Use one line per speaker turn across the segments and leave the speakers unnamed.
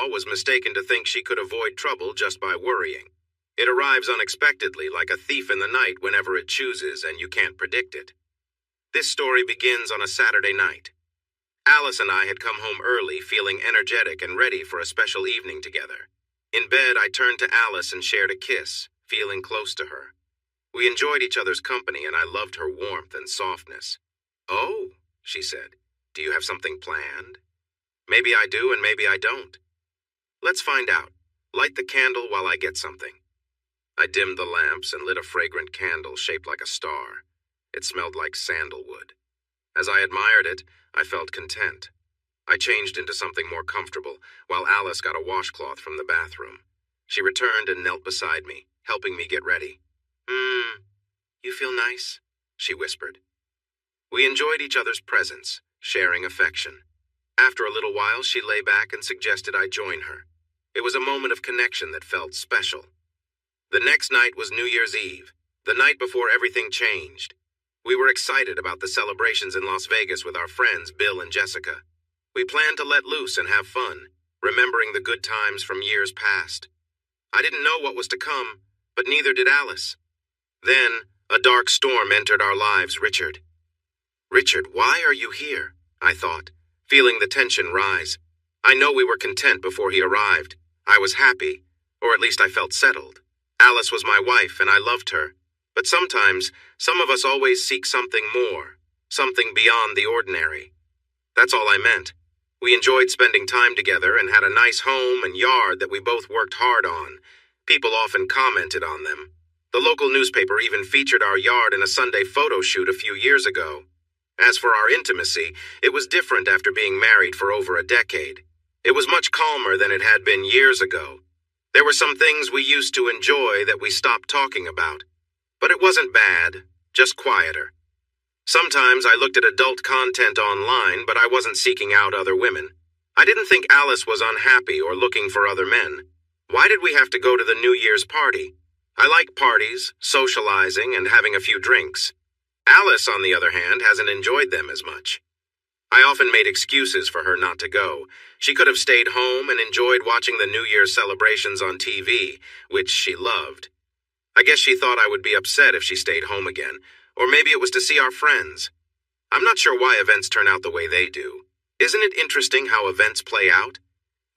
mother-in-law was mistaken to think she could avoid trouble just by worrying. It arrives unexpectedly, like a thief in the night whenever it chooses, and you can't predict it. This story begins on a Saturday night. Alice and I had come home early, feeling energetic and ready for a special evening together. In bed, I turned to Alice and shared a kiss, feeling close to her. We enjoyed each other's company, and I loved her warmth and softness. "Oh," she said, "do you have something planned?" "Maybe I do and maybe I don't." "Let's find out. Light the candle while I get something." I dimmed the lamps and lit a fragrant candle shaped like a star. It smelled like sandalwood. As I admired it, I felt content. I changed into something more comfortable, while Alice got a washcloth from the bathroom. She returned and knelt beside me, helping me get ready. You feel nice," she whispered. We enjoyed each other's presence, sharing affection. After a little while, she lay back and suggested I join her. It was a moment of connection that felt special. The next night was New Year's Eve, the night before everything changed. We were excited about the celebrations in Las Vegas with our friends Bill and Jessica. We planned to let loose and have fun, remembering the good times from years past. I didn't know what was to come, but neither did Alice. Then, a dark storm entered our lives. Richard, why are you here?" I thought, feeling the tension rise. I know we were content before he arrived. I was happy, or at least I felt settled. Alice was my wife, and I loved her. But sometimes, some of us always seek something more, something beyond the ordinary. That's all I meant. We enjoyed spending time together and had a nice home and yard that we both worked hard on. People often commented on them. The local newspaper even featured our yard in a Sunday photo shoot a few years ago. As for our intimacy, it was different after being married for over a decade. It was much calmer than it had been years ago. There were some things we used to enjoy that we stopped talking about. But it wasn't bad, just quieter. Sometimes I looked at adult content online, but I wasn't seeking out other women. I didn't think Alice was unhappy or looking for other men. Why did we have to go to the New Year's party? I like parties, socializing, and having a few drinks. Alice, on the other hand, hasn't enjoyed them as much. I often made excuses for her not to go. She could have stayed home and enjoyed watching the New Year's celebrations on TV, which she loved. I guess she thought I would be upset if she stayed home again, or maybe it was to see our friends. I'm not sure why events turn out the way they do. Isn't it interesting how events play out?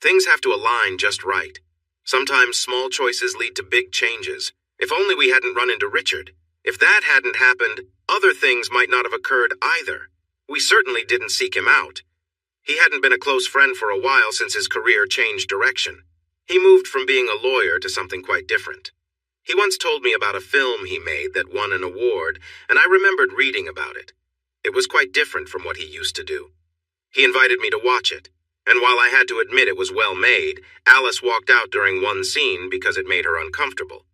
Things have to align just right. Sometimes small choices lead to big changes. If only we hadn't run into Richard. If that hadn't happened, other things might not have occurred either. We certainly didn't seek him out. He hadn't been a close friend for a while since his career changed direction. He moved from being a lawyer to something quite different. He once told me about a film he made that won an award, and I remembered reading about it. It was quite different from what he used to do. He invited me to watch it, and while I had to admit it was well made, Alice walked out during one scene because it made her uncomfortable.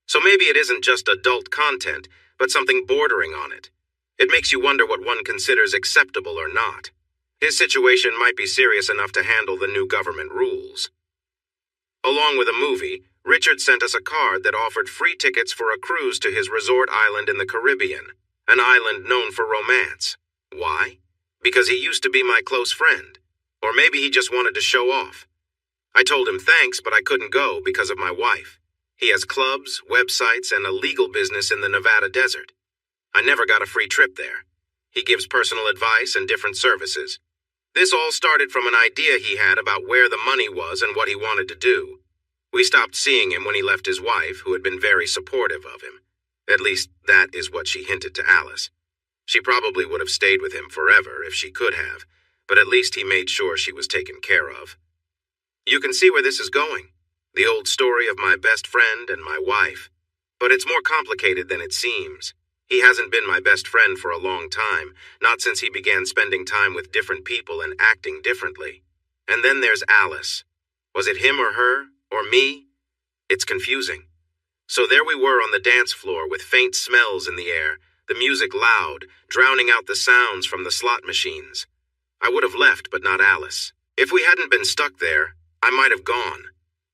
So maybe it isn't just adult content, but something bordering on it. It makes you wonder what one considers acceptable or not. His situation might be serious enough to handle the new government rules. Along with a movie, Richard sent us a card that offered free tickets for a cruise to his resort island in the Caribbean, an island known for romance. Why? Because he used to be my close friend. Or maybe he just wanted to show off. I told him thanks, but I couldn't go because of my wife. He has clubs, websites, and a legal business in the Nevada desert. I never got a free trip there. He gives personal advice and different services. This all started from an idea he had about where the money was and what he wanted to do. We stopped seeing him when he left his wife, who had been very supportive of him. At least, that is what she hinted to Alice. She probably would have stayed with him forever if she could have, but at least he made sure she was taken care of. You can see where this is going. The old story of my best friend and my wife. But it's more complicated than it seems. He hasn't been my best friend for a long time, not since he began spending time with different people and acting differently. And then there's Alice. Was it him or her, or me? It's confusing. So there we were on the dance floor with faint smells in the air, the music loud, drowning out the sounds from the slot machines. I would have left, but not Alice. If we hadn't been stuck there, I might have gone.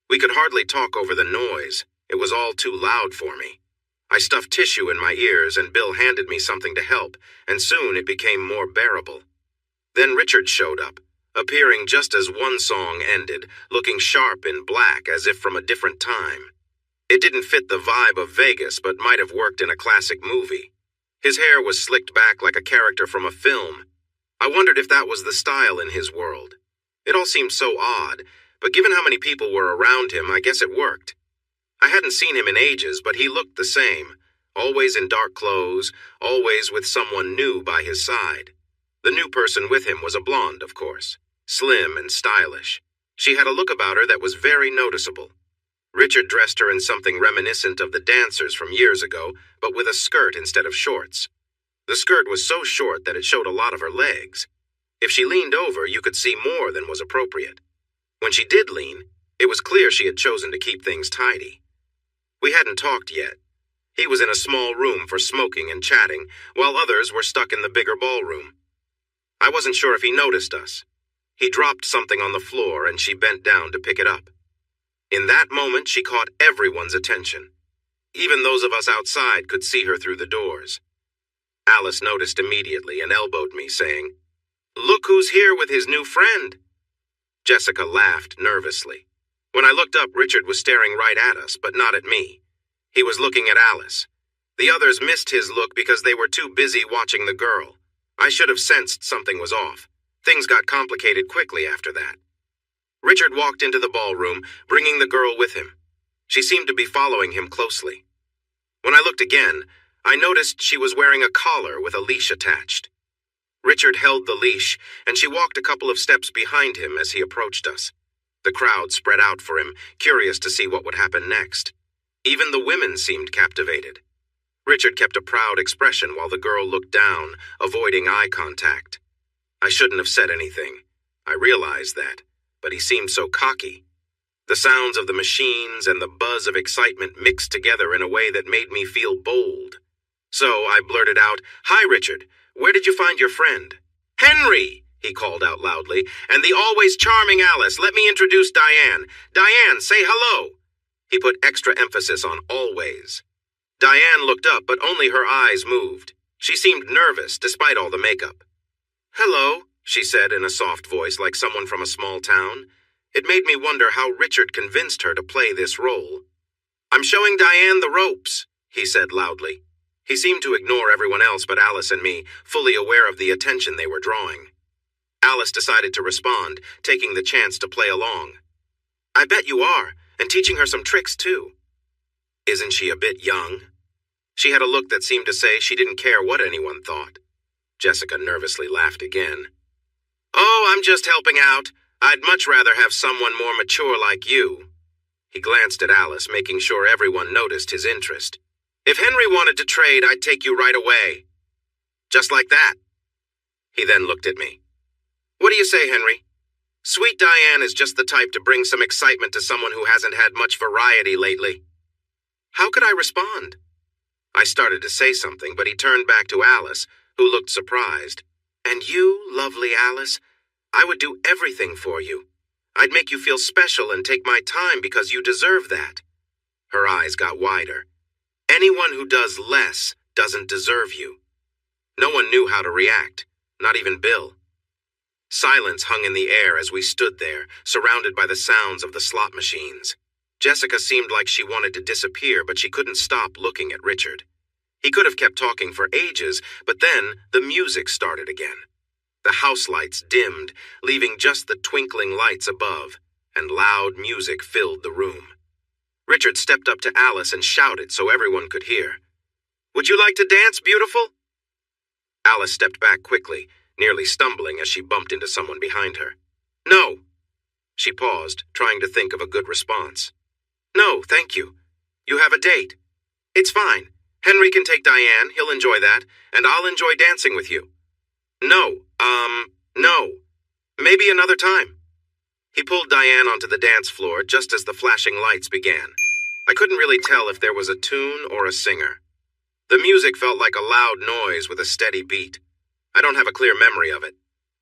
We could hardly talk over the noise. It was all too loud for me. I stuffed tissue in my ears and Bill handed me something to help, and soon it became more bearable. Then Richard showed up, appearing just as one song ended, looking sharp in black as if from a different time. It didn't fit the vibe of Vegas, but might have worked in a classic movie. His hair was slicked back like a character from a film. I wondered if that was the style in his world. It all seemed so odd, but given how many people were around him, I guess it worked. I hadn't seen him in ages, but he looked the same, always in dark clothes, always with someone new by his side. The new person with him was a blonde, of course, slim and stylish. She had a look about her that was very noticeable. Richard dressed her in something reminiscent of the dancers from years ago, but with a skirt instead of shorts. The skirt was so short that it showed a lot of her legs. If she leaned over, you could see more than was appropriate. When she did lean, it was clear she had chosen to keep things tidy. We hadn't talked yet. He was in a small room for smoking and chatting, while others were stuck in the bigger ballroom. I wasn't sure if he noticed us. He dropped something on the floor and she bent down to pick it up. In that moment, she caught everyone's attention. Even those of us outside could see her through the doors. Alice noticed immediately and elbowed me, saying, "Look who's here with his new friend." Jessica laughed nervously. When I looked up, Richard was staring right at us, but not at me. He was looking at Alice. The others missed his look because they were too busy watching the girl. I should have sensed something was off. Things got complicated quickly after that. Richard walked into the ballroom, bringing the girl with him. She seemed to be following him closely. When I looked again, I noticed she was wearing a collar with a leash attached. Richard held the leash, and she walked a couple of steps behind him as he approached us. The crowd spread out for him, curious to see what would happen next. Even the women seemed captivated. Richard kept a proud expression while the girl looked down, avoiding eye contact. I shouldn't have said anything. I realized that, but he seemed so cocky. The sounds of the machines and the buzz of excitement mixed together in a way that made me feel bold. So I blurted out, "Hi, Richard. Where did you find your friend?" "Henry!" he called out loudly, "and the always charming Alice. Let me introduce Diane. Diane, say hello." He put extra emphasis on always. Diane looked up, but only her eyes moved. She seemed nervous, despite all the makeup. "Hello," she said in a soft voice like someone from a small town. It made me wonder how Richard convinced her to play this role. "I'm showing Diane the ropes," he said loudly. He seemed to ignore everyone else but Alice and me, fully aware of the attention they were drawing. Alice decided to respond, taking the chance to play along. "I bet you are, and teaching her some tricks too." "Isn't she a bit young?" She had a look that seemed to say she didn't care what anyone thought. Jessica nervously laughed again. "Oh, I'm just helping out. I'd much rather have someone more mature like you." He glanced at Alice, making sure everyone noticed his interest. "If Henry wanted to trade, I'd take you right away." "Just like that." He then looked at me. "What do you say, Henry? Sweet Diane is just the type to bring some excitement to someone who hasn't had much variety lately." How could I respond? I started to say something, but he turned back to Alice, who looked surprised. "And you, lovely Alice, I would do everything for you. I'd make you feel special and take my time because you deserve that." Her eyes got wider. "Anyone who does less doesn't deserve you." No one knew how to react, not even Bill. Silence hung in the air as we stood there, surrounded by the sounds of the slot machines. Jessica seemed like she wanted to disappear, but she couldn't stop looking at Richard. He could have kept talking for ages, but then the music started again. The house lights dimmed, leaving just the twinkling lights above, and loud music filled the room. Richard stepped up to Alice and shouted so everyone could hear. "Would you like to dance, beautiful?" Alice stepped back quickly, nearly stumbling as she bumped into someone behind her. "No." She paused, trying to think of a good response. "No, thank you. You have a date." "It's fine. Henry can take Diane, he'll enjoy that, and I'll enjoy dancing with you." No. Maybe another time." He pulled Diane onto the dance floor just as the flashing lights began. I couldn't really tell if there was a tune or a singer. The music felt like a loud noise with a steady beat. I don't have a clear memory of it.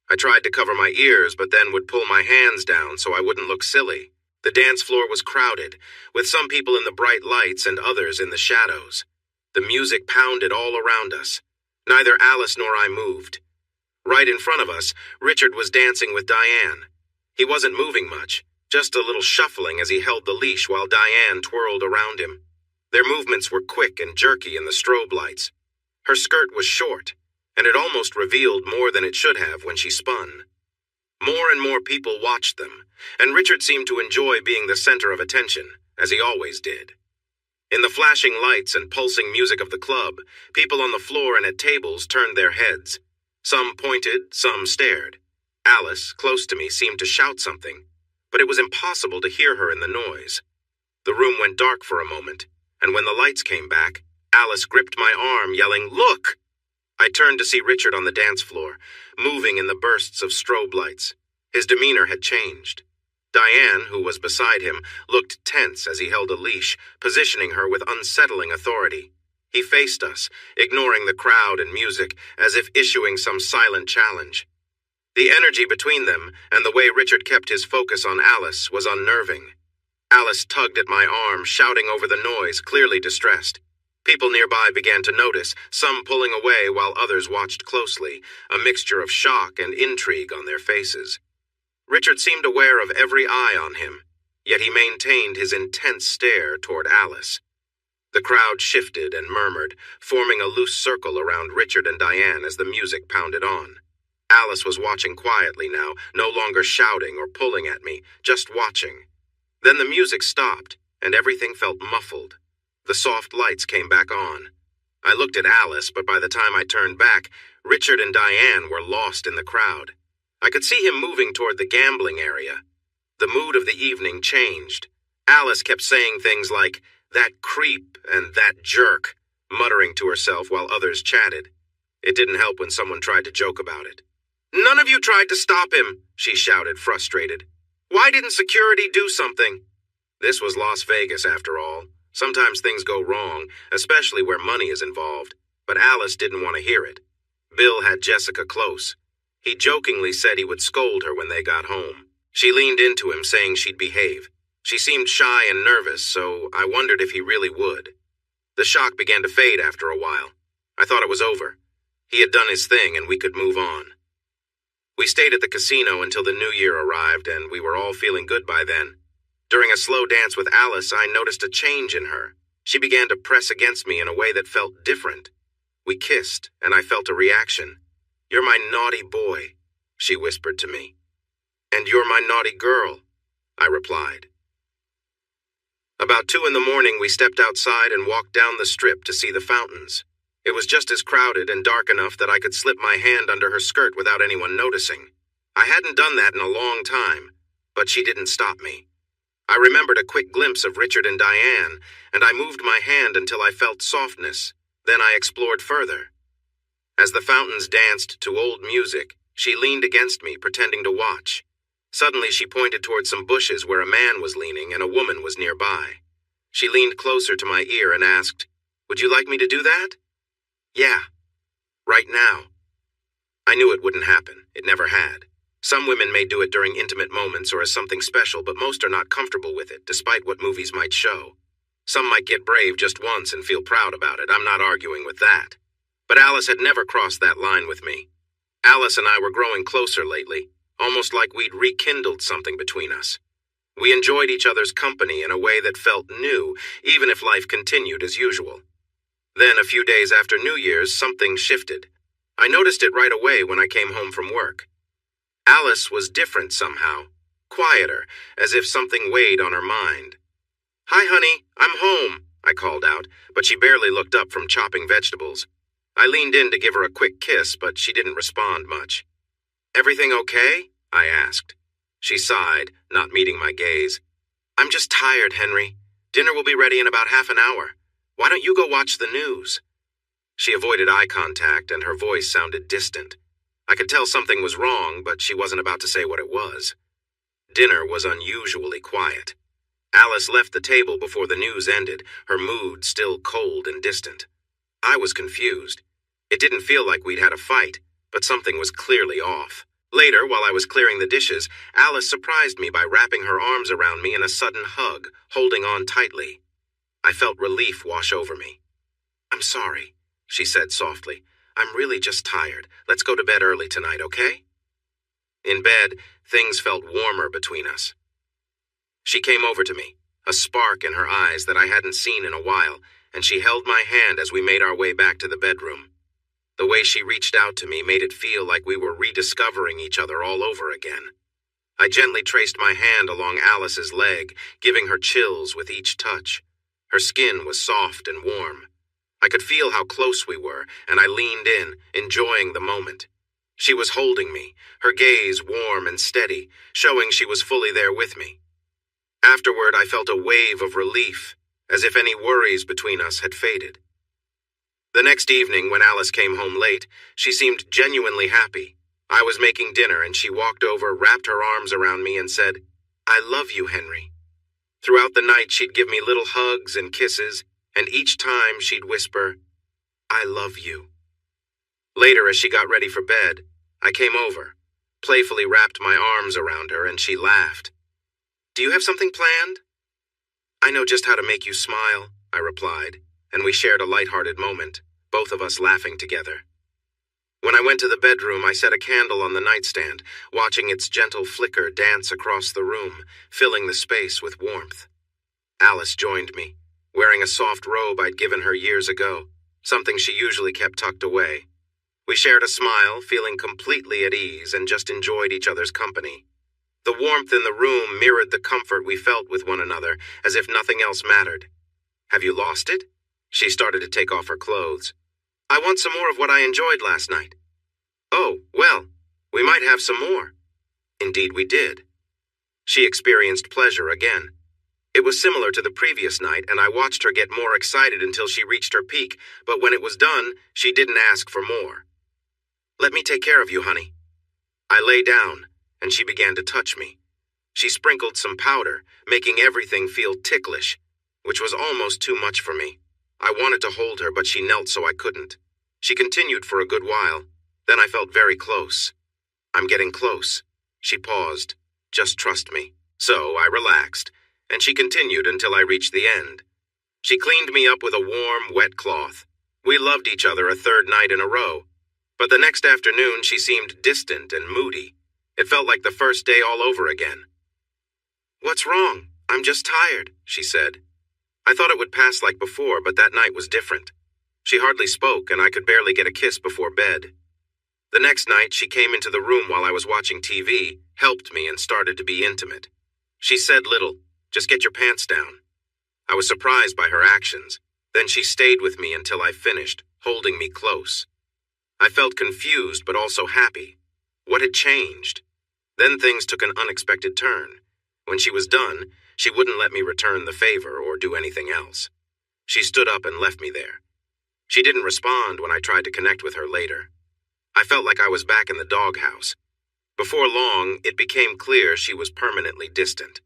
I tried to cover my ears, but then would pull my hands down so I wouldn't look silly. The dance floor was crowded, with some people in the bright lights and others in the shadows. The music pounded all around us. Neither Alice nor I moved. Right in front of us, Richard was dancing with Diane. He wasn't moving much, just a little shuffling as he held the leash while Diane twirled around him. Their movements were quick and jerky in the strobe lights. Her skirt was short, and it almost revealed more than it should have when she spun. More and more people watched them, and Richard seemed to enjoy being the center of attention, as he always did. In the flashing lights and pulsing music of the club, people on the floor and at tables turned their heads. Some pointed, some stared. Alice, close to me, seemed to shout something, but it was impossible to hear her in the noise. The room went dark for a moment, and when the lights came back, Alice gripped my arm, yelling, "Look!" I turned to see Richard on the dance floor, moving in the bursts of strobe lights. His demeanor had changed. Diane, who was beside him, looked tense as he held a leash, positioning her with unsettling authority. He faced us, ignoring the crowd and music, as if issuing some silent challenge. The energy between them, and the way Richard kept his focus on Alice, was unnerving. Alice tugged at my arm, shouting over the noise, clearly distressed. People nearby began to notice, some pulling away while others watched closely, a mixture of shock and intrigue on their faces. Richard seemed aware of every eye on him, yet he maintained his intense stare toward Alice. The crowd shifted and murmured, forming a loose circle around Richard and Diane as the music pounded on. Alice was watching quietly now, no longer shouting or pulling at me, just watching. Then the music stopped, and everything felt muffled. The soft lights came back on. I looked at Alice, but by the time I turned back, Richard and Diane were lost in the crowd. I could see him moving toward the gambling area. The mood of the evening changed. Alice kept saying things like, "That creep" and "that jerk," muttering to herself while others chatted. It didn't help when someone tried to joke about it. "None of you tried to stop him," she shouted, frustrated. "Why didn't security do something?" This was Las Vegas, after all. Sometimes things go wrong, especially where money is involved, but Alice didn't want to hear it. Bill had Jessica close. He jokingly said he would scold her when they got home. She leaned into him, saying she'd behave. She seemed shy and nervous, so I wondered if he really would. The shock began to fade after a while. I thought it was over. He had done his thing and we could move on. We stayed at the casino until the new year arrived, and we were all feeling good by then. During a slow dance with Alice, I noticed a change in her. She began to press against me in a way that felt different. We kissed, and I felt a reaction. "You're my naughty boy," she whispered to me. "And you're my naughty girl," I replied. About 2 a.m, we stepped outside and walked down the strip to see the fountains. It was just as crowded and dark enough that I could slip my hand under her skirt without anyone noticing. I hadn't done that in a long time, but she didn't stop me. I remembered a quick glimpse of Richard and Diane, and I moved my hand until I felt softness. Then I explored further. As the fountains danced to old music, she leaned against me, pretending to watch. Suddenly she pointed toward some bushes where a man was leaning and a woman was nearby. She leaned closer to my ear and asked, "Would you like me to do that?" "Yeah. Right now." I knew it wouldn't happen. It never had. Some women may do it during intimate moments or as something special, but most are not comfortable with it, despite what movies might show. Some might get brave just once and feel proud about it. I'm not arguing with that. But Alice had never crossed that line with me. Alice and I were growing closer lately, almost like we'd rekindled something between us. We enjoyed each other's company in a way that felt new, even if life continued as usual. Then, a few days after New Year's, something shifted. I noticed it right away when I came home from work. Alice was different somehow, quieter, as if something weighed on her mind. "Hi, honey, I'm home," I called out, but she barely looked up from chopping vegetables. I leaned in to give her a quick kiss, but she didn't respond much. "Everything okay?" I asked. She sighed, not meeting my gaze. "I'm just tired, Henry. Dinner will be ready in about half an hour. Why don't you go watch the news?" She avoided eye contact, and her voice sounded distant. I could tell something was wrong, but she wasn't about to say what it was. Dinner was unusually quiet. Alice left the table before the news ended, her mood still cold and distant. I was confused. It didn't feel like we'd had a fight, but something was clearly off. Later, while I was clearing the dishes, Alice surprised me by wrapping her arms around me in a sudden hug, holding on tightly. I felt relief wash over me. "I'm sorry," she said softly. I'm really just tired. Let's go to bed early tonight, okay? In bed, things felt warmer between us. She came over to me, a spark in her eyes that I hadn't seen in a while, and she held my hand as we made our way back to the bedroom. The way she reached out to me made it feel like we were rediscovering each other all over again. I gently traced my hand along Alice's leg, giving her chills with each touch. Her skin was soft and warm. I could feel how close we were, and I leaned in, enjoying the moment. She was holding me, her gaze warm and steady, showing she was fully there with me. Afterward, I felt a wave of relief, as if any worries between us had faded. The next evening, when Alice came home late, she seemed genuinely happy. I was making dinner, and she walked over, wrapped her arms around me, and said, "I love you, Henry." Throughout the night, she'd give me little hugs and kisses, and each time she'd whisper, "I love you." Later, as she got ready for bed, I came over, playfully wrapped my arms around her, and she laughed. "Do you have something planned?" "I know just how to make you smile," I replied, and we shared a light-hearted moment, both of us laughing together. When I went to the bedroom, I set a candle on the nightstand, watching its gentle flicker dance across the room, filling the space with warmth. Alice joined me, wearing a soft robe I'd given her years ago, something she usually kept tucked away. We shared a smile, feeling completely at ease, and just enjoyed each other's company. The warmth in the room mirrored the comfort we felt with one another, as if nothing else mattered. "Have you lost it?" She started to take off her clothes. "I want some more of what I enjoyed last night." "Oh, well, we might have some more." Indeed we did. She experienced pleasure again. It was similar to the previous night, and I watched her get more excited until she reached her peak, but when it was done, she didn't ask for more. "Let me take care of you, honey." I lay down, and she began to touch me. She sprinkled some powder, making everything feel ticklish, which was almost too much for me. I wanted to hold her, but she knelt so I couldn't. She continued for a good while. Then I felt very close. "I'm getting close." She paused. "Just trust me." So I relaxed, and she continued until I reached the end. She cleaned me up with a warm, wet cloth. We loved each other a third night in a row. But the next afternoon, she seemed distant and moody. It felt like the first day all over again. "What's wrong? I'm just tired," she said. I thought it would pass like before, but that night was different. She hardly spoke, and I could barely get a kiss before bed. The next night, she came into the room while I was watching TV, helped me, and started to be intimate. She said little, "Just get your pants down." I was surprised by her actions. Then she stayed with me until I finished, holding me close. I felt confused but also happy. What had changed? Then things took an unexpected turn. When she was done, she wouldn't let me return the favor or do anything else. She stood up and left me there. She didn't respond when I tried to connect with her later. I felt like I was back in the doghouse. Before long, it became clear she was permanently distant.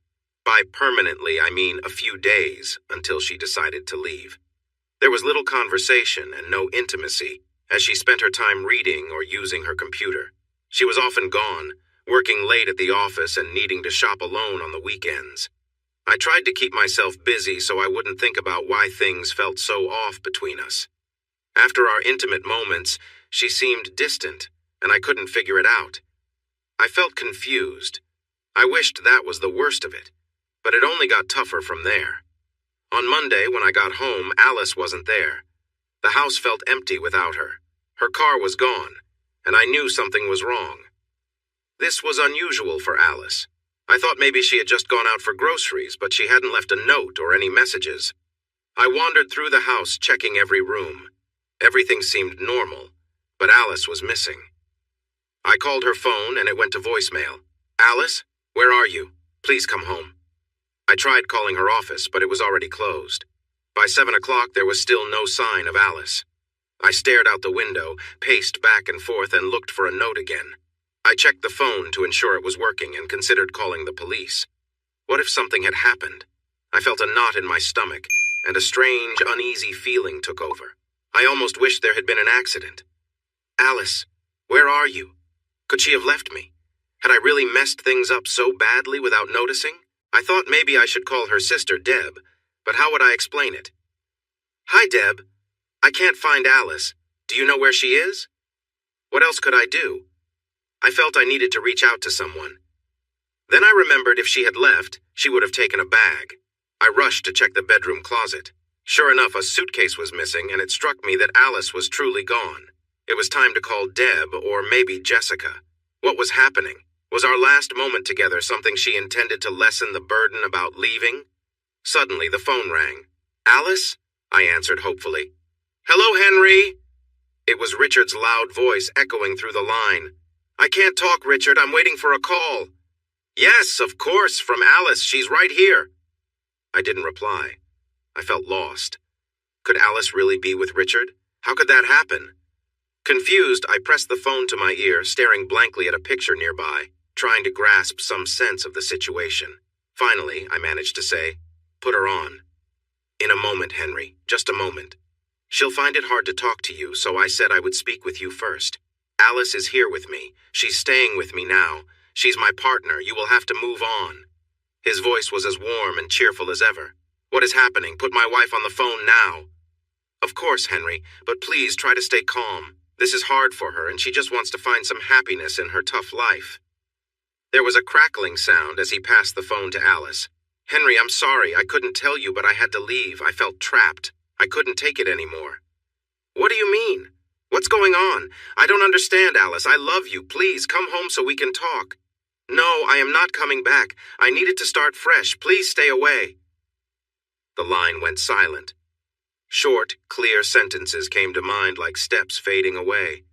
By permanently, I mean a few days until she decided to leave. There was little conversation and no intimacy, as she spent her time reading or using her computer. She was often gone, working late at the office and needing to shop alone on the weekends. I tried to keep myself busy so I wouldn't think about why things felt so off between us. After our intimate moments, she seemed distant, and I couldn't figure it out. I felt confused. I wished that was the worst of it, but it only got tougher from there. On Monday, when I got home, Alice wasn't there. The house felt empty without her. Her car was gone, and I knew something was wrong. This was unusual for Alice. I thought maybe she had just gone out for groceries, but she hadn't left a note or any messages. I wandered through the house, checking every room. Everything seemed normal, but Alice was missing. I called her phone and it went to voicemail. "Alice, where are you? Please come home." I tried calling her office, but it was already closed. By 7 o'clock, there was still no sign of Alice. I stared out the window, paced back and forth, and looked for a note again. I checked the phone to ensure it was working and considered calling the police. What if something had happened? I felt a knot in my stomach, and a strange, uneasy feeling took over. I almost wished there had been an accident. "Alice, where are you? Could she have left me? Had I really messed things up so badly without noticing? I thought maybe I should call her sister Deb, but how would I explain it? "Hi, Deb. I can't find Alice. Do you know where she is? What else could I do? I felt I needed to reach out to someone. Then I remembered if she had left, she would have taken a bag. I rushed to check the bedroom closet. Sure enough, a suitcase was missing, and it struck me that Alice was truly gone. It was time to call Deb, or maybe Jessica. What was happening? Was our last moment together something she intended to lessen the burden about leaving? Suddenly, the phone rang. Alice? I answered hopefully. Hello, Henry! It was Richard's loud voice echoing through the line. I can't talk, Richard. I'm waiting for a call. Yes, of course, from Alice. She's right here. I didn't reply. I felt lost. Could Alice really be with Richard? How could that happen? Confused, I pressed the phone to my ear, staring blankly at a picture nearby, trying to grasp some sense of the situation. Finally, I managed to say, Put her on. In a moment, Henry. Just a moment. She'll find it hard to talk to you, so I said I would speak with you first. Alice is here with me. She's staying with me now. She's my partner. You will have to move on. His voice was as warm and cheerful as ever. What is happening? Put my wife on the phone now. Of course, Henry, but please try to stay calm. This is hard for her, and she just wants to find some happiness in her tough life. There was a crackling sound as he passed the phone to Alice. Henry, I'm sorry. I couldn't tell you, but I had to leave. I felt trapped. I couldn't take it anymore. What do you mean? What's going on? I don't understand, Alice. I love you. Please, come home so we can talk. No, I am not coming back. I needed to start fresh. Please stay away. The line went silent. Short, clear sentences came to mind like steps fading away.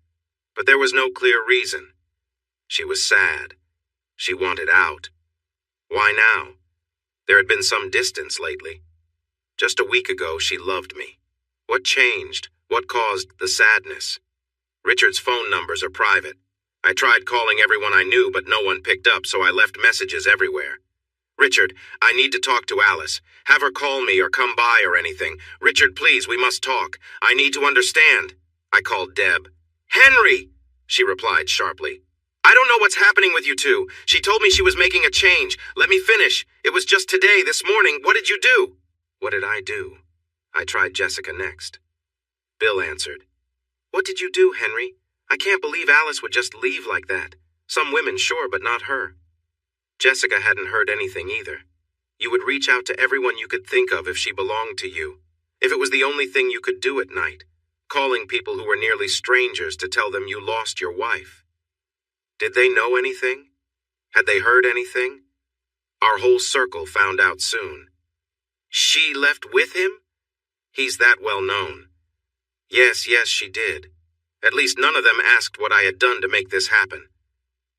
But there was no clear reason. She was sad. She wanted out. Why now? There had been some distance lately. Just a week ago, she loved me. What changed? What caused the sadness? Richard's phone numbers are private. I tried calling everyone I knew, but no one picked up, so I left messages everywhere. Richard, I need to talk to Alice. Have her call me or come by or anything. Richard, please, we must talk. I need to understand. I called Deb. Henry, she replied sharply. I don't know what's happening with you two. She told me she was making a change. Let me finish. It was just today, this morning. What did you do? What did I do? I tried Jessica next. Bill answered. What did you do, Henry? I can't believe Alice would just leave like that. Some women, sure, but not her. Jessica hadn't heard anything either. You would reach out to everyone you could think of if she belonged to you. If it was the only thing you could do at night. Calling people who were nearly strangers to tell them you lost your wife. Did they know anything? Had they heard anything? Our whole circle found out soon. She left with him? He's that well known. Yes, she did. At least none of them asked what I had done to make this happen.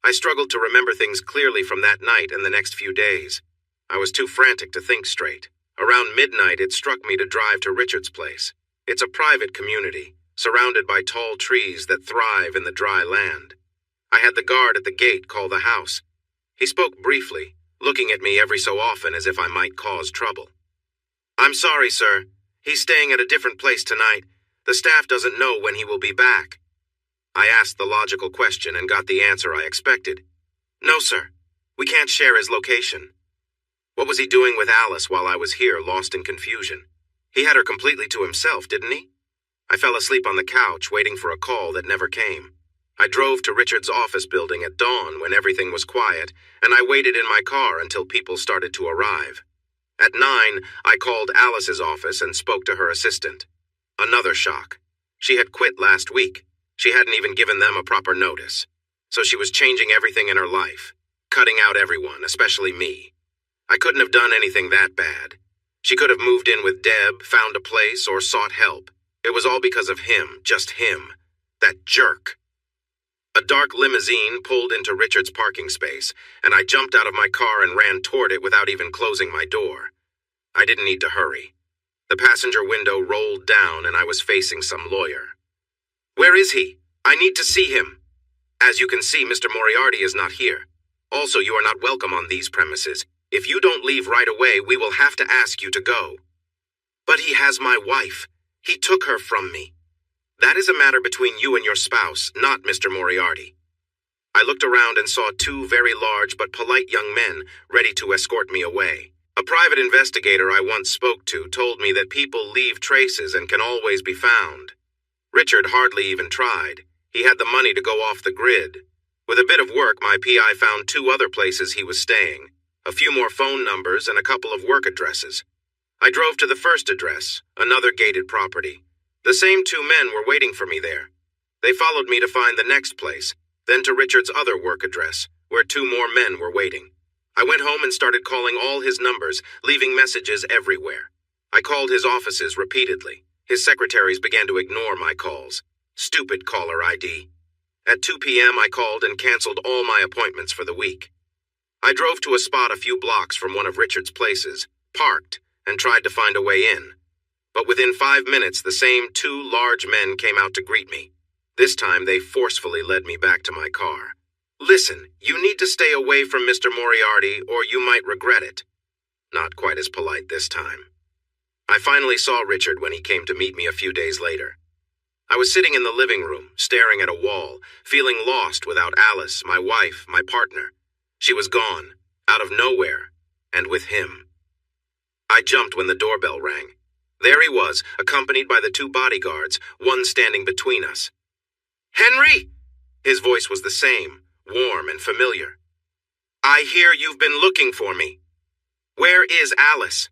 I struggled to remember things clearly from that night and the next few days. I was too frantic to think straight. Around midnight, it struck me to drive to Richard's place. It's a private community, surrounded by tall trees that thrive in the dry land. I had the guard at the gate call the house. He spoke briefly, looking at me every so often as if I might cause trouble. I'm sorry, sir. He's staying at a different place tonight. The staff doesn't know when he will be back. I asked the logical question and got the answer I expected. No, sir. We can't share his location. What was he doing with Alice while I was here, lost in confusion? He had her completely to himself, didn't he? I fell asleep on the couch, waiting for a call that never came. I drove to Richard's office building at dawn when everything was quiet, and I waited in my car until people started to arrive. At 9, I called Alice's office and spoke to her assistant. Another shock. She had quit last week. She hadn't even given them a proper notice. So she was changing everything in her life, cutting out everyone, especially me. I couldn't have done anything that bad. She could have moved in with Deb, found a place, or sought help. It was all because of him, just him. That jerk. A dark limousine pulled into Richard's parking space, and I jumped out of my car and ran toward it without even closing my door. I didn't need to hurry. The passenger window rolled down and I was facing some lawyer. Where is he? I need to see him. As you can see, Mr. Moriarty is not here. Also, you are not welcome on these premises. If you don't leave right away, we will have to ask you to go. But he has my wife. He took her from me. That is a matter between you and your spouse, not Mr. Moriarty. I looked around and saw 2 very large but polite young men ready to escort me away. A private investigator I once spoke to told me that people leave traces and can always be found. Richard hardly even tried. He had the money to go off the grid. With a bit of work, my PI found 2 other places he was staying, a few more phone numbers, and a couple of work addresses. I drove to the first address, another gated property. The same 2 men were waiting for me there. They followed me to find the next place, then to Richard's other work address, where 2 more men were waiting. I went home and started calling all his numbers, leaving messages everywhere. I called his offices repeatedly. His secretaries began to ignore my calls. Stupid caller ID. At 2 p.m. I called and canceled all my appointments for the week. I drove to a spot a few blocks from one of Richard's places, parked, and tried to find a way in. But within 5 minutes, the same 2 large men came out to greet me. This time, they forcefully led me back to my car. "Listen, you need to stay away from Mr. Moriarty or you might regret it." Not quite as polite this time. I finally saw Richard when he came to meet me a few days later. I was sitting in the living room, staring at a wall, feeling lost without Alice, my wife, my partner. She was gone, out of nowhere, and with him. I jumped when the doorbell rang. There he was, accompanied by the 2 bodyguards, one standing between us. "Henry!" His voice was the same, warm and familiar. "I hear you've been looking for me. Where is Alice?"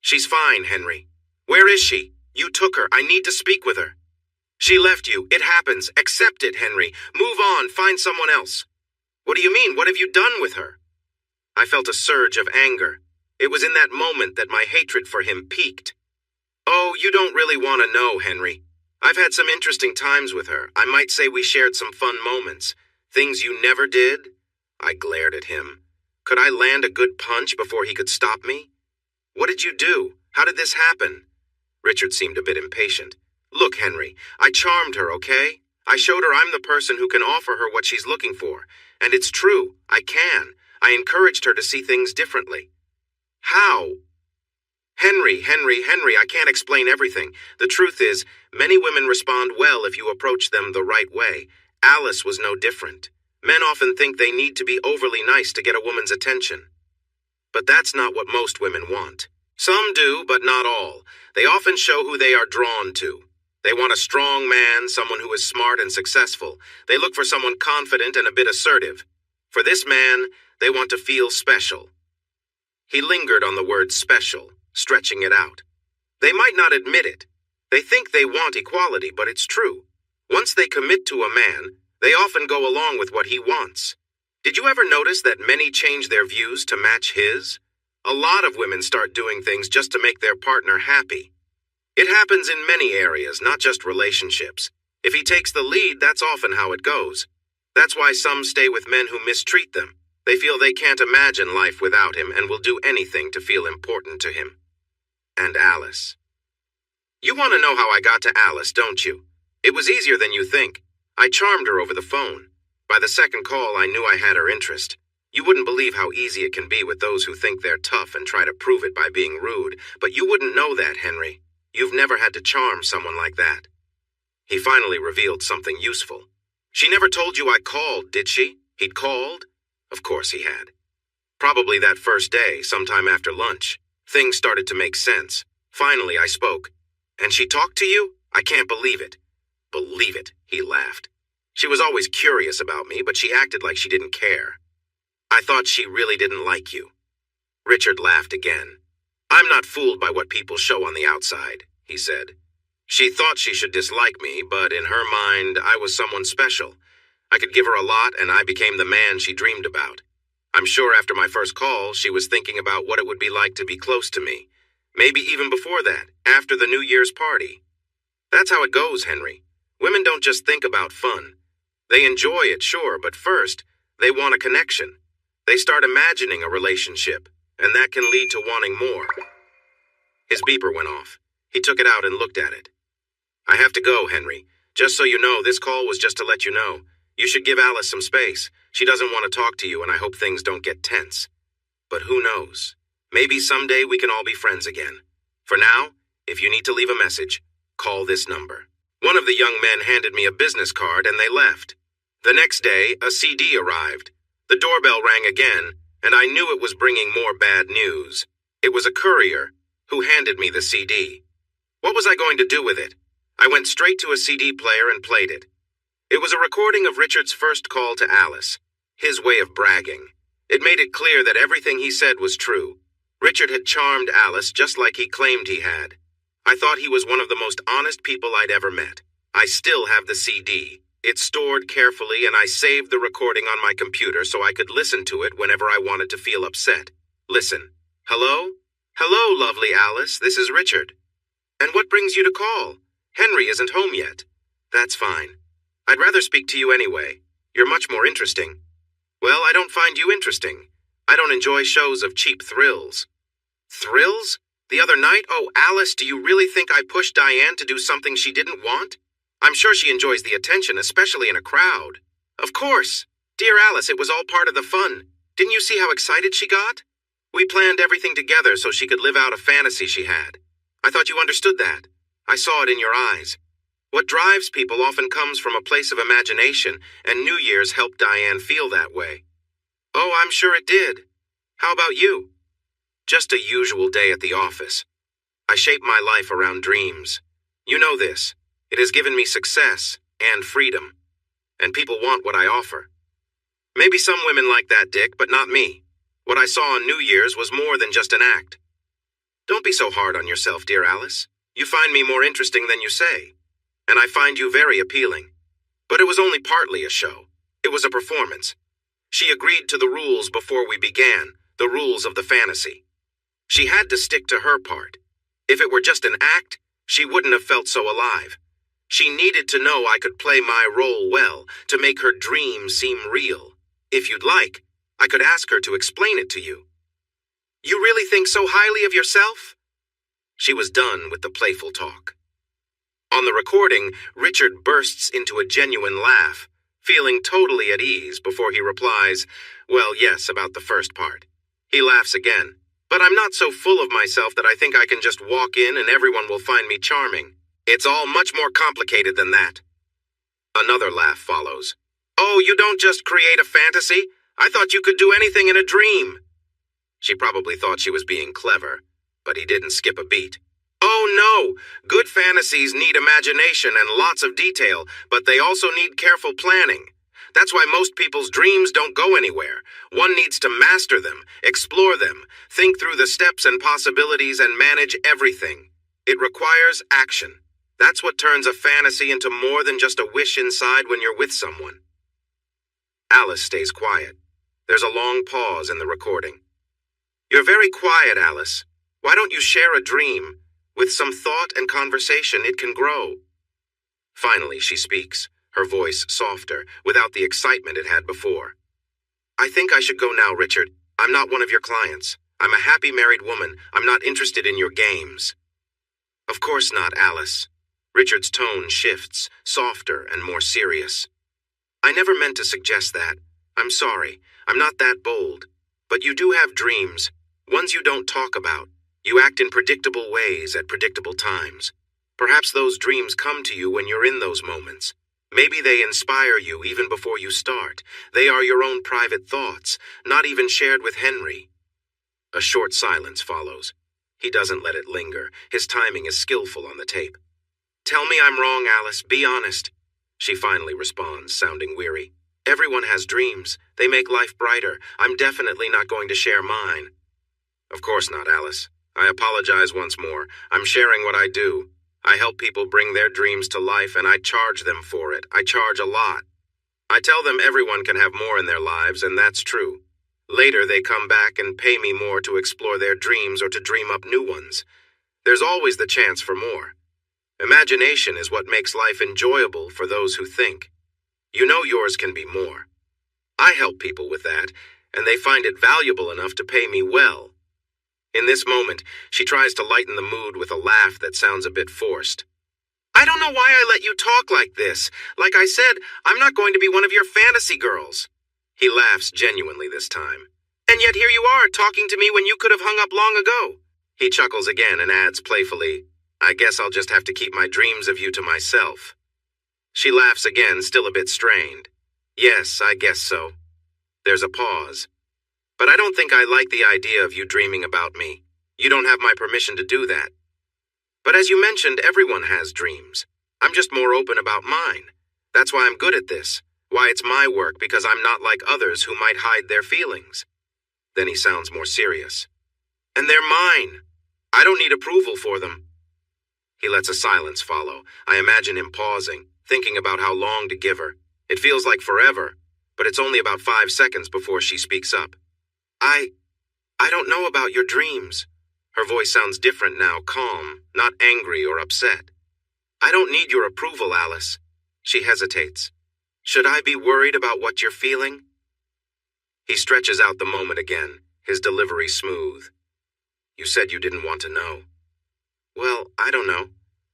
"She's fine, Henry." "Where is she? You took her. I need to speak with her." "She left you. It happens. Accept it, Henry. Move on. Find someone else." "What do you mean? What have you done with her?" I felt a surge of anger. It was in that moment that my hatred for him peaked. "Oh, you don't really want to know, Henry. I've had some interesting times with her. I might say we shared some fun moments. Things you never did?" I glared at him. Could I land a good punch before he could stop me? "What did you do? How did this happen?" Richard seemed a bit impatient. "Look, Henry, I charmed her, okay? I showed her I'm the person who can offer her what she's looking for. And it's true, I can. I encouraged her to see things differently." "How?" Henry, I can't explain everything. The truth is, many women respond well if you approach them the right way. Alice was no different. Men often think they need to be overly nice to get a woman's attention. But that's not what most women want. Some do, but not all. They often show who they are drawn to. They want a strong man, someone who is smart and successful. They look for someone confident and a bit assertive. For this man, they want to feel special. He lingered on the word special, stretching it out. They might not admit it. They think they want equality, but it's true. Once they commit to a man, they often go along with what he wants. Did you ever notice that many change their views to match his? A lot of women start doing things just to make their partner happy. It happens in many areas, not just relationships. If he takes the lead, that's often how it goes. That's why some stay with men who mistreat them. They feel they can't imagine life without him and will do anything to feel important to him. And Alice. You want to know how I got to Alice, don't you? It was easier than you think. I charmed her over the phone. By the second call, I knew I had her interest. You wouldn't believe how easy it can be with those who think they're tough and try to prove it by being rude, but you wouldn't know that, Henry. You've never had to charm someone like that. He finally revealed something useful. She never told you I called, did she? He'd called? Of course he had. Probably that first day, sometime after lunch. Things started to make sense. Finally, I spoke. And she talked to you? I can't believe it. Believe it, he laughed. She was always curious about me, but she acted like she didn't care. I thought she really didn't like you. Richard laughed again. I'm not fooled by what people show on the outside, he said. She thought she should dislike me, but in her mind, I was someone special. I could give her a lot, and I became the man she dreamed about. I'm sure after my first call, she was thinking about what it would be like to be close to me. Maybe even before that, after the New Year's party. That's how it goes, Henry. Women don't just think about fun. They enjoy it, sure, but first, they want a connection. They start imagining a relationship, and that can lead to wanting more. His beeper went off. He took it out and looked at it. I have to go, Henry. Just so you know, this call was just to let you know. You should give Alice some space. She doesn't want to talk to you, and I hope things don't get tense. But who knows? Maybe someday we can all be friends again. For now, if you need to leave a message, call this number. One of the young men handed me a business card, and they left. The next day, a CD arrived. The doorbell rang again, and I knew it was bringing more bad news. It was a courier who handed me the CD. What was I going to do with it? I went straight to a CD player and played it. It was a recording of Richard's first call to Alice, his way of bragging. It made it clear that everything he said was true. Richard had charmed Alice just like he claimed he had. I thought he was one of the most honest people I'd ever met. I still have the CD. It's stored carefully, and I saved the recording on my computer so I could listen to it whenever I wanted to feel upset. Listen. Hello? Hello, lovely Alice. This is Richard. And what brings you to call? Henry isn't home yet. That's fine. I'd rather speak to you anyway. You're much more interesting. Well, I don't find you interesting. I don't enjoy shows of cheap thrills. Thrills? The other night? Oh, Alice, do you really think I pushed Diane to do something she didn't want? I'm sure she enjoys the attention, especially in a crowd. Of course. Dear Alice, it was all part of the fun. Didn't you see how excited she got? We planned everything together so she could live out a fantasy she had. I thought you understood that. I saw it in your eyes. What drives people often comes from a place of imagination, and New Year's helped Diane feel that way. Oh, I'm sure it did. How about you? Just a usual day at the office. I shape my life around dreams. You know this. It has given me success and freedom. And people want what I offer. Maybe some women like that, Dick, but not me. What I saw on New Year's was more than just an act. Don't be so hard on yourself, dear Alice. You find me more interesting than you say. And I find you very appealing. But it was only partly a show. It was a performance. She agreed to the rules before we began, the rules of the fantasy. She had to stick to her part. If it were just an act, she wouldn't have felt so alive. She needed to know I could play my role well to make her dream seem real. If you'd like, I could ask her to explain it to you. You really think so highly of yourself? She was done with the playful talk. On the recording, Richard bursts into a genuine laugh, feeling totally at ease before he replies, well, yes, about the first part. He laughs again. But I'm not so full of myself that I think I can just walk in and everyone will find me charming. It's all much more complicated than that. Another laugh follows. Oh, you don't just create a fantasy? I thought you could do anything in a dream. She probably thought she was being clever, but he didn't skip a beat. Oh no! Good fantasies need imagination and lots of detail, but they also need careful planning. That's why most people's dreams don't go anywhere. One needs to master them, explore them, think through the steps and possibilities, and manage everything. It requires action. That's what turns a fantasy into more than just a wish inside when you're with someone. Alice stays quiet. There's a long pause in the recording. You're very quiet, Alice. Why don't you share a dream? With some thought and conversation, it can grow. Finally, she speaks, her voice softer, without the excitement it had before. I think I should go now, Richard. I'm not one of your clients. I'm a happy married woman. I'm not interested in your games. Of course not, Alice. Richard's tone shifts, softer and more serious. I never meant to suggest that. I'm sorry. I'm not that bold. But you do have dreams, ones you don't talk about. You act in predictable ways at predictable times. Perhaps those dreams come to you when you're in those moments. Maybe they inspire you even before you start. They are your own private thoughts, not even shared with Henry. A short silence follows. He doesn't let it linger. His timing is skillful on the tape. Tell me I'm wrong, Alice. Be honest. She finally responds, sounding weary. Everyone has dreams. They make life brighter. I'm definitely not going to share mine. Of course not, Alice. I apologize once more. I'm sharing what I do. I help people bring their dreams to life, and I charge them for it. I charge a lot. I tell them everyone can have more in their lives, and that's true. Later, they come back and pay me more to explore their dreams or to dream up new ones. There's always the chance for more. Imagination is what makes life enjoyable for those who think. You know yours can be more. I help people with that, and they find it valuable enough to pay me well. In this moment, she tries to lighten the mood with a laugh that sounds a bit forced. I don't know why I let you talk like this. Like I said, I'm not going to be one of your fantasy girls. He laughs genuinely this time. And yet here you are, talking to me when you could have hung up long ago. He chuckles again and adds playfully, I guess I'll just have to keep my dreams of you to myself. She laughs again, still a bit strained. Yes, I guess so. There's a pause. But I don't think I like the idea of you dreaming about me. You don't have my permission to do that. But as you mentioned, everyone has dreams. I'm just more open about mine. That's why I'm good at this. Why it's my work, because I'm not like others who might hide their feelings. Then he sounds more serious. And they're mine. I don't need approval for them. He lets a silence follow. I imagine him pausing, thinking about how long to give her. It feels like forever, but it's only about 5 seconds before she speaks up. I don't know about your dreams. Her voice sounds different now, calm, not angry or upset. I don't need your approval, Alice. She hesitates. Should I be worried about what you're feeling? He stretches out the moment again, his delivery smooth. You said you didn't want to know. Well, I don't know.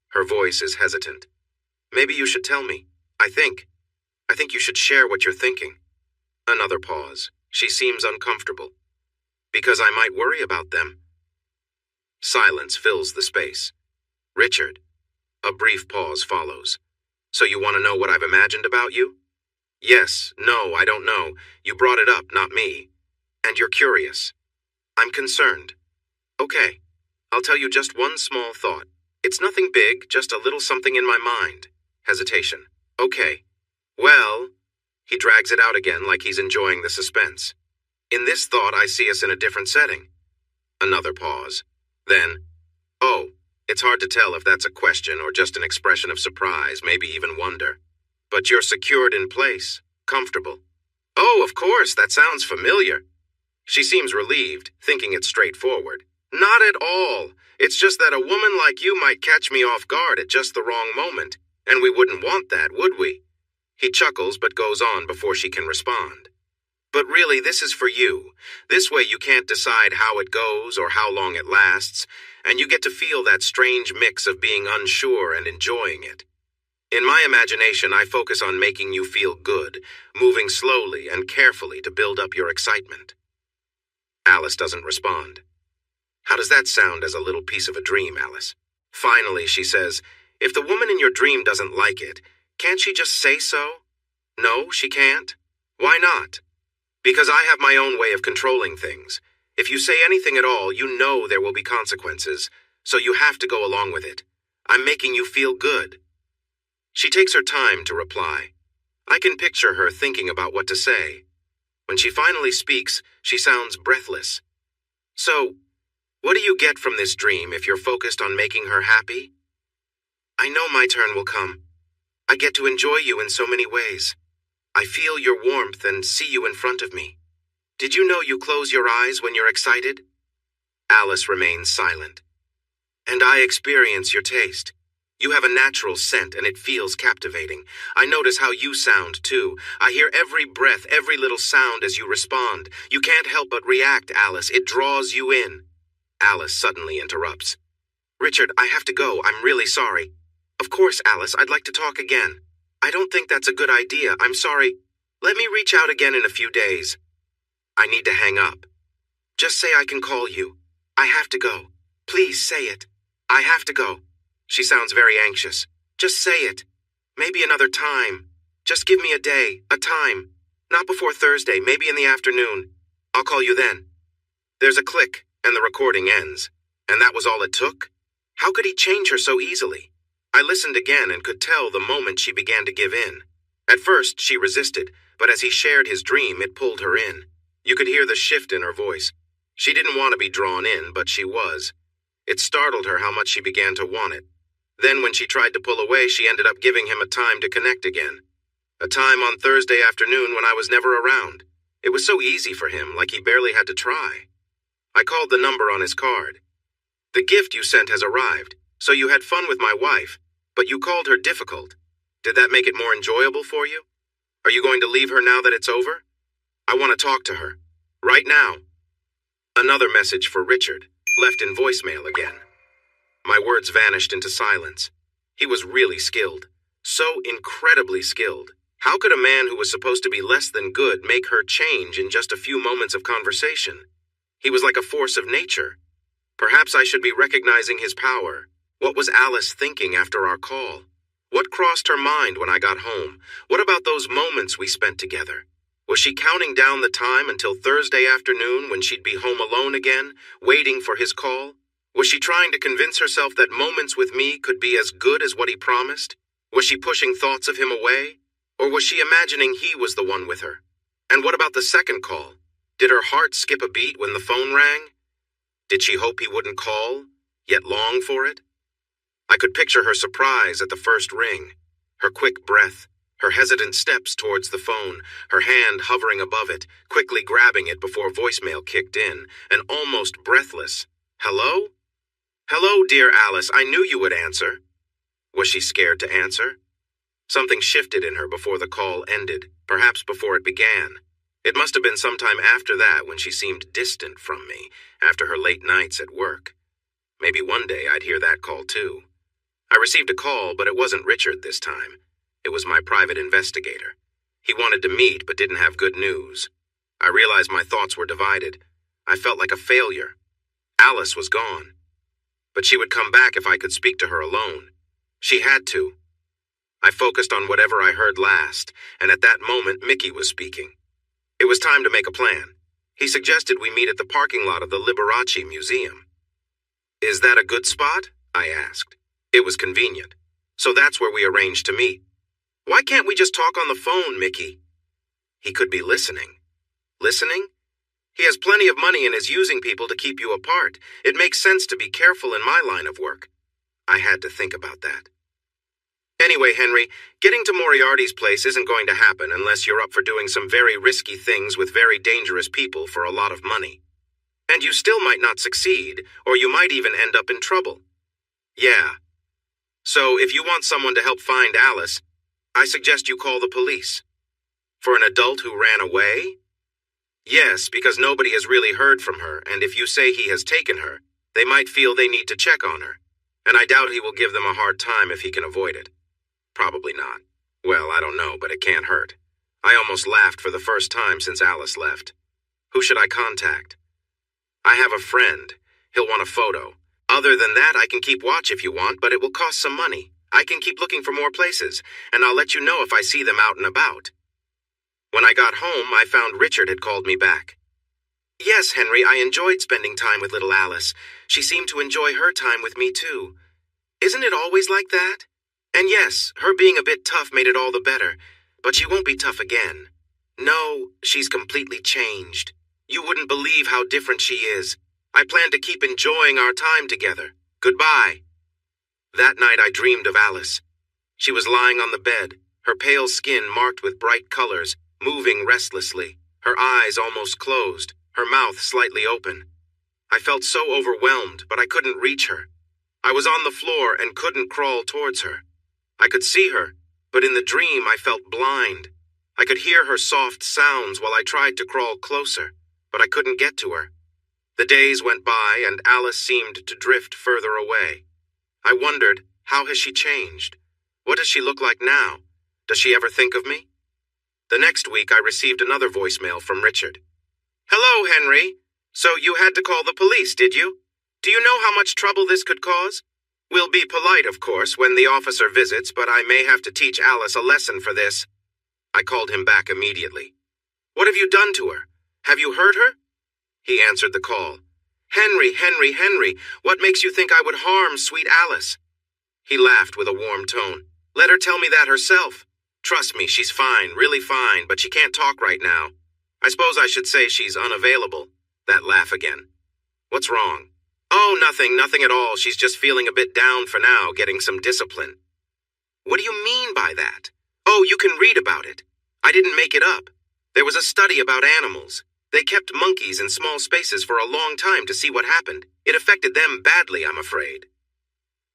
Her voice is hesitant. Maybe you should tell me. I think you should share what you're thinking. Another pause. She seems uncomfortable. Because I might worry about them. Silence fills the space. Richard. A brief pause follows. So you want to know what I've imagined about you? Yes, no, I don't know. You brought it up, not me. And you're curious. I'm concerned. Okay, I'll tell you just one small thought. It's nothing big, just a little something in my mind. Hesitation. Okay. Well, he drags it out again like he's enjoying the suspense. In this thought, I see us in a different setting. Another pause. Then, oh, it's hard to tell if that's a question or just an expression of surprise, maybe even wonder. But you're secured in place, comfortable. Oh, of course, that sounds familiar. She seems relieved, thinking it's straightforward. Not at all. It's just that a woman like you might catch me off guard at just the wrong moment, and we wouldn't want that, would we? He chuckles but goes on before she can respond. But really, this is for you. This way you can't decide how it goes or how long it lasts, and you get to feel that strange mix of being unsure and enjoying it. In my imagination, I focus on making you feel good, moving slowly and carefully to build up your excitement. Alice doesn't respond. How does that sound as a little piece of a dream, Alice? Finally, she says, if the woman in your dream doesn't like it, can't she just say so? No, she can't. Why not? Because I have my own way of controlling things. If you say anything at all, you know there will be consequences, so you have to go along with it. I'm making you feel good. She takes her time to reply. I can picture her thinking about what to say. When she finally speaks, she sounds breathless. So, what do you get from this dream if you're focused on making her happy? I know my turn will come. I get to enjoy you in so many ways. I feel your warmth and see you in front of me. Did you know you close your eyes when you're excited? Alice remains silent. And I experience your taste. You have a natural scent and it feels captivating. I notice how you sound, too. I hear every breath, every little sound as you respond. You can't help but react, Alice. It draws you in. Alice suddenly interrupts. Richard, I have to go. I'm really sorry. Of course, Alice, I'd like to talk again. I don't think that's a good idea. I'm sorry. Let me reach out again in a few days. I need to hang up. Just say I can call you. I have to go. Please say it. I have to go. She sounds very anxious. Just say it. Maybe another time. Just give me a day, a time. Not before Thursday, maybe in the afternoon. I'll call you then. There's a click, and the recording ends. And that was all it took? How could he change her so easily? I listened again and could tell the moment she began to give in. At first, she resisted, but as he shared his dream, it pulled her in. You could hear the shift in her voice. She didn't want to be drawn in, but she was. It startled her how much she began to want it. Then when she tried to pull away, she ended up giving him a time to connect again. A time on Thursday afternoon when I was never around. It was so easy for him, like he barely had to try. I called the number on his card. The gift you sent has arrived, so you had fun with my wife, but you called her difficult. Did that make it more enjoyable for you? Are you going to leave her now that it's over? I want to talk to her. Right now. Another message for Richard, left in voicemail again. My words vanished into silence. He was really skilled. So incredibly skilled. How could a man who was supposed to be less than good make her change in just a few moments of conversation? He was like a force of nature. Perhaps I should be recognizing his power. What was Alice thinking after our call? What crossed her mind when I got home? What about those moments we spent together? Was she counting down the time until Thursday afternoon when she'd be home alone again, waiting for his call? Was she trying to convince herself that moments with me could be as good as what he promised? Was she pushing thoughts of him away? Or was she imagining he was the one with her? And what about the second call? Did her heart skip a beat when the phone rang? Did she hope he wouldn't call, yet long for it? I could picture her surprise at the first ring, her quick breath, her hesitant steps towards the phone, her hand hovering above it, quickly grabbing it before voicemail kicked in, and almost breathless. Hello? Hello, dear Alice, I knew you would answer. Was she scared to answer? Something shifted in her before the call ended, perhaps before it began. It must have been sometime after that when she seemed distant from me, after her late nights at work. Maybe one day I'd hear that call too. I received a call, but it wasn't Richard this time. It was my private investigator. He wanted to meet, but didn't have good news. I realized my thoughts were divided. I felt like a failure. Alice was gone. But she would come back if I could speak to her alone. She had to. I focused on whatever I heard last, and at that moment Mickey was speaking. It was time to make a plan. He suggested we meet at the parking lot of the Liberace Museum. Is that a good spot? I asked. It was convenient. So that's where we arranged to meet. Why can't we just talk on the phone, Mickey? He could be listening. Listening? He has plenty of money and is using people to keep you apart. It makes sense to be careful in my line of work. I had to think about that. Anyway, Henry, getting to Moriarty's place isn't going to happen unless you're up for doing some very risky things with very dangerous people for a lot of money. And you still might not succeed, or you might even end up in trouble. Yeah. So if you want someone to help find Alice, I suggest you call the police. For an adult who ran away? Yes, because nobody has really heard from her, and if you say he has taken her, they might feel they need to check on her. And I doubt he will give them a hard time if he can avoid it. Probably not. Well, I don't know, but it can't hurt. I almost laughed for the first time since Alice left. Who should I contact? I have a friend. He'll want a photo. Other than that, I can keep watch if you want, but it will cost some money. I can keep looking for more places, and I'll let you know if I see them out and about. When I got home, I found Richard had called me back. Yes, Henry, I enjoyed spending time with little Alice. She seemed to enjoy her time with me, too. Isn't it always like that? And yes, her being a bit tough made it all the better, but she won't be tough again. No, she's completely changed. You wouldn't believe how different she is. I plan to keep enjoying our time together. Goodbye. That night I dreamed of Alice. She was lying on the bed, her pale skin marked with bright colors, moving restlessly, her eyes almost closed, her mouth slightly open. I felt so overwhelmed, but I couldn't reach her. I was on the floor and couldn't crawl towards her. I could see her, but in the dream I felt blind. I could hear her soft sounds while I tried to crawl closer, but I couldn't get to her. The days went by and Alice seemed to drift further away. I wondered, how has she changed? What does she look like now? Does she ever think of me? The next week I received another voicemail from Richard. Hello, Henry. So you had to call the police, did you? Do you know how much trouble this could cause? We'll be polite, of course, when the officer visits, but I may have to teach Alice a lesson for this. I called him back immediately. What have you done to her? Have you hurt her? He answered the call. Henry, what makes you think I would harm sweet Alice? He laughed with a warm tone. Let her tell me that herself. Trust me, she's fine, really fine, but she can't talk right now. I suppose I should say she's unavailable. That laugh again. What's wrong? Oh, nothing at all. She's just feeling a bit down for now, getting some discipline. What do you mean by that? Oh, you can read about it. I didn't make it up. There was a study about animals. They kept monkeys in small spaces for a long time to see what happened. It affected them badly, I'm afraid.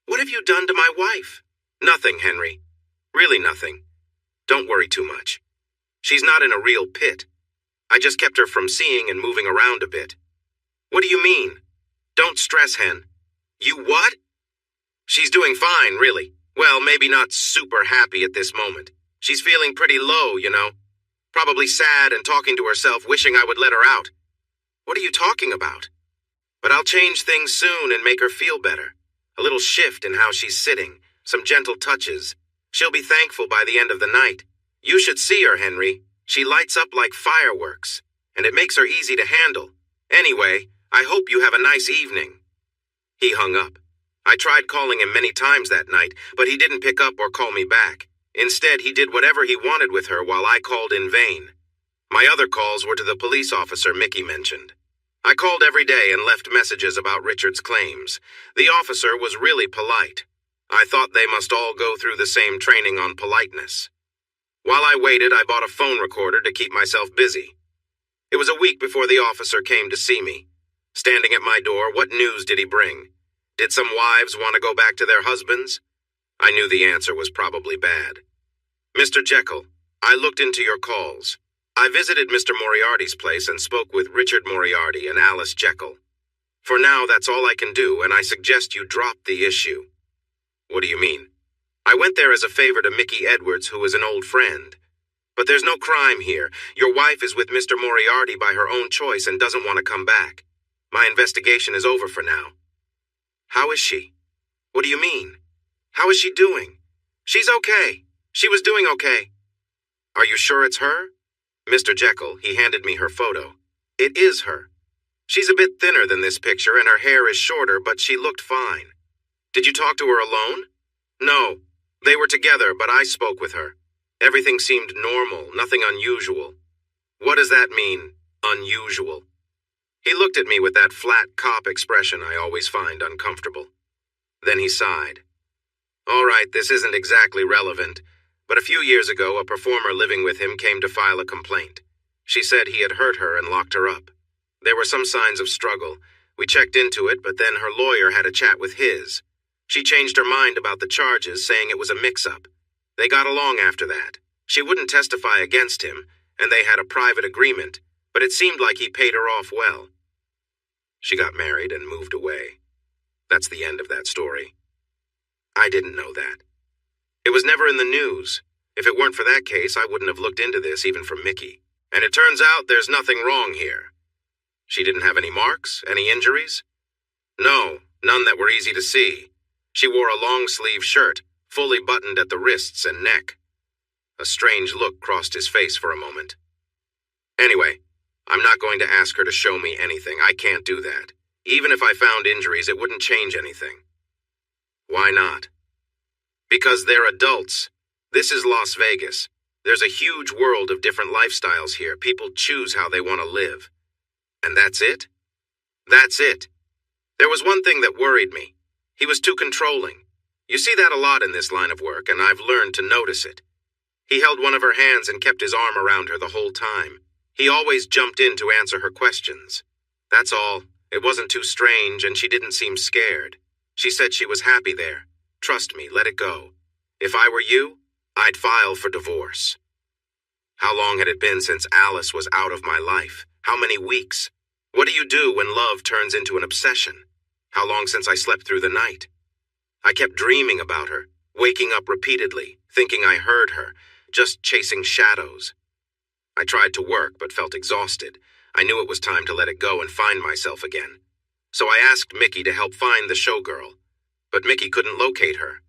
What have you done to my wife? Nothing, Henry. Really nothing. Don't worry too much. She's not in a real pit. I just kept her from seeing and moving around a bit. What do you mean? Don't stress, Hen. You what? She's doing fine, really. Well, maybe not super happy at this moment. She's feeling pretty low, you know. Probably sad and talking to herself, wishing I would let her out. What are you talking about? But I'll change things soon and make her feel better. A little shift in how she's sitting, some gentle touches. She'll be thankful by the end of the night. You should see her, Henry. She lights up like fireworks, and it makes her easy to handle. Anyway, I hope you have a nice evening. He hung up. I tried calling him many times that night, but he didn't pick up or call me back. Instead, he did whatever he wanted with her while I called in vain. My other calls were to the police officer Mickey mentioned. I called every day and left messages about Richard's claims. The officer was really polite. I thought they must all go through the same training on politeness. While I waited, I bought a phone recorder to keep myself busy. It was a week before the officer came to see me. Standing at my door, what news did he bring? Did some wives want to go back to their husbands? I knew the answer was probably bad. Mr. Jekyll, I looked into your calls. I visited Mr. Moriarty's place and spoke with Richard Moriarty and Alice Jekyll. For now, that's all I can do, and I suggest you drop the issue. What do you mean? I went there as a favor to Mickey Edwards, who is an old friend. But there's no crime here. Your wife is with Mr. Moriarty by her own choice and doesn't want to come back. My investigation is over for now. How is she? What do you mean? How is she doing? She's okay. She was doing okay. Are you sure it's her? Mr. Jekyll, he handed me her photo. It is her. She's a bit thinner than this picture and her hair is shorter, but she looked fine. Did you talk to her alone? No. They were together, but I spoke with her. Everything seemed normal, nothing unusual. What does that mean, unusual? He looked at me with that flat cop expression I always find uncomfortable. Then he sighed. All right, this isn't exactly relevant, but a few years ago a performer living with him came to file a complaint. She said he had hurt her and locked her up. There were some signs of struggle. We checked into it, but then her lawyer had a chat with his. She changed her mind about the charges, saying it was a mix-up. They got along after that. She wouldn't testify against him, and they had a private agreement, but it seemed like he paid her off well. She got married and moved away. That's the end of that story. I didn't know that. It was never in the news. If it weren't for that case, I wouldn't have looked into this, even from Mickey. And it turns out there's nothing wrong here. She didn't have any marks, any injuries? No, none that were easy to see. She wore a long-sleeve shirt, fully buttoned at the wrists and neck. A strange look crossed his face for a moment. Anyway, I'm not going to ask her to show me anything. I can't do that. Even if I found injuries, it wouldn't change anything. Why not? Because they're adults. This is Las Vegas. There's a huge world of different lifestyles here. People choose how they want to live. And that's it? That's it. There was one thing that worried me. He was too controlling. You see that a lot in this line of work, and I've learned to notice it. He held one of her hands and kept his arm around her the whole time. He always jumped in to answer her questions. That's all. It wasn't too strange, and she didn't seem scared. She said she was happy there. Trust me, let it go. If I were you, I'd file for divorce. How long had it been since Alice was out of my life? How many weeks? What do you do when love turns into an obsession? How long since I slept through the night? I kept dreaming about her, waking up repeatedly, thinking I heard her, just chasing shadows. I tried to work, but felt exhausted. I knew it was time to let it go and find myself again. So I asked Mickey to help find the showgirl. But Mickey couldn't locate her.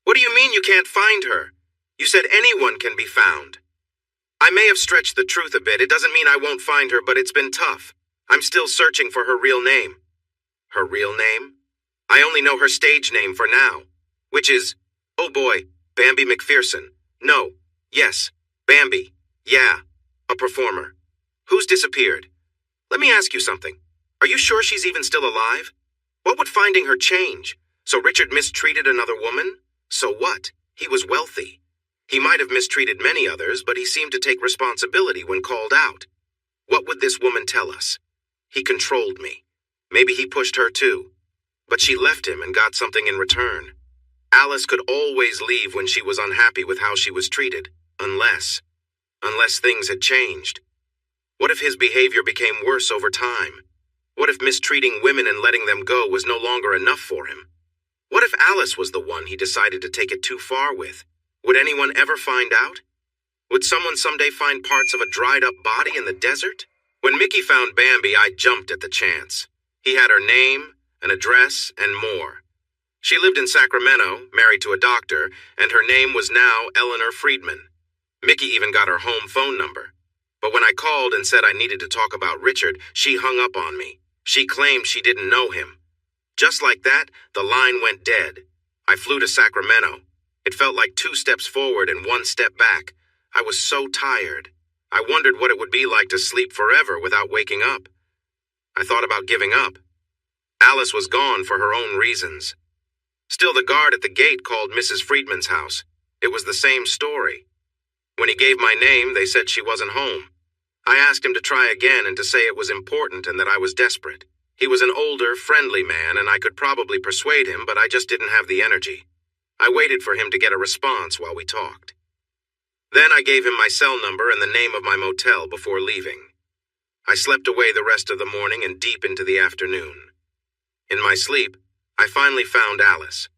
What do you mean you can't find her? You said anyone can be found. I may have stretched the truth a bit. It doesn't mean I won't find her, but it's been tough. I'm still searching for her real name. Her real name? I only know her stage name for now, which is, oh boy, Bambi McPherson. No, yes, Bambi. Yeah, a performer. Who's disappeared? Let me ask you something. Are you sure she's even still alive? What would finding her change? So Richard mistreated another woman? So what? He was wealthy. He might have mistreated many others, but he seemed to take responsibility when called out. What would this woman tell us? He controlled me. Maybe he pushed her too. But she left him and got something in return. Alice could always leave when she was unhappy with how she was treated, unless things had changed. What if his behavior became worse over time? What if mistreating women and letting them go was no longer enough for him? What if Alice was the one he decided to take it too far with? Would anyone ever find out? Would someone someday find parts of a dried-up body in the desert? When Mickey found Bambi, I jumped at the chance. He had her name, an address, and more. She lived in Sacramento, married to a doctor, and her name was now Eleanor Friedman. Mickey even got her home phone number. But when I called and said I needed to talk about Richard, she hung up on me. She claimed she didn't know him. Just like that, the line went dead. I flew to Sacramento. It felt like 2 steps forward and 1 step back. I was so tired. I wondered what it would be like to sleep forever without waking up. I thought about giving up. Alice was gone for her own reasons. Still, the guard at the gate called Mrs. Friedman's house. It was the same story. When he gave my name, they said she wasn't home. I asked him to try again and to say it was important and that I was desperate. He was an older, friendly man, and I could probably persuade him, but I just didn't have the energy. I waited for him to get a response while we talked. Then I gave him my cell number and the name of my motel before leaving. I slept away the rest of the morning and deep into the afternoon. In my sleep, I finally found Alice.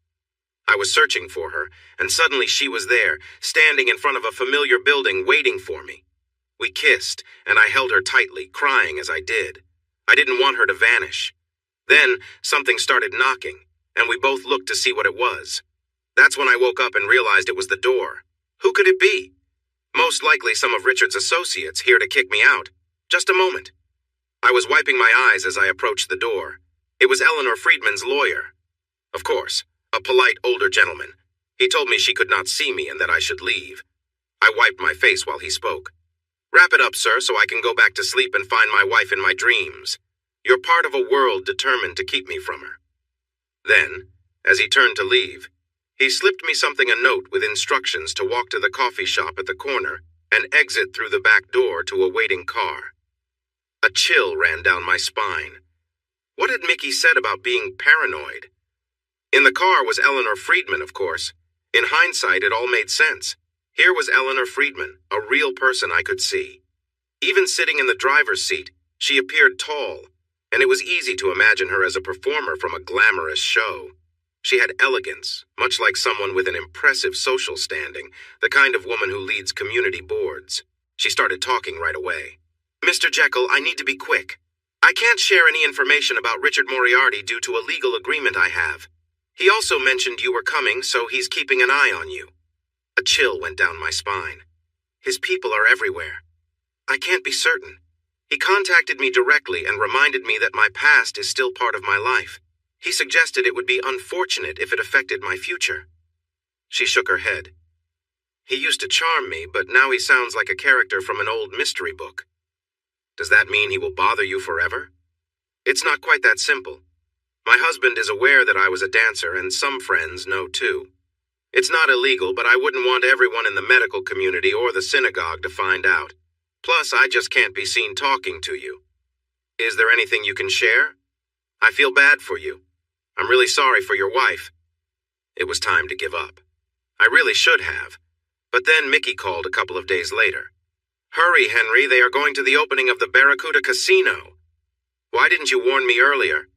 I was searching for her, and suddenly she was there, standing in front of a familiar building waiting for me. We kissed, and I held her tightly, crying as I did. I didn't want her to vanish. Then, something started knocking, and we both looked to see what it was. That's when I woke up and realized it was the door. Who could it be? Most likely some of Richard's associates here to kick me out. Just a moment. I was wiping my eyes as I approached the door. It was Eleanor Friedman's lawyer. Of course, a polite older gentleman. He told me she could not see me and that I should leave. I wiped my face while he spoke. Wrap it up, sir, so I can go back to sleep and find my wife in my dreams. You're part of a world determined to keep me from her. Then, as he turned to leave, he slipped me something, a note with instructions to walk to the coffee shop at the corner and exit through the back door to a waiting car. A chill ran down my spine. What had Mickey said about being paranoid? In the car was Eleanor Friedman, of course. In hindsight, it all made sense. Here was Eleanor Friedman, a real person I could see. Even sitting in the driver's seat, she appeared tall, and it was easy to imagine her as a performer from a glamorous show. She had elegance, much like someone with an impressive social standing, the kind of woman who leads community boards. She started talking right away. Mr. Jekyll, I need to be quick. I can't share any information about Richard Moriarty due to a legal agreement I have. He also mentioned you were coming, so he's keeping an eye on you. A chill went down my spine. His people are everywhere. I can't be certain. He contacted me directly and reminded me that my past is still part of my life. He suggested it would be unfortunate if it affected my future. She shook her head. He used to charm me, but now he sounds like a character from an old mystery book. Does that mean he will bother you forever? It's not quite that simple. My husband is aware that I was a dancer, and some friends know too. It's not illegal, but I wouldn't want everyone in the medical community or the synagogue to find out. Plus, I just can't be seen talking to you. Is there anything you can share? I feel bad for you. I'm really sorry for your wife. It was time to give up. I really should have. But then Mickey called a couple of days later. Hurry, Henry, they are going to the opening of the Barracuda Casino. Why didn't you warn me earlier?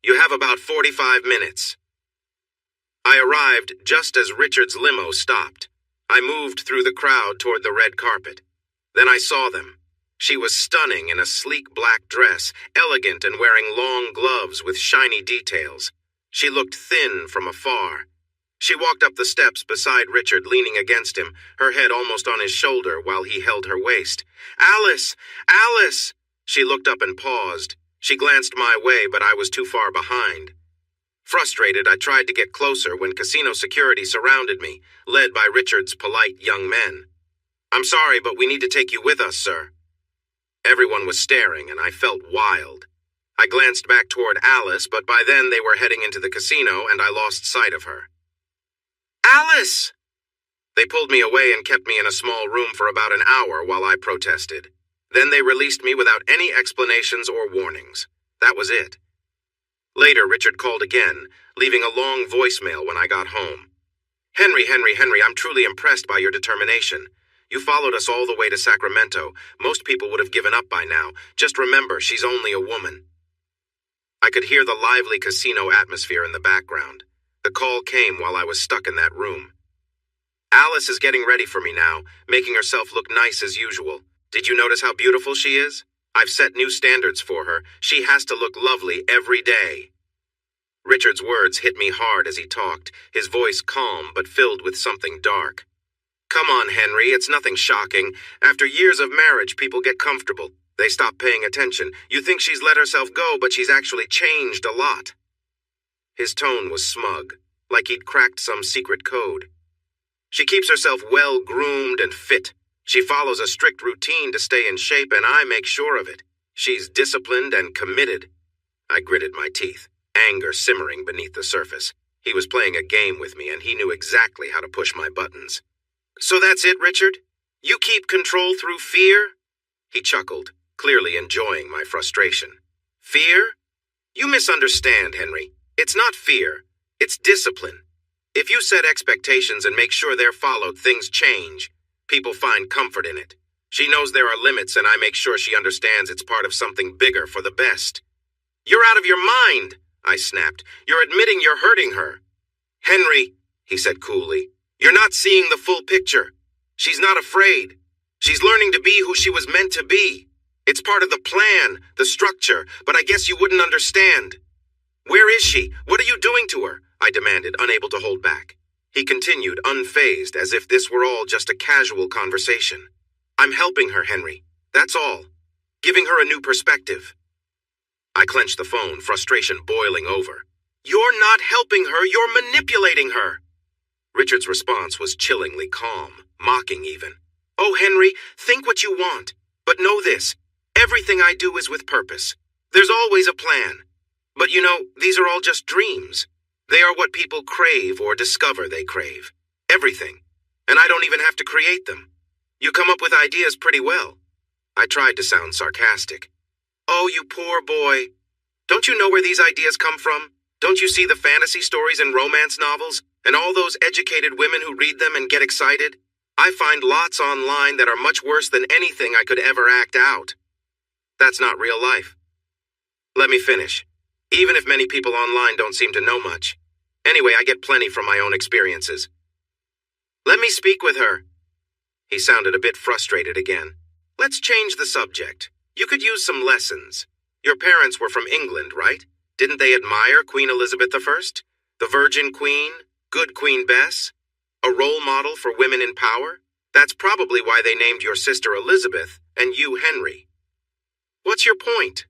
You have about 45 minutes. I arrived just as Richard's limo stopped. I moved through the crowd toward the red carpet. Then I saw them. She was stunning in a sleek black dress, elegant and wearing long gloves with shiny details. She looked thin from afar. She walked up the steps beside Richard, leaning against him, her head almost on his shoulder while he held her waist. Alice! Alice! She looked up and paused. She glanced my way, but I was too far behind. Frustrated, I tried to get closer when casino security surrounded me, led by Richard's polite young men. I'm sorry, but we need to take you with us, sir. Everyone was staring, and I felt wild. I glanced back toward Alice, but by then they were heading into the casino, and I lost sight of her. Alice! They pulled me away and kept me in a small room for about an hour while I protested. Then they released me without any explanations or warnings. That was it. Later, Richard called again, leaving a long voicemail when I got home. Henry, I'm truly impressed by your determination. You followed us all the way to Sacramento. Most people would have given up by now. Just remember, she's only a woman. I could hear the lively casino atmosphere in the background. The call came while I was stuck in that room. Alice is getting ready for me now, making herself look nice as usual. Did you notice how beautiful she is? I've set new standards for her. She has to look lovely every day. Richard's words hit me hard as he talked, his voice calm but filled with something dark. Come on, Henry, it's nothing shocking. After years of marriage, people get comfortable. They stop paying attention. You think she's let herself go, but she's actually changed a lot. His tone was smug, like he'd cracked some secret code. She keeps herself well-groomed and fit. She follows a strict routine to stay in shape, and I make sure of it. She's disciplined and committed. I gritted my teeth, anger simmering beneath the surface. He was playing a game with me, and he knew exactly how to push my buttons. So that's it, Richard? You keep control through fear? He chuckled, clearly enjoying my frustration. Fear? You misunderstand, Henry. It's not fear. It's discipline. If you set expectations and make sure they're followed, things change. People find comfort in it. She knows there are limits, and I make sure she understands it's part of something bigger for the best. You're out of your mind, I snapped. You're admitting you're hurting her. Henry, he said coolly, you're not seeing the full picture. She's not afraid. She's learning to be who she was meant to be. It's part of the plan, the structure, but I guess you wouldn't understand. Where is she? What are you doing to her? I demanded, unable to hold back. He continued, unfazed, as if this were all just a casual conversation. I'm helping her, Henry. That's all. Giving her a new perspective. I clenched the phone, frustration boiling over. You're not helping her, you're manipulating her. Richard's response was chillingly calm, mocking even. Oh, Henry, think what you want. But know this, everything I do is with purpose. There's always a plan. But you know, these are all just dreams. They are what people crave or discover they crave. Everything. And I don't even have to create them. You come up with ideas pretty well. I tried to sound sarcastic. Oh, you poor boy. Don't you know where these ideas come from? Don't you see the fantasy stories and romance novels, and all those educated women who read them and get excited? I find lots online that are much worse than anything I could ever act out. That's not real life. Let me finish. Even if many people online don't seem to know much. Anyway, I get plenty from my own experiences. Let me speak with her. He sounded a bit frustrated again. Let's change the subject. You could use some lessons. Your parents were from England, right? Didn't they admire Queen Elizabeth I? The Virgin Queen? Good Queen Bess? A role model for women in power? That's probably why they named your sister Elizabeth and you Henry. What's your point?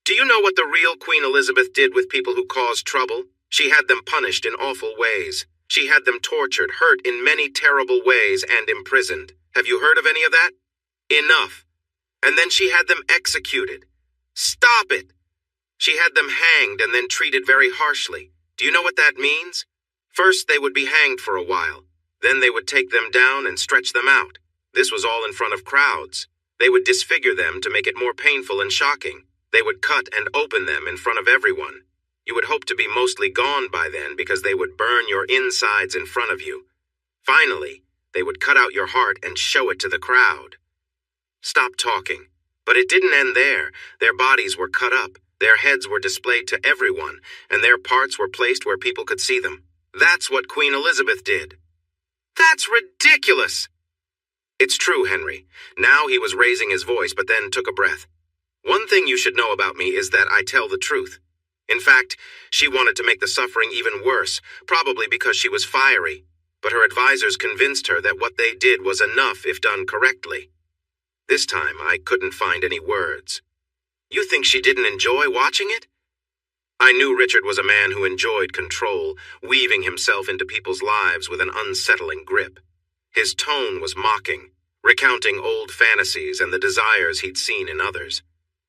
Do you know what the real Queen Elizabeth did with people who caused trouble? She had them punished in awful ways. She had them tortured, hurt in many terrible ways, and imprisoned. Have you heard of any of that? Enough. And then she had them executed. Stop it! She had them hanged and then treated very harshly. Do you know what that means? First, they would be hanged for a while. Then they would take them down and stretch them out. This was all in front of crowds. They would disfigure them to make it more painful and shocking. They would cut and open them in front of everyone. You would hope to be mostly gone by then because they would burn your insides in front of you. Finally, they would cut out your heart and show it to the crowd. Stop talking. But it didn't end there. Their bodies were cut up, their heads were displayed to everyone, and their parts were placed where people could see them. That's what Queen Elizabeth did. That's ridiculous! It's true, Henry. Now he was raising his voice, but then took a breath. One thing you should know about me is that I tell the truth. In fact, she wanted to make the suffering even worse, probably because she was fiery. But her advisors convinced her that what they did was enough if done correctly. This time, I couldn't find any words. You think she didn't enjoy watching it? I knew Richard was a man who enjoyed control, weaving himself into people's lives with an unsettling grip. His tone was mocking, recounting old fantasies and the desires he'd seen in others.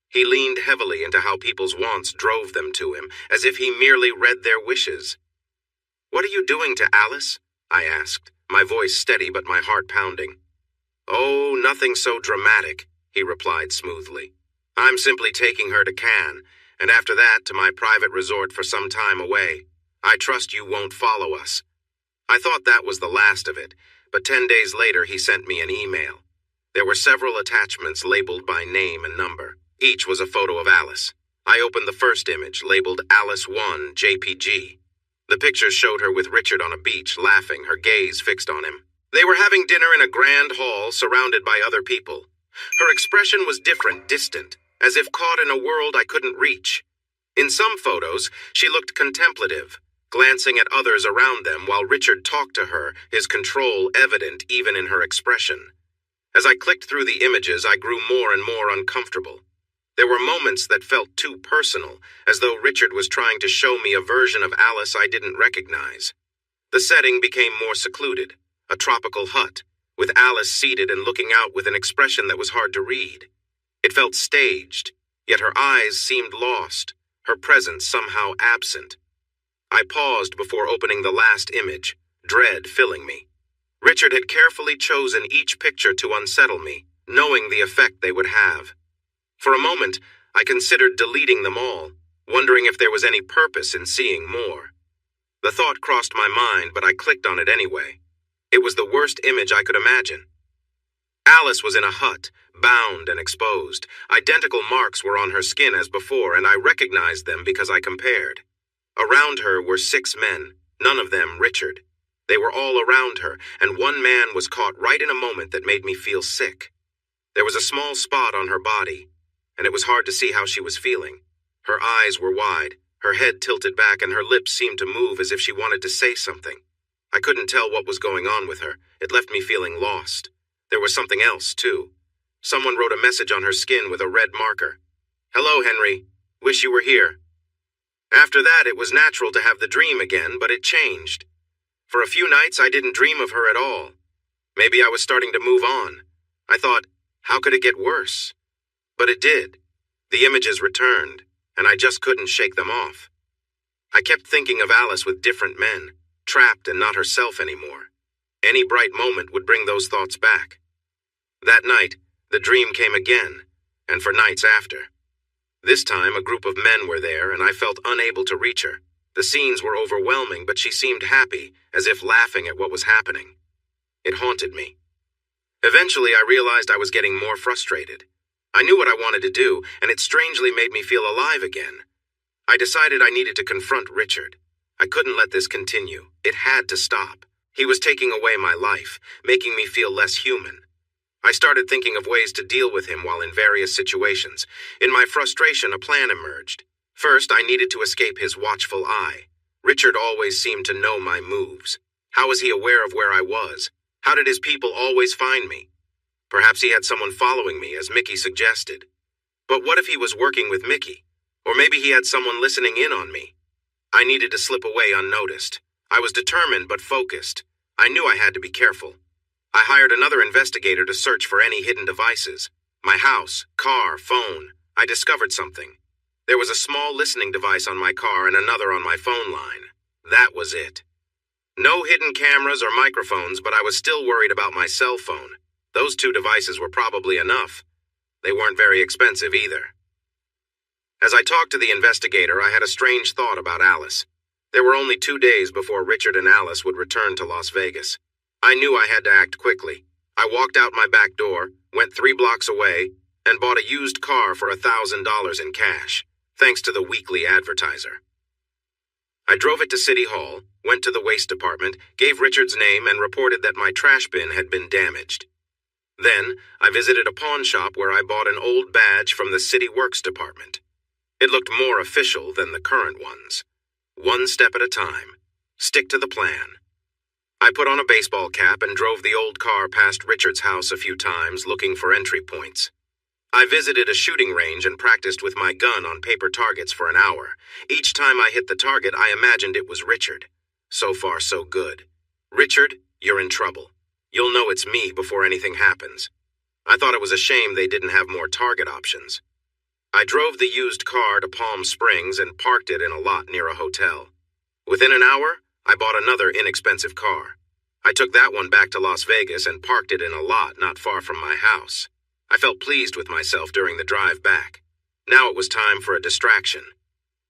He leaned heavily into how people's wants drove them to him, as if he merely read their wishes. What are you doing to Alice? I asked, my voice steady but my heart pounding. Oh, nothing so dramatic, he replied smoothly. I'm simply taking her to Cannes, and after that to my private resort for some time away. I trust you won't follow us. I thought that was the last of it, but 10 days later he sent me an email. There were several attachments labeled by name and number. Each was a photo of Alice. I opened the first image, labeled Alice 1 JPG. The pictures showed her with Richard on a beach, laughing, her gaze fixed on him. They were having dinner in a grand hall, surrounded by other people. Her expression was different, distant, as if caught in a world I couldn't reach. In some photos, she looked contemplative, glancing at others around them while Richard talked to her, his control evident even in her expression. As I clicked through the images, I grew more and more uncomfortable. There were moments that felt too personal, as though Richard was trying to show me a version of Alice I didn't recognize. The setting became more secluded, a tropical hut, with Alice seated and looking out with an expression that was hard to read. It felt staged, yet her eyes seemed lost, her presence somehow absent. I paused before opening the last image, dread filling me. Richard had carefully chosen each picture to unsettle me, knowing the effect they would have. For a moment, I considered deleting them all, wondering if there was any purpose in seeing more. The thought crossed my mind, but I clicked on it anyway. It was the worst image I could imagine. Alice was in a hut, bound and exposed. Identical marks were on her skin as before, and I recognized them because I compared. Around her were 6 men, none of them Richard. They were all around her, and one man was caught right in a moment that made me feel sick. There was a small spot on her body, and it was hard to see how she was feeling. Her eyes were wide, her head tilted back, and her lips seemed to move as if she wanted to say something. I couldn't tell what was going on with her. It left me feeling lost. There was something else, too. Someone wrote a message on her skin with a red marker. "Hello, Henry. Wish you were here." After that, it was natural to have the dream again, but it changed. For a few nights, I didn't dream of her at all. Maybe I was starting to move on. I thought, how could it get worse? But it did. The images returned, and I just couldn't shake them off. I kept thinking of Alice with different men, trapped and not herself anymore. Any bright moment would bring those thoughts back. That night, the dream came again, and for nights after. This time, a group of men were there, and I felt unable to reach her. The scenes were overwhelming, but she seemed happy, as if laughing at what was happening. It haunted me. Eventually, I realized I was getting more frustrated. I knew what I wanted to do, and it strangely made me feel alive again. I decided I needed to confront Richard. I couldn't let this continue. It had to stop. He was taking away my life, making me feel less human. I started thinking of ways to deal with him while in various situations. In my frustration, a plan emerged. First, I needed to escape his watchful eye. Richard always seemed to know my moves. How was he aware of where I was? How did his people always find me? Perhaps he had someone following me, as Mickey suggested. But what if he was working with Mickey? Or maybe he had someone listening in on me. I needed to slip away unnoticed. I was determined but focused. I knew I had to be careful. I hired another investigator to search for any hidden devices. My house, car, phone. I discovered something. There was a small listening device on my car and another on my phone line. That was it. No hidden cameras or microphones, but I was still worried about my cell phone. Those 2 devices were probably enough. They weren't very expensive either. As I talked to the investigator, I had a strange thought about Alice. There were only 2 days before Richard and Alice would return to Las Vegas. I knew I had to act quickly. I walked out my back door, went 3 blocks away, and bought a used car for $1,000 in cash, thanks to the weekly advertiser. I drove it to City Hall, went to the waste department, gave Richard's name, and reported that my trash bin had been damaged. Then, I visited a pawn shop where I bought an old badge from the City Works department. It looked more official than the current ones. 1 step at a time. Stick to the plan. I put on a baseball cap and drove the old car past Richard's house a few times, looking for entry points. I visited a shooting range and practiced with my gun on paper targets for an hour. Each time I hit the target, I imagined it was Richard. So far, so good. Richard, you're in trouble. You'll know it's me before anything happens. I thought it was a shame they didn't have more target options. I drove the used car to Palm Springs and parked it in a lot near a hotel. Within an hour, I bought another inexpensive car. I took that one back to Las Vegas and parked it in a lot not far from my house. I felt pleased with myself during the drive back. Now it was time for a distraction.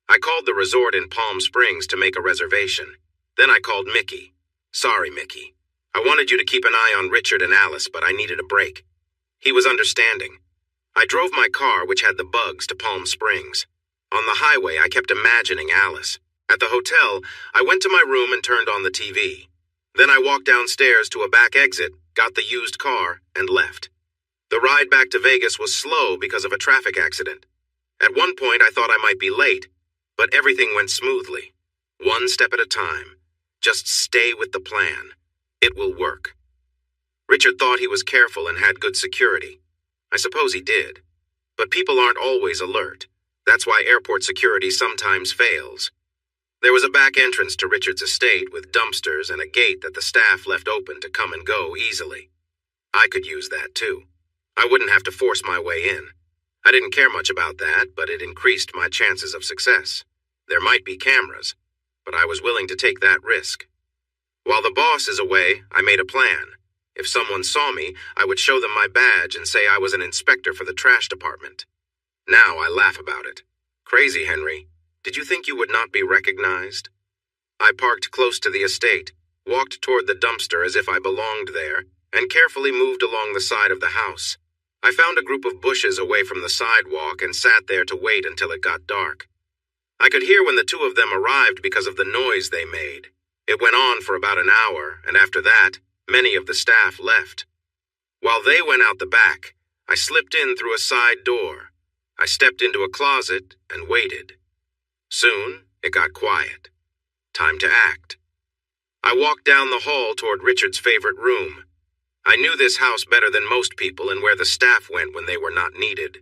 I called the resort in Palm Springs to make a reservation. Then I called Mickey. Sorry, Mickey. I wanted you to keep an eye on Richard and Alice, but I needed a break. He was understanding. I drove my car, which had the bugs, to Palm Springs. On the highway, I kept imagining Alice. At the hotel, I went to my room and turned on the TV. Then I walked downstairs to a back exit, got the used car, and left. The ride back to Vegas was slow because of a traffic accident. At one point, I thought I might be late, but everything went smoothly. 1 step at a time. Just stay with the plan. It will work. Richard thought he was careful and had good security. I suppose he did. But people aren't always alert. That's why airport security sometimes fails. There was a back entrance to Richard's estate with dumpsters and a gate that the staff left open to come and go easily. I could use that too. I wouldn't have to force my way in. I didn't care much about that, but it increased my chances of success. There might be cameras, but I was willing to take that risk. While the boss is away, I made a plan. If someone saw me, I would show them my badge and say I was an inspector for the trash department. Now I laugh about it. Crazy, Henry. Did you think you would not be recognized? I parked close to the estate, walked toward the dumpster as if I belonged there, and carefully moved along the side of the house. I found a group of bushes away from the sidewalk and sat there to wait until it got dark. I could hear when the two of them arrived because of the noise they made. It went on for about an hour, and after that, many of the staff left. While they went out the back, I slipped in through a side door. I stepped into a closet and waited. Soon, it got quiet. Time to act. I walked down the hall toward Richard's favorite room. I knew this house better than most people and where the staff went when they were not needed.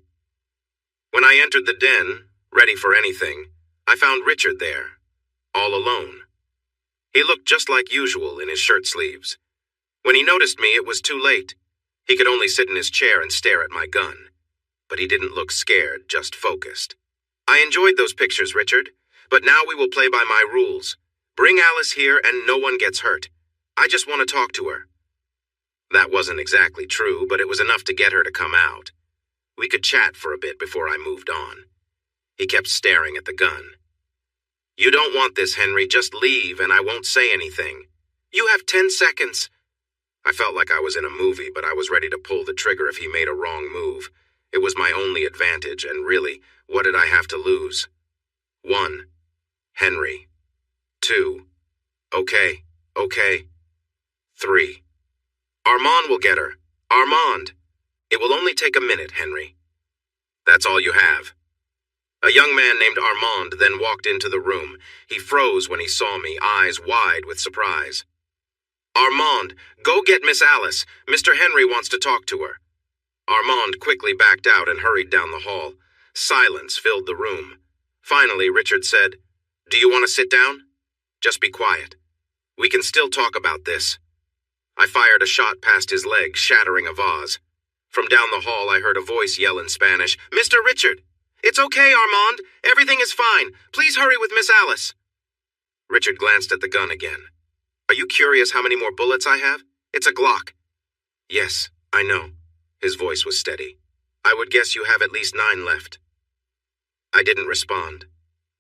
When I entered the den, ready for anything, I found Richard there, all alone. He looked just like usual in his shirt sleeves. When he noticed me, it was too late. He could only sit in his chair and stare at my gun. But he didn't look scared, just focused. I enjoyed those pictures, Richard, but now we will play by my rules. Bring Alice here and no one gets hurt. I just want to talk to her. That wasn't exactly true, but it was enough to get her to come out. We could chat for a bit before I moved on. He kept staring at the gun. You don't want this, Henry. Just leave and I won't say anything. You have 10 seconds. I felt like I was in a movie, but I was ready to pull the trigger if he made a wrong move. It was my only advantage, and really, what did I have to lose? 1. Henry. 2. Okay. 3. Armand will get her. Armand. It will only take a minute, Henry. That's all you have. A young man named Armand then walked into the room. He froze when he saw me, eyes wide with surprise. Armand, go get Miss Alice. Mr. Henry wants to talk to her. Armand quickly backed out and hurried down the hall. Silence filled the room. Finally, Richard said, Do you want to sit down? Just be quiet. We can still talk about this. I fired a shot past his leg, shattering a vase. From down the hall, I heard a voice yell in Spanish, Mr. Richard! It's okay, Armand. Everything is fine. Please hurry with Miss Alice. Richard glanced at the gun again. Are you curious how many more bullets I have? It's a Glock. Yes, I know. His voice was steady. I would guess you have at least 9 left. I didn't respond.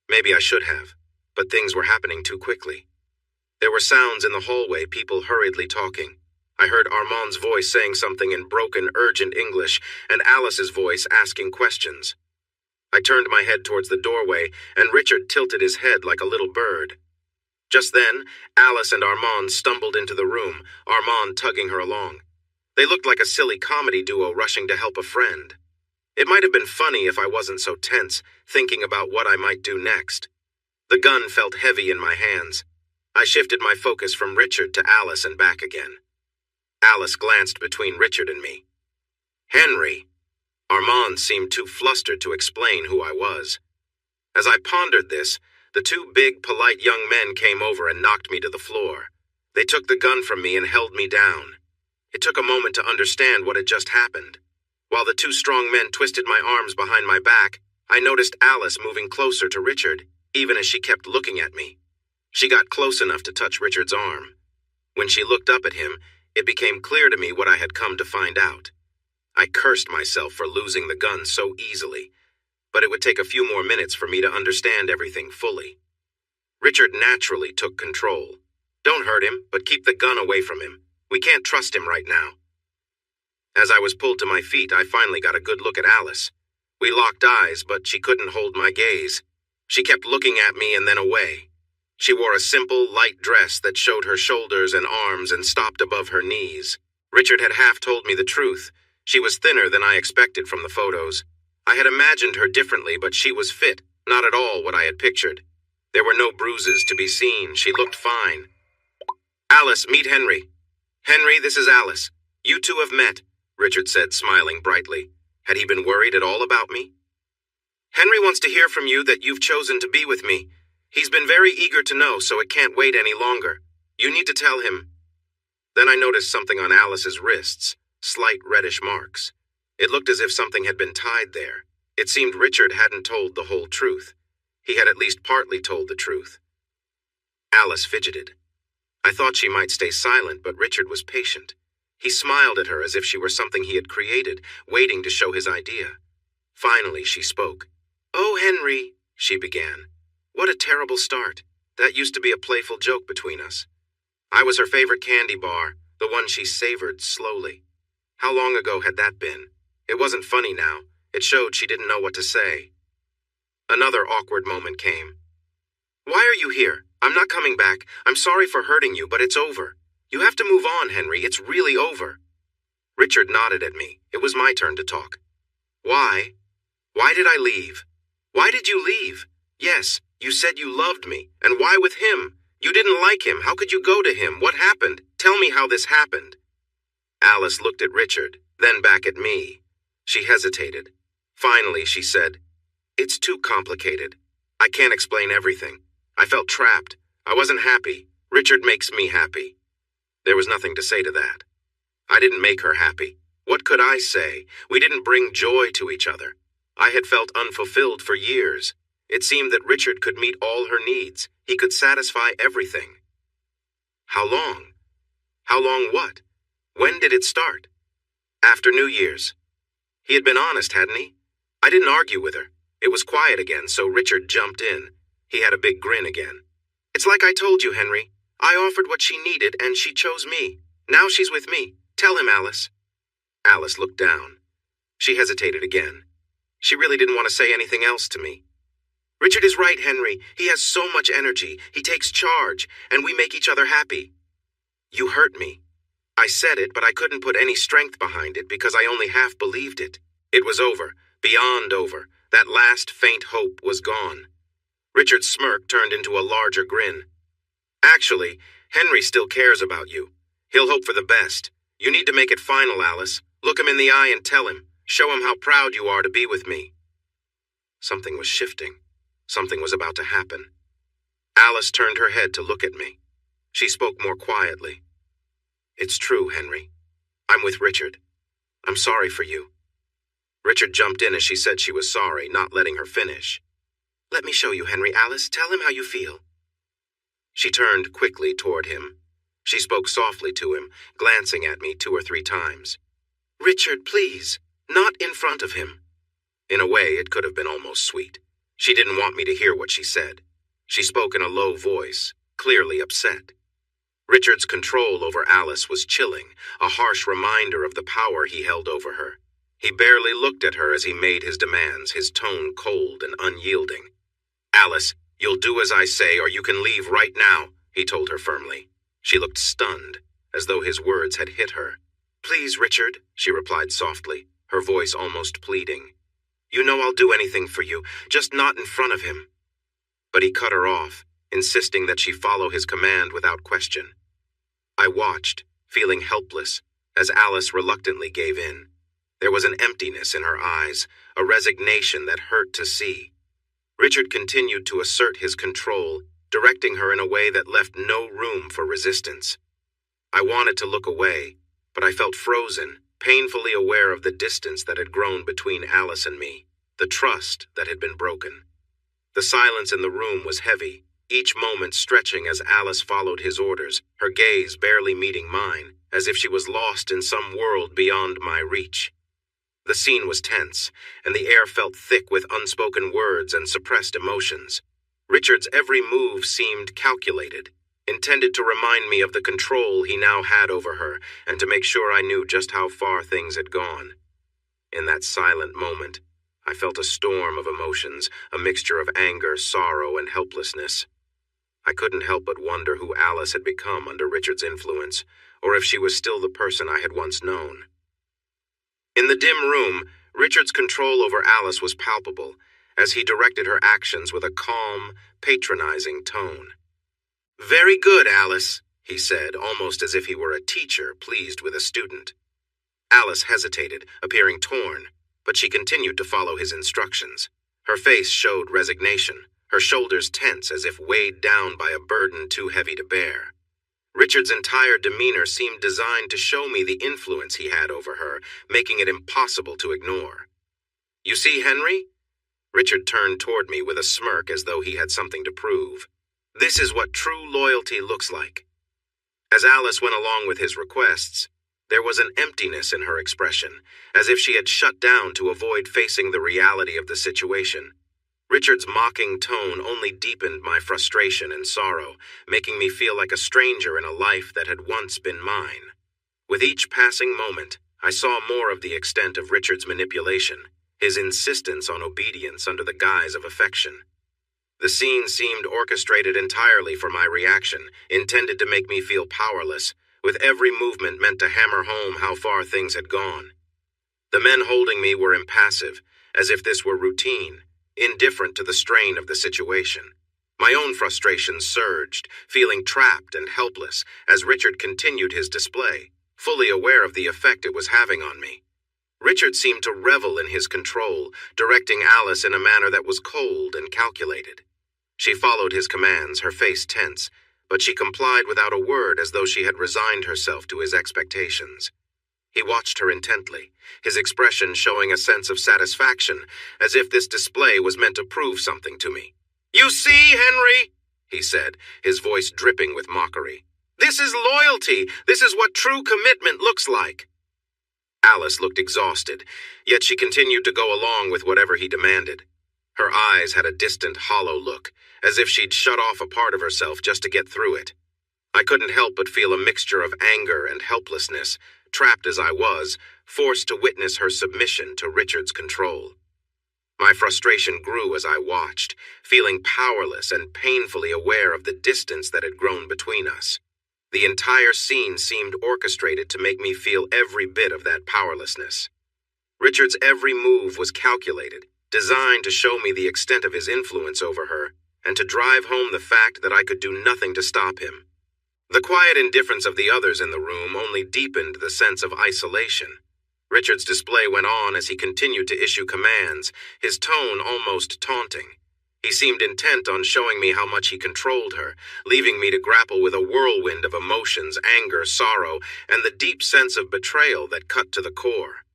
Maybe I should have, but things were happening too quickly. There were sounds in the hallway, people hurriedly talking. I heard Armand's voice saying something in broken, urgent English, and Alice's voice asking questions. I turned my head towards the doorway, and Richard tilted his head like a little bird. Just then, Alice and Armand stumbled into the room, Armand tugging her along. They looked like a silly comedy duo rushing to help a friend. It might have been funny if I wasn't so tense, thinking about what I might do next. The gun felt heavy in my hands. I shifted my focus from Richard to Alice and back again. Alice glanced between Richard and me. Henry! Armand seemed too flustered to explain who I was. As I pondered this, the 2 big, polite young men came over and knocked me to the floor. They took the gun from me and held me down. It took a moment to understand what had just happened. While the 2 strong men twisted my arms behind my back, I noticed Alice moving closer to Richard, even as she kept looking at me. She got close enough to touch Richard's arm. When she looked up at him, it became clear to me what I had come to find out. I cursed myself for losing the gun so easily, but it would take a few more minutes for me to understand everything fully. Richard naturally took control. Don't hurt him, but keep the gun away from him. We can't trust him right now. As I was pulled to my feet, I finally got a good look at Alice. We locked eyes, but she couldn't hold my gaze. She kept looking at me and then away. She wore a simple, light dress that showed her shoulders and arms and stopped above her knees. Richard had half told me the truth. She was thinner than I expected from the photos. I had imagined her differently, but she was fit, not at all what I had pictured. There were no bruises to be seen. She looked fine. Alice, meet Henry. Henry, this is Alice. You 2 have met, Richard said, smiling brightly. Had he been worried at all about me? Henry wants to hear from you that you've chosen to be with me. He's been very eager to know, so it can't wait any longer. You need to tell him. Then I noticed something on Alice's wrists, slight reddish marks. It looked as if something had been tied there. It seemed Richard hadn't told the whole truth. He had at least partly told the truth. Alice fidgeted. I thought she might stay silent, but Richard was patient. He smiled at her as if she were something he had created, waiting to show his idea. Finally, she spoke. "Oh, Henry," she began. "What a terrible start. That used to be a playful joke between us. I was her favorite candy bar, the one she savored slowly. How long ago had that been? It wasn't funny now. It showed she didn't know what to say." Another awkward moment came. "Why are you here? I'm not coming back. I'm sorry for hurting you, but it's over. You have to move on, Henry. It's really over." Richard nodded at me. It was my turn to talk. "Why? Why did I leave? Why did you leave? Yes, you said you loved me. And why with him? You didn't like him. How could you go to him? What happened? Tell me how this happened." Alice looked at Richard, then back at me. She hesitated. Finally, she said, "It's too complicated. I can't explain everything. I felt trapped. I wasn't happy. Richard makes me happy." There was nothing to say to that. I didn't make her happy. What could I say? We didn't bring joy to each other. I had felt unfulfilled for years. It seemed that Richard could meet all her needs. He could satisfy everything. How long? How long what? When did it start? After New Year's. He had been honest, hadn't he? I didn't argue with her. It was quiet again, so Richard jumped in. He had a big grin again. "It's like I told you, Henry. I offered what she needed, and she chose me. Now she's with me. Tell him, Alice." Alice looked down. She hesitated again. She really didn't want to say anything else to me. "Richard is right, Henry. He has so much energy. He takes charge, and we make each other happy." "You hurt me." I said it, but I couldn't put any strength behind it because I only half believed it. It was over, beyond over. That last faint hope was gone. Richard's smirk turned into a larger grin. "Actually, Henry still cares about you. He'll hope for the best. You need to make it final, Alice. Look him in the eye and tell him. Show him how proud you are to be with me." Something was shifting. Something was about to happen. Alice turned her head to look at me. She spoke more quietly. "It's true, Henry. I'm with Richard. I'm sorry for you." Richard jumped in as she said she was sorry, not letting her finish. "Let me show you, Henry. Alice, tell him how you feel." She turned quickly toward him. She spoke softly to him, glancing at me 2 or 3 times. "Richard, please, not in front of him." In a way, it could have been almost sweet. She didn't want me to hear what she said. She spoke in a low voice, clearly upset. Richard's control over Alice was chilling, a harsh reminder of the power he held over her. He barely looked at her as he made his demands, his tone cold and unyielding. "Alice, you'll do as I say or you can leave right now," he told her firmly. She looked stunned, as though his words had hit her. "Please, Richard," she replied softly, her voice almost pleading. "You know I'll do anything for you, just not in front of him." But he cut her off, insisting that she follow his command without question. I watched, feeling helpless, as Alice reluctantly gave in. There was an emptiness in her eyes, a resignation that hurt to see. Richard continued to assert his control, directing her in a way that left no room for resistance. I wanted to look away, but I felt frozen, painfully aware of the distance that had grown between Alice and me, the trust that had been broken. The silence in the room was heavy, each moment stretching as Alice followed his orders, her gaze barely meeting mine, as if she was lost in some world beyond my reach. The scene was tense, and the air felt thick with unspoken words and suppressed emotions. Richard's every move seemed calculated, intended to remind me of the control he now had over her and to make sure I knew just how far things had gone. In that silent moment, I felt a storm of emotions, a mixture of anger, sorrow, and helplessness. I couldn't help but wonder who Alice had become under Richard's influence, or if she was still the person I had once known. In the dim room, Richard's control over Alice was palpable, as he directed her actions with a calm, patronizing tone. "Very good, Alice," he said, almost as if he were a teacher pleased with a student. Alice hesitated, appearing torn, but she continued to follow his instructions. Her face showed resignation, her shoulders tense as if weighed down by a burden too heavy to bear. Richard's entire demeanor seemed designed to show me the influence he had over her, making it impossible to ignore. "You see, Henry?" Richard turned toward me with a smirk as though he had something to prove. "This is what true loyalty looks like." As Alice went along with his requests, there was an emptiness in her expression, as if she had shut down to avoid facing the reality of the situation. Richard's mocking tone only deepened my frustration and sorrow, making me feel like a stranger in a life that had once been mine. With each passing moment, I saw more of the extent of Richard's manipulation, his insistence on obedience under the guise of affection. The scene seemed orchestrated entirely for my reaction, intended to make me feel powerless, with every movement meant to hammer home how far things had gone. The men holding me were impassive, as if this were routine, indifferent to the strain of the situation. My own frustration surged, feeling trapped and helpless as Richard continued his display, fully aware of the effect it was having on me. Richard seemed to revel in his control, directing Alice in a manner that was cold and calculated. She followed his commands, her face tense, but she complied without a word as though she had resigned herself to his expectations. He watched her intently, his expression showing a sense of satisfaction, as if this display was meant to prove something to me. "You see, Henry," he said, his voice dripping with mockery. "This is loyalty. This is what true commitment looks like." Alice looked exhausted, yet she continued to go along with whatever he demanded. Her eyes had a distant, hollow look, as if she'd shut off a part of herself just to get through it. I couldn't help but feel a mixture of anger and helplessness, trapped as I was, forced to witness her submission to Richard's control. My frustration grew as I watched, feeling powerless and painfully aware of the distance that had grown between us. The entire scene seemed orchestrated to make me feel every bit of that powerlessness. Richard's every move was calculated, designed to show me the extent of his influence over her, and to drive home the fact that I could do nothing to stop him. The quiet indifference of the others in the room only deepened the sense of isolation. Richard's display went on as he continued to issue commands, his tone almost taunting. He seemed intent on showing me how much he controlled her, leaving me to grapple with a whirlwind of emotions, anger, sorrow, and the deep sense of betrayal that cut to the core.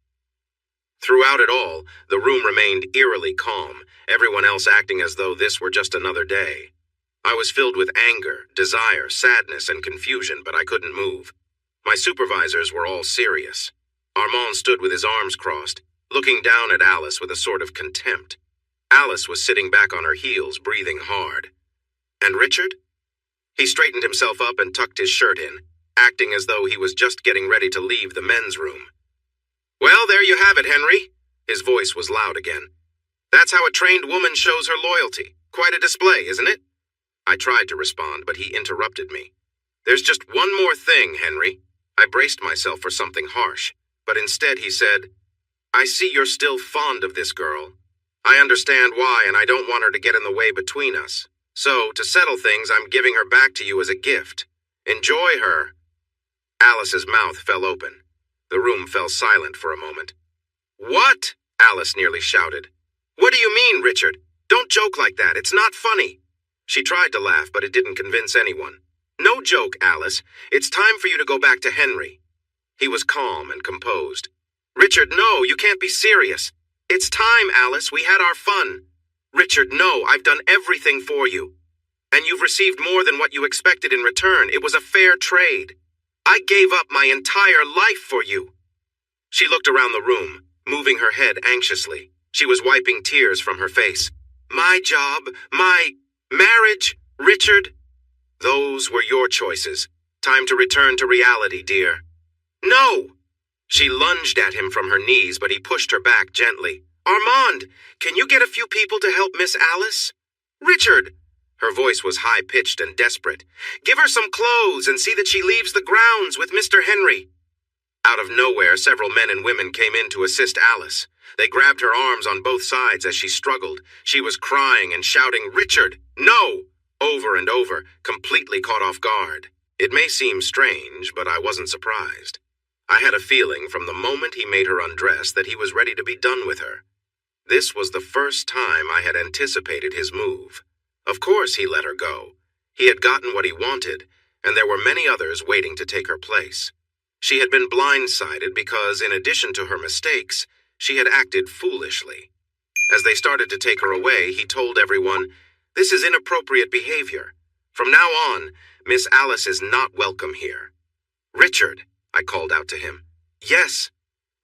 Throughout it all, the room remained eerily calm, everyone else acting as though this were just another day. I was filled with anger, desire, sadness, and confusion, but I couldn't move. My supervisors were all serious. Armand stood with his arms crossed, looking down at Alice with a sort of contempt. Alice was sitting back on her heels, breathing hard. And Richard? He straightened himself up and tucked his shirt in, acting as though he was just getting ready to leave the men's room. "Well, there you have it, Henry." His voice was loud again. "That's how a trained woman shows her loyalty. Quite a display, isn't it?" I tried to respond, but he interrupted me. "There's just one more thing, Henry." I braced myself for something harsh, but instead he said, "I see you're still fond of this girl. I understand why, and I don't want her to get in the way between us. So, to settle things, I'm giving her back to you as a gift. Enjoy her." Alice's mouth fell open. The room fell silent for a moment. "What?" Alice nearly shouted. "What do you mean, Richard? Don't joke like that. It's not funny." She tried to laugh, but it didn't convince anyone. "No joke, Alice. It's time for you to go back to Henry." He was calm and composed. "Richard, no, you can't be serious. It's time, Alice. We had our fun. Richard, no, I've done everything for you. And you've received more than what you expected in return. It was a fair trade. I gave up my entire life for you." She looked around the room, moving her head anxiously. She was wiping tears from her face. "My job, my marriage, Richard. Those were your choices. Time to return to reality, dear." "No!" She lunged at him from her knees, but he pushed her back gently. "Armand, can you get a few people to help Miss Alice?" "Richard!" Her voice was high-pitched and desperate. "Give her some clothes and see that she leaves the grounds with Mr. Henry." Out of nowhere, several men and women came in to assist Alice. They grabbed her arms on both sides as she struggled. She was crying and shouting, "Richard, no!" over and over, completely caught off guard. It may seem strange, but I wasn't surprised. I had a feeling from the moment he made her undress that he was ready to be done with her. This was the first time I had anticipated his move. Of course he let her go. He had gotten what he wanted, and there were many others waiting to take her place. She had been blindsided because, in addition to her mistakes, she had acted foolishly. As they started to take her away, he told everyone, "This is inappropriate behavior. From now on, Miss Alice is not welcome here." "Richard," I called out to him. "Yes.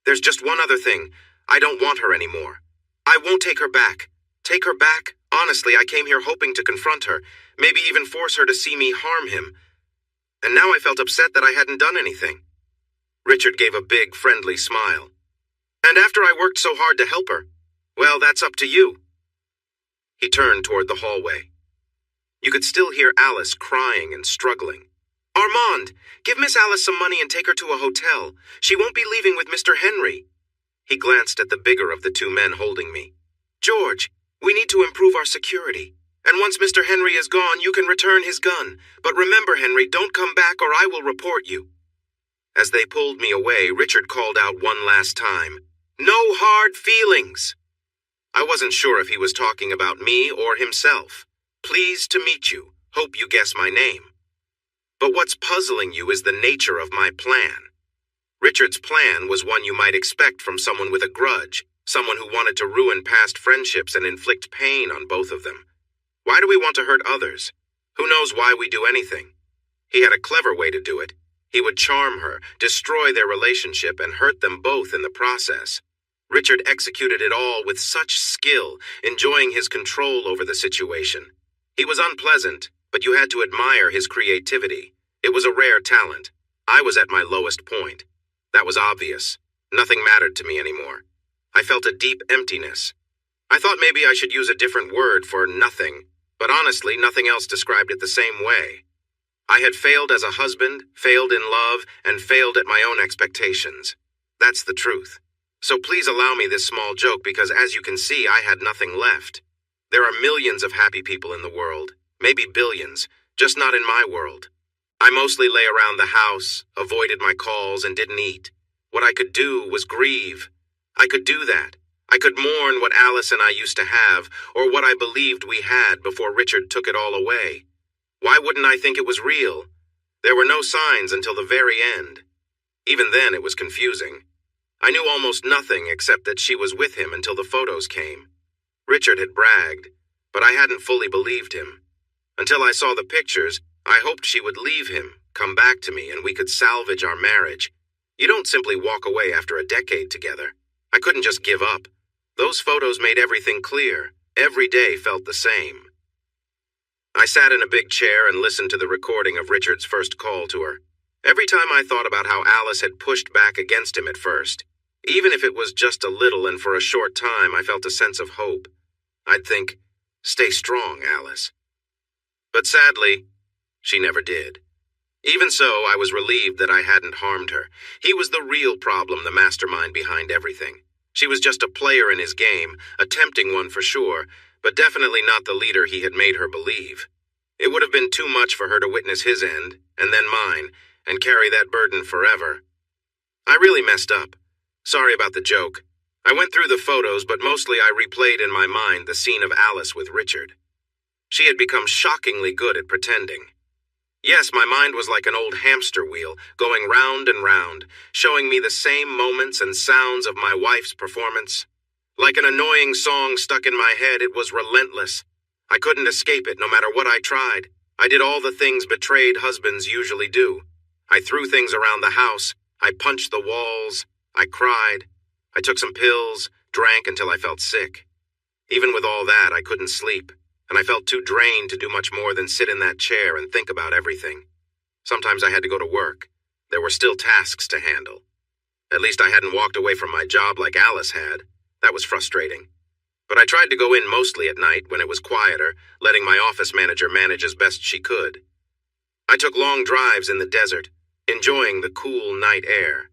There's just one other thing. I don't want her anymore. I won't take her back. Take her back? Honestly, I came here hoping to confront her, maybe even force her to see me harm him. And now I felt upset that I hadn't done anything." Richard gave a big, friendly smile. "And after I worked so hard to help her, well, that's up to you." He turned toward the hallway. You could still hear Alice crying and struggling. "Armand, give Miss Alice some money and take her to a hotel. She won't be leaving with Mr. Henry." He glanced at the bigger of the two men holding me. "George, we need to improve our security. And once Mr. Henry is gone, you can return his gun. But remember, Henry, don't come back or I will report you." As they pulled me away, Richard called out one last time, "No hard feelings." I wasn't sure if he was talking about me or himself. "Pleased to meet you. Hope you guess my name." But what's puzzling you is the nature of my plan. Richard's plan was one you might expect from someone with a grudge, someone who wanted to ruin past friendships and inflict pain on both of them. Why do we want to hurt others? Who knows why we do anything? He had a clever way to do it. He would charm her, destroy their relationship, and hurt them both in the process. Richard executed it all with such skill, enjoying his control over the situation. He was unpleasant, but you had to admire his creativity. It was a rare talent. I was at my lowest point. That was obvious. Nothing mattered to me anymore. I felt a deep emptiness. I thought maybe I should use a different word for nothing, but honestly, nothing else described it the same way. I had failed as a husband, failed in love, and failed at my own expectations. That's the truth. So please allow me this small joke because, as you can see, I had nothing left. There are millions of happy people in the world, maybe billions, just not in my world. I mostly lay around the house, avoided my calls, and didn't eat. What I could do was grieve. I could do that. I could mourn what Alice and I used to have, or what I believed we had before Richard took it all away. Why wouldn't I think it was real? There were no signs until the very end. Even then, it was confusing. I knew almost nothing except that she was with him until the photos came. Richard had bragged, but I hadn't fully believed him. Until I saw the pictures, I hoped she would leave him, come back to me, and we could salvage our marriage. You don't simply walk away after a decade together. I couldn't just give up. Those photos made everything clear. Every day felt the same. I sat in a big chair and listened to the recording of Richard's first call to her. Every time I thought about how Alice had pushed back against him at first, even if it was just a little and for a short time, I felt a sense of hope. I'd think, "Stay strong, Alice." But sadly, she never did. Even so, I was relieved that I hadn't harmed her. He was the real problem, the mastermind behind everything. She was just a player in his game, a tempting one for sure, but definitely not the leader he had made her believe. It would have been too much for her to witness his end, and then mine, and carry that burden forever. I really messed up. Sorry about the joke. I went through the photos, but mostly I replayed in my mind the scene of Alice with Richard. She had become shockingly good at pretending. Yes, my mind was like an old hamster wheel, going round and round, showing me the same moments and sounds of my wife's performance. Like an annoying song stuck in my head, it was relentless. I couldn't escape it, no matter what I tried. I did all the things betrayed husbands usually do. I threw things around the house. I punched the walls. I cried. I took some pills, drank until I felt sick. Even with all that, I couldn't sleep, and I felt too drained to do much more than sit in that chair and think about everything. Sometimes I had to go to work. There were still tasks to handle. At least I hadn't walked away from my job like Alice had. That was frustrating. But I tried to go in mostly at night when it was quieter, letting my office manager manage as best she could. I took long drives in the desert, enjoying the cool night air.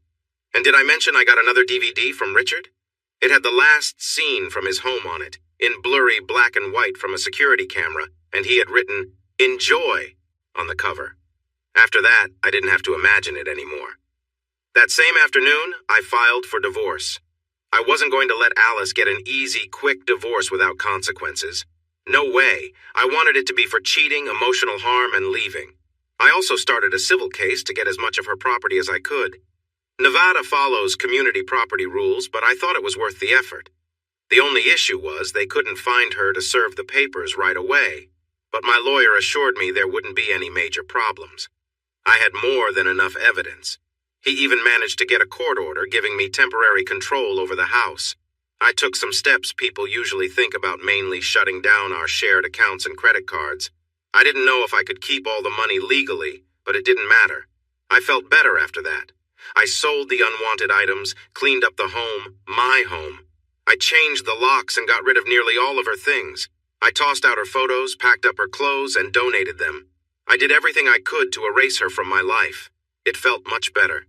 And did I mention I got another DVD from Richard? It had the last scene from his home on it, in blurry black and white from a security camera, and he had written, "Enjoy," on the cover. After that, I didn't have to imagine it anymore. That same afternoon, I filed for divorce. I wasn't going to let Alice get an easy, quick divorce without consequences. No way. I wanted it to be for cheating, emotional harm, and leaving. I also started a civil case to get as much of her property as I could. Nevada follows community property rules, but I thought it was worth the effort. The only issue was they couldn't find her to serve the papers right away, but my lawyer assured me there wouldn't be any major problems. I had more than enough evidence. He even managed to get a court order giving me temporary control over the house. I took some steps people usually think about, mainly shutting down our shared accounts and credit cards. I didn't know if I could keep all the money legally, but it didn't matter. I felt better after that. I sold the unwanted items, cleaned up the home, my home. I changed the locks and got rid of nearly all of her things. I tossed out her photos, packed up her clothes, and donated them. I did everything I could to erase her from my life. It felt much better.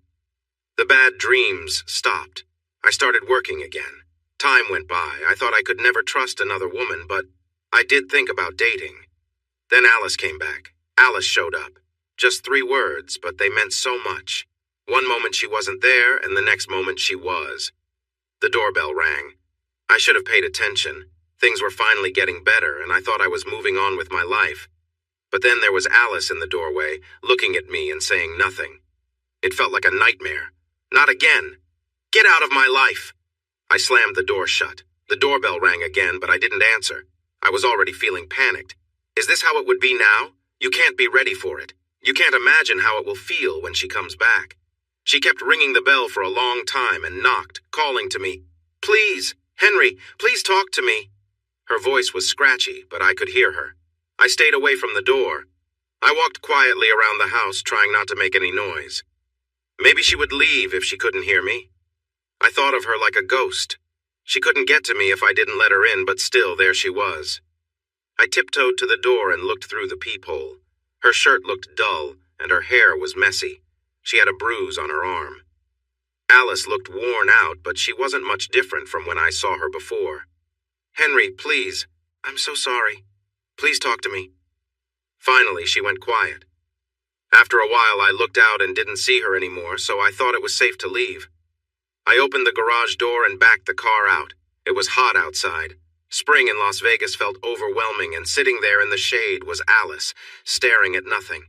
The bad dreams stopped. I started working again. Time went by. I thought I could never trust another woman, but I did think about dating. Then Alice came back. Alice showed up. Just 3 words, but they meant so much. One moment she wasn't there, and the next moment she was. The doorbell rang. I should have paid attention. Things were finally getting better, and I thought I was moving on with my life. But then there was Alice in the doorway, looking at me and saying nothing. It felt like a nightmare. Not again. Get out of my life. I slammed the door shut. The doorbell rang again, but I didn't answer. I was already feeling panicked. Is this how it would be now? You can't be ready for it. You can't imagine how it will feel when she comes back. She kept ringing the bell for a long time and knocked, calling to me. Please, Henry, please talk to me. Her voice was scratchy, but I could hear her. I stayed away from the door. I walked quietly around the house, trying not to make any noise. Maybe she would leave if she couldn't hear me. I thought of her like a ghost. She couldn't get to me if I didn't let her in, but still there she was. I tiptoed to the door and looked through the peephole. Her shirt looked dull, and her hair was messy. She had a bruise on her arm. Alice looked worn out, but she wasn't much different from when I saw her before. Henry, please. I'm so sorry. Please talk to me. Finally, she went quiet. After a while, I looked out and didn't see her anymore, so I thought it was safe to leave. I opened the garage door and backed the car out. It was hot outside. Spring in Las Vegas felt overwhelming, and sitting there in the shade was Alice, staring at nothing.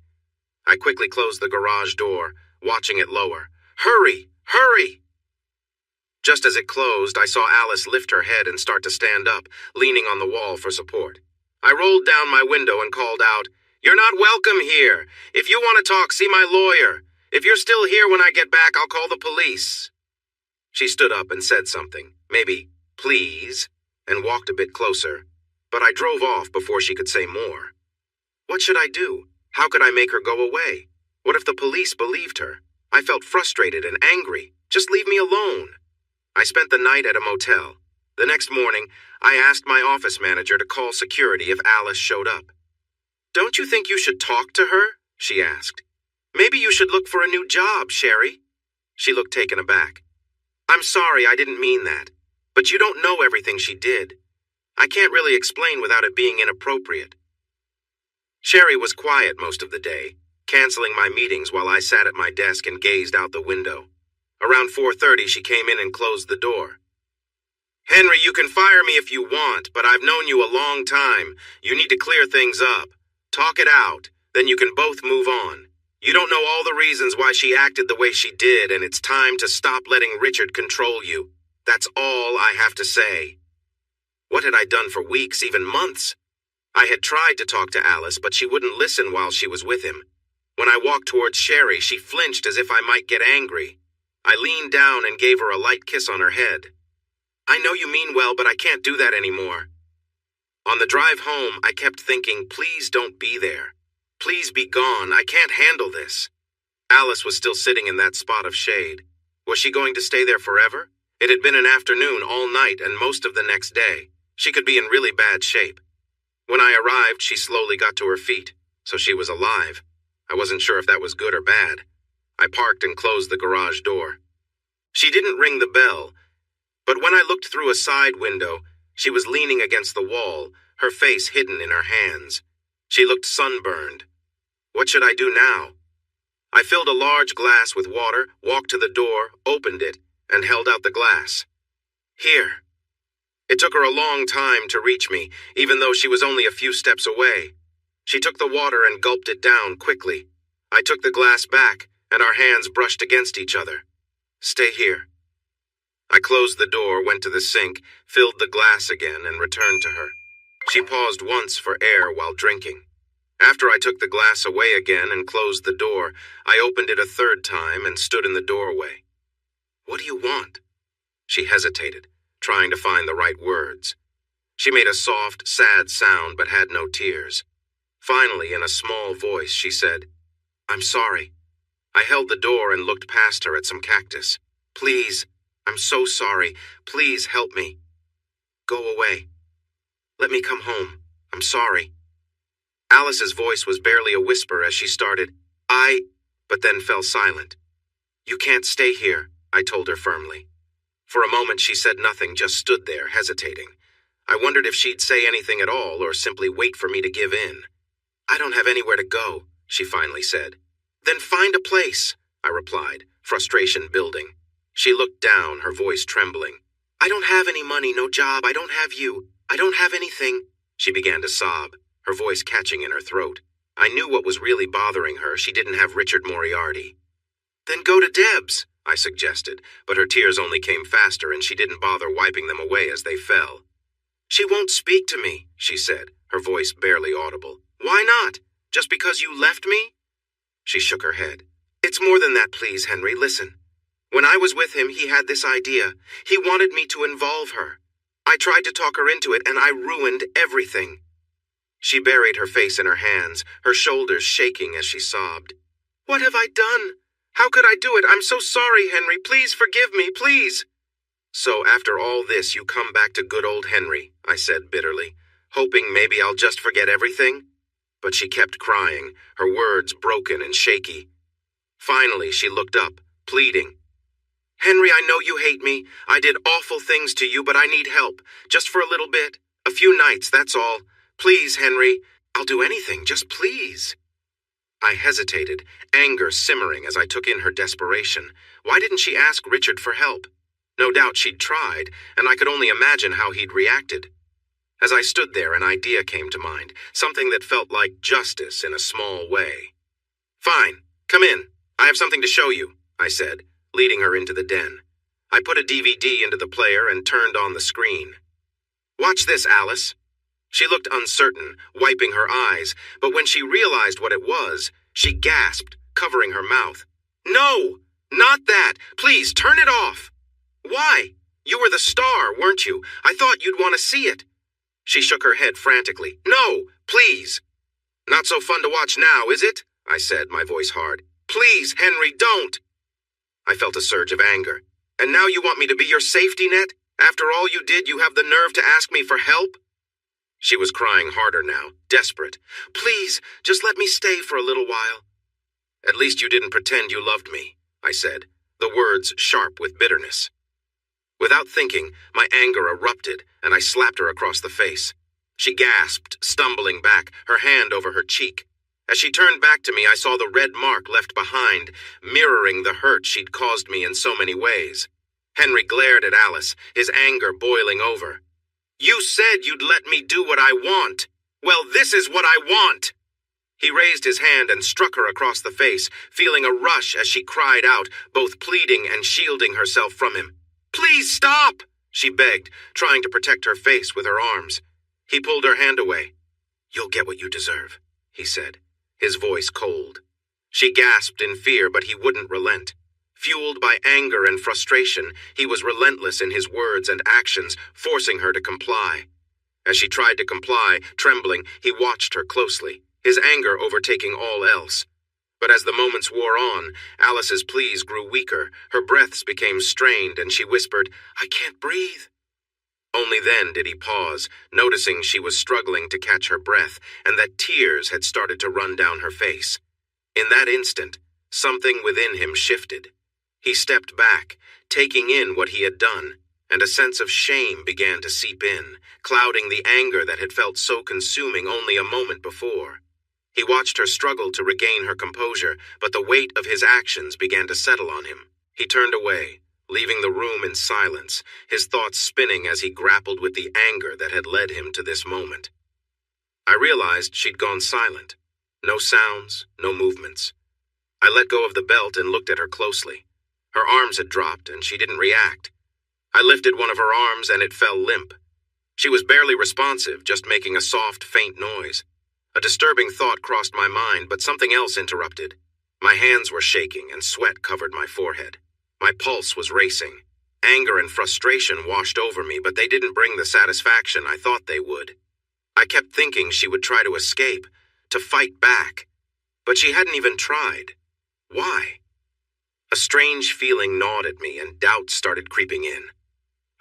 I quickly closed the garage door, watching it lower. Hurry! Hurry! Just as it closed, I saw Alice lift her head and start to stand up, leaning on the wall for support. I rolled down my window and called out, You're not welcome here. If you want to talk, see my lawyer. If you're still here when I get back, I'll call the police. She stood up and said something, maybe, please, and walked a bit closer, but I drove off before she could say more. What should I do? How could I make her go away? What if the police believed her? I felt frustrated and angry. Just leave me alone. I spent the night at a motel. The next morning, I asked my office manager to call security if Alice showed up. Don't you think you should talk to her? She asked. Maybe you should look for a new job, Sherry. She looked taken aback. I'm sorry, I didn't mean that. But you don't know everything she did. I can't really explain without it being inappropriate. Sherry was quiet most of the day, canceling my meetings while I sat at my desk and gazed out the window. Around 4:30, she came in and closed the door. Henry, you can fire me if you want, but I've known you a long time. You need to clear things up. Talk it out, then you can both move on. You don't know all the reasons why she acted the way she did, and it's time to stop letting Richard control you. That's all I have to say. What had I done for weeks, even months? I had tried to talk to Alice, but she wouldn't listen while she was with him. When I walked towards Sherry, she flinched as if I might get angry. I leaned down and gave her a light kiss on her head. I know you mean well, but I can't do that anymore. On the drive home, I kept thinking, please don't be there. Please be gone. I can't handle this. Alice was still sitting in that spot of shade. Was she going to stay there forever? It had been an afternoon all night and most of the next day. She could be in really bad shape. When I arrived, she slowly got to her feet, so she was alive. I wasn't sure if that was good or bad. I parked and closed the garage door. She didn't ring the bell, but when I looked through a side window, she was leaning against the wall, her face hidden in her hands. She looked sunburned. What should I do now? I filled a large glass with water, walked to the door, opened it, and held out the glass. Here. It took her a long time to reach me, even though she was only a few steps away. She took the water and gulped it down quickly. I took the glass back, and our hands brushed against each other. Stay here. I closed the door, went to the sink, filled the glass again, and returned to her. She paused once for air while drinking. After I took the glass away again and closed the door, I opened it a third time and stood in the doorway. What do you want? She hesitated, trying to find the right words. She made a soft, sad sound but had no tears. Finally, in a small voice, she said, I'm sorry. I held the door and looked past her at some cactus. Please, I'm so sorry. Please help me. Go away. Let me come home. I'm sorry. Alice's voice was barely a whisper as she started, but then fell silent. You can't stay here, I told her firmly. For a moment she said nothing, just stood there, hesitating. I wondered if she'd say anything at all or simply wait for me to give in. I don't have anywhere to go, she finally said. Then find a place, I replied, frustration building. She looked down, her voice trembling. I don't have any money, no job, I don't have you. I don't have anything. She began to sob, her voice catching in her throat. I knew what was really bothering her. She didn't have Richard Moriarty. Then go to Deb's, I suggested, but her tears only came faster and she didn't bother wiping them away as they fell. She won't speak to me, she said, her voice barely audible. Why not? Just because you left me? She shook her head. It's more than that, please, Henry. Listen. When I was with him, he had this idea. He wanted me to involve her. I tried to talk her into it, and I ruined everything. She buried her face in her hands, her shoulders shaking as she sobbed. What have I done? How could I do it? I'm so sorry, Henry. Please forgive me, please. So after all this, you come back to good old Henry, I said bitterly, hoping maybe I'll just forget everything? But she kept crying, her words broken and shaky. Finally, she looked up, pleading. Henry, I know you hate me. I did awful things to you, but I need help. Just for a little bit. A few nights, that's all. Please, Henry. I'll do anything, just please. I hesitated, anger simmering as I took in her desperation. Why didn't she ask Richard for help? No doubt she'd tried, and I could only imagine how he'd reacted. As I stood there, an idea came to mind, something that felt like justice in a small way. Fine, come in. I have something to show you, I said, leading her into the den. I put a DVD into the player and turned on the screen. Watch this, Alice. She looked uncertain, wiping her eyes, but when she realized what it was, she gasped, covering her mouth. No, not that. Please, turn it off. Why? You were the star, weren't you? I thought you'd want to see it. She shook her head frantically. No, please. Not so fun to watch now, is it? I said, my voice hard. Please, Henry, don't. I felt a surge of anger. And now you want me to be your safety net? After all you did, you have the nerve to ask me for help? She was crying harder now, desperate. Please, just let me stay for a little while. At least you didn't pretend you loved me, I said, the words sharp with bitterness. Without thinking, my anger erupted, and I slapped her across the face. She gasped, stumbling back, her hand over her cheek. As she turned back to me, I saw the red mark left behind, mirroring the hurt she'd caused me in so many ways. Henry glared at Alice, his anger boiling over. You said you'd let me do what I want. Well, this is what I want. He raised his hand and struck her across the face, feeling a rush as she cried out, both pleading and shielding herself from him. Please stop, she begged, trying to protect her face with her arms. He pulled her hand away. You'll get what you deserve, he said, his voice cold. She gasped in fear, but he wouldn't relent. Fueled by anger and frustration, he was relentless in his words and actions, forcing her to comply. As she tried to comply, trembling, he watched her closely, his anger overtaking all else. But as the moments wore on, Alice's pleas grew weaker, her breaths became strained, and she whispered, I can't breathe. Only then did he pause, noticing she was struggling to catch her breath, and that tears had started to run down her face. In that instant, something within him shifted. He stepped back, taking in what he had done, and a sense of shame began to seep in, clouding the anger that had felt so consuming only a moment before. He watched her struggle to regain her composure, but the weight of his actions began to settle on him. He turned away, leaving the room in silence, his thoughts spinning as he grappled with the anger that had led him to this moment. I realized she'd gone silent. No sounds, no movements. I let go of the belt and looked at her closely. Her arms had dropped, and she didn't react. I lifted one of her arms, and it fell limp. She was barely responsive, just making a soft, faint noise. A disturbing thought crossed my mind, but something else interrupted. My hands were shaking, and sweat covered my forehead. My pulse was racing. Anger and frustration washed over me, but they didn't bring the satisfaction I thought they would. I kept thinking she would try to escape, to fight back. But she hadn't even tried. Why? A strange feeling gnawed at me, and doubt started creeping in.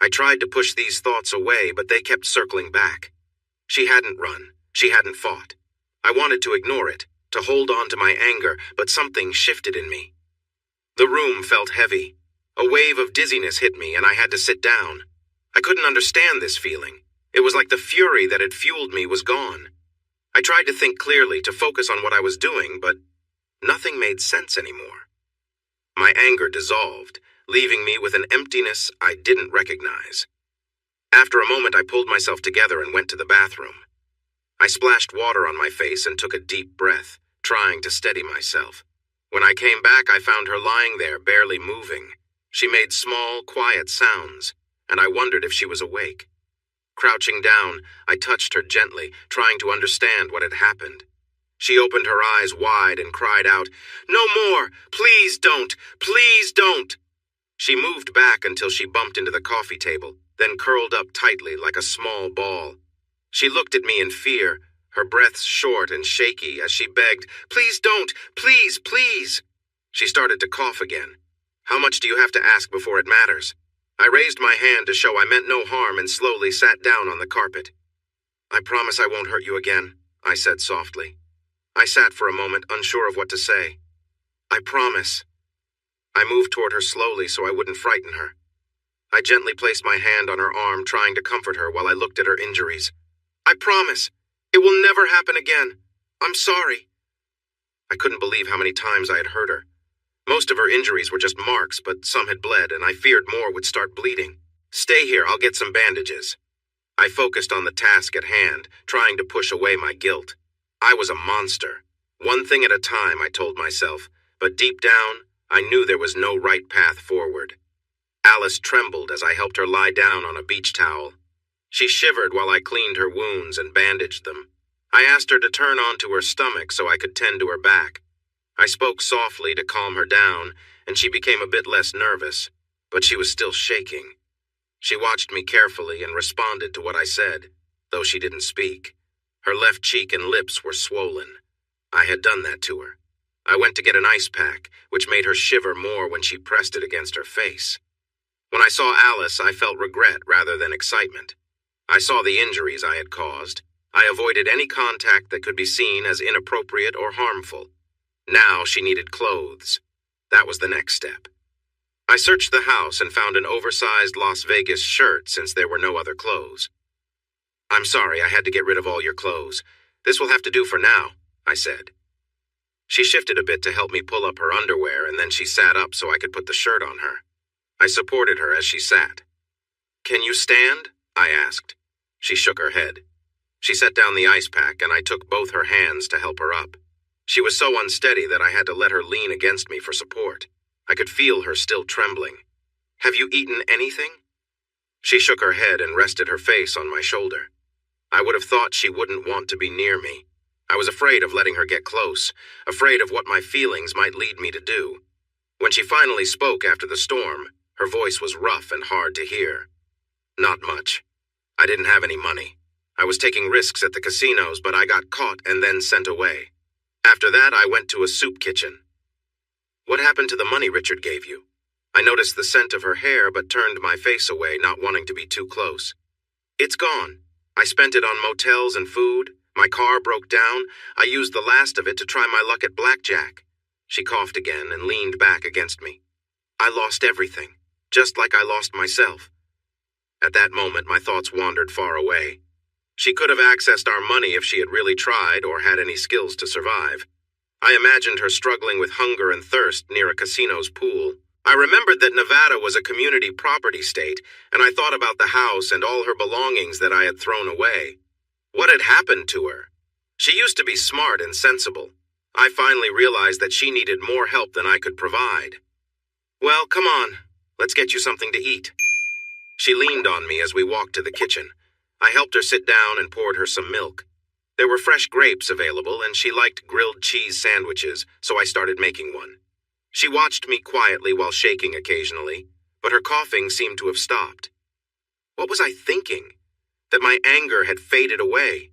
I tried to push these thoughts away, but they kept circling back. She hadn't run. She hadn't fought. I wanted to ignore it, to hold on to my anger, but something shifted in me. The room felt heavy. A wave of dizziness hit me, and I had to sit down. I couldn't understand this feeling. It was like the fury that had fueled me was gone. I tried to think clearly, to focus on what I was doing, but nothing made sense anymore. My anger dissolved, leaving me with an emptiness I didn't recognize. After a moment, I pulled myself together and went to the bathroom. I splashed water on my face and took a deep breath, trying to steady myself. When I came back, I found her lying there, barely moving. She made small, quiet sounds, and I wondered if she was awake. Crouching down, I touched her gently, trying to understand what had happened. She opened her eyes wide and cried out, "No more! Please don't! Please don't!" She moved back until she bumped into the coffee table, then curled up tightly like a small ball. She looked at me in fear, her breaths short and shaky as she begged, "Please don't! Please, please!" She started to cough again. "How much do you have to ask before it matters?" I raised my hand to show I meant no harm and slowly sat down on the carpet. "I promise I won't hurt you again," I said softly. I sat for a moment, unsure of what to say. "I promise." I moved toward her slowly so I wouldn't frighten her. I gently placed my hand on her arm, trying to comfort her while I looked at her injuries. "I promise. It will never happen again. I'm sorry." I couldn't believe how many times I had hurt her. Most of her injuries were just marks, but some had bled, and I feared more would start bleeding. "Stay here, I'll get some bandages." I focused on the task at hand, trying to push away my guilt. I was a monster. One thing at a time, I told myself, but deep down, I knew there was no right path forward. Alice trembled as I helped her lie down on a beach towel. She shivered while I cleaned her wounds and bandaged them. I asked her to turn onto her stomach so I could tend to her back. I spoke softly to calm her down, and she became a bit less nervous, but she was still shaking. She watched me carefully and responded to what I said, though she didn't speak. Her left cheek and lips were swollen. I had done that to her. I went to get an ice pack, which made her shiver more when she pressed it against her face. When I saw Alice, I felt regret rather than excitement. I saw the injuries I had caused. I avoided any contact that could be seen as inappropriate or harmful. Now she needed clothes. That was the next step. I searched the house and found an oversized Las Vegas shirt since there were no other clothes. "I'm sorry, I had to get rid of all your clothes. This will have to do for now," I said. She shifted a bit to help me pull up her underwear, and then she sat up so I could put the shirt on her. I supported her as she sat. "Can you stand?" I asked. She shook her head. She set down the ice pack, and I took both her hands to help her up. She was so unsteady that I had to let her lean against me for support. I could feel her still trembling. "Have you eaten anything?" She shook her head and rested her face on my shoulder. I would have thought she wouldn't want to be near me. I was afraid of letting her get close, afraid of what my feelings might lead me to do. When she finally spoke after the storm, her voice was rough and hard to hear. "Not much. I didn't have any money. I was taking risks at the casinos, but I got caught and then sent away. After that, I went to a soup kitchen." "What happened to the money Richard gave you?" I noticed the scent of her hair but turned my face away, not wanting to be too close. "It's gone. I spent it on motels and food. My car broke down. I used the last of it to try my luck at blackjack." She coughed again and leaned back against me. "I lost everything, just like I lost myself." At that moment, my thoughts wandered far away. She could have accessed our money if she had really tried or had any skills to survive. I imagined her struggling with hunger and thirst near a casino's pool. I remembered that Nevada was a community property state, and I thought about the house and all her belongings that I had thrown away. What had happened to her? She used to be smart and sensible. I finally realized that she needed more help than I could provide. Well, come on. Let's get you something to eat. She leaned on me as we walked to the kitchen. I helped her sit down and poured her some milk. There were fresh grapes available, and she liked grilled cheese sandwiches, so I started making one. She watched me quietly while shaking occasionally, but her coughing seemed to have stopped. What was I thinking? That my anger had faded away.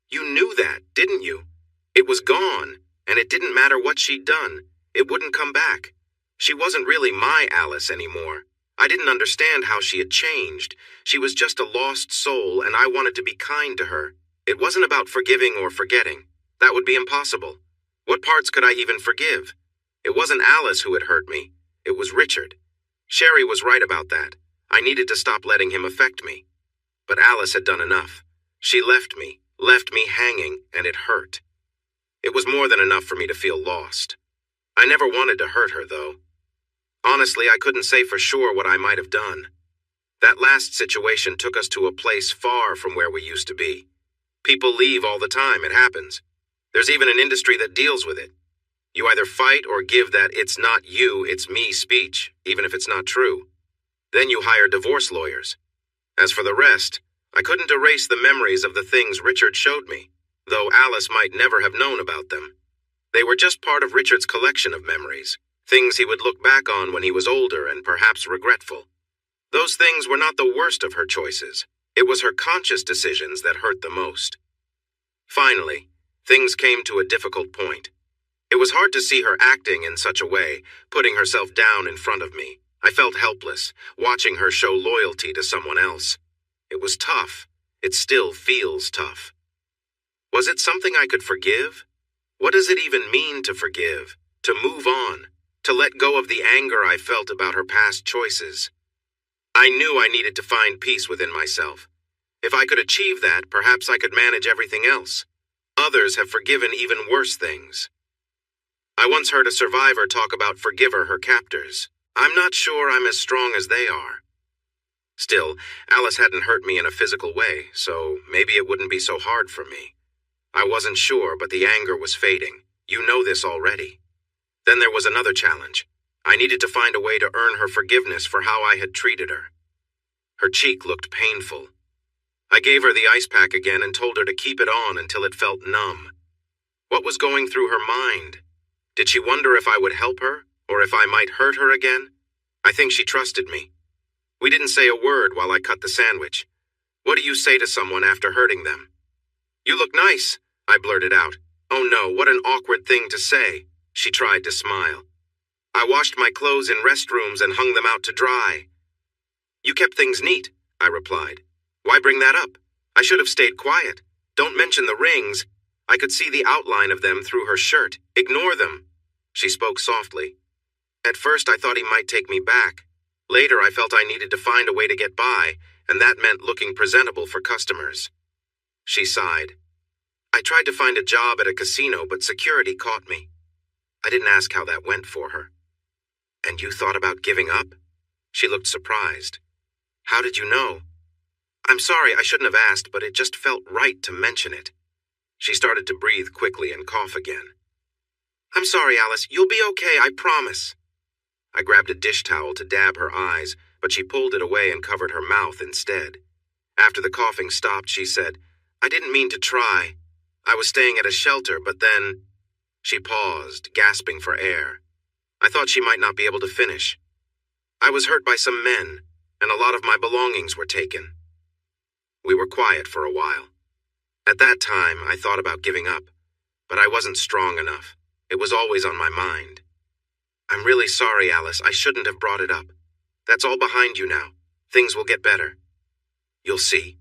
You knew that, didn't you? It was gone, and it didn't matter what she'd done. It wouldn't come back. She wasn't really my Alice anymore. I didn't understand how she had changed. She was just a lost soul, and I wanted to be kind to her. It wasn't about forgiving or forgetting. That would be impossible. What parts could I even forgive? It wasn't Alice who had hurt me. It was Richard. Sherry was right about that. I needed to stop letting him affect me. But Alice had done enough. She left me hanging, and it hurt. It was more than enough for me to feel lost. I never wanted to hurt her, though. Honestly, I couldn't say for sure what I might have done. That last situation took us to a place far from where we used to be. People leave all the time, it happens. There's even an industry that deals with it. You either fight or give that "it's not you, it's me" speech, even if it's not true. Then you hire divorce lawyers. As for the rest, I couldn't erase the memories of the things Richard showed me, though Alice might never have known about them. They were just part of Richard's collection of memories, things he would look back on when he was older and perhaps regretful. Those things were not the worst of her choices. It was her conscious decisions that hurt the most. Finally, things came to a difficult point. It was hard to see her acting in such a way, putting herself down in front of me. I felt helpless, watching her show loyalty to someone else. It was tough. It still feels tough. Was it something I could forgive? What does it even mean to forgive? To move on? To let go of the anger I felt about her past choices? I knew I needed to find peace within myself. If I could achieve that, perhaps I could manage everything else. Others have forgiven even worse things. I once heard a survivor talk about forgiver her captors. I'm not sure I'm as strong as they are. Still, Alice hadn't hurt me in a physical way, so maybe it wouldn't be so hard for me. I wasn't sure, but the anger was fading. You know this already. Then there was another challenge. I needed to find a way to earn her forgiveness for how I had treated her. Her cheek looked painful. I gave her the ice pack again and told her to keep it on until it felt numb. What was going through her mind? Did she wonder if I would help her, or if I might hurt her again? I think she trusted me. We didn't say a word while I cut the sandwich. What do you say to someone after hurting them? You look nice, I blurted out. Oh no, what an awkward thing to say. She tried to smile. I washed my clothes in restrooms and hung them out to dry. You kept things neat, I replied. Why bring that up? I should have stayed quiet. Don't mention the rings. I could see the outline of them through her shirt. Ignore them. She spoke softly. At first I thought he might take me back. Later I felt I needed to find a way to get by, and that meant looking presentable for customers. She sighed. I tried to find a job at a casino, but security caught me. I didn't ask how that went for her. And you thought about giving up? She looked surprised. How did you know? I'm sorry, I shouldn't have asked, but it just felt right to mention it. She started to breathe quickly and cough again. I'm sorry, Alice. You'll be okay, I promise. I grabbed a dish towel to dab her eyes, but she pulled it away and covered her mouth instead. After the coughing stopped, she said, I didn't mean to try. I was staying at a shelter, but then... She paused, gasping for air. I thought she might not be able to finish. I was hurt by some men, and a lot of my belongings were taken. We were quiet for a while. At that time, I thought about giving up, but I wasn't strong enough. It was always on my mind. I'm really sorry, Alice. I shouldn't have brought it up. That's all behind you now. Things will get better. You'll see.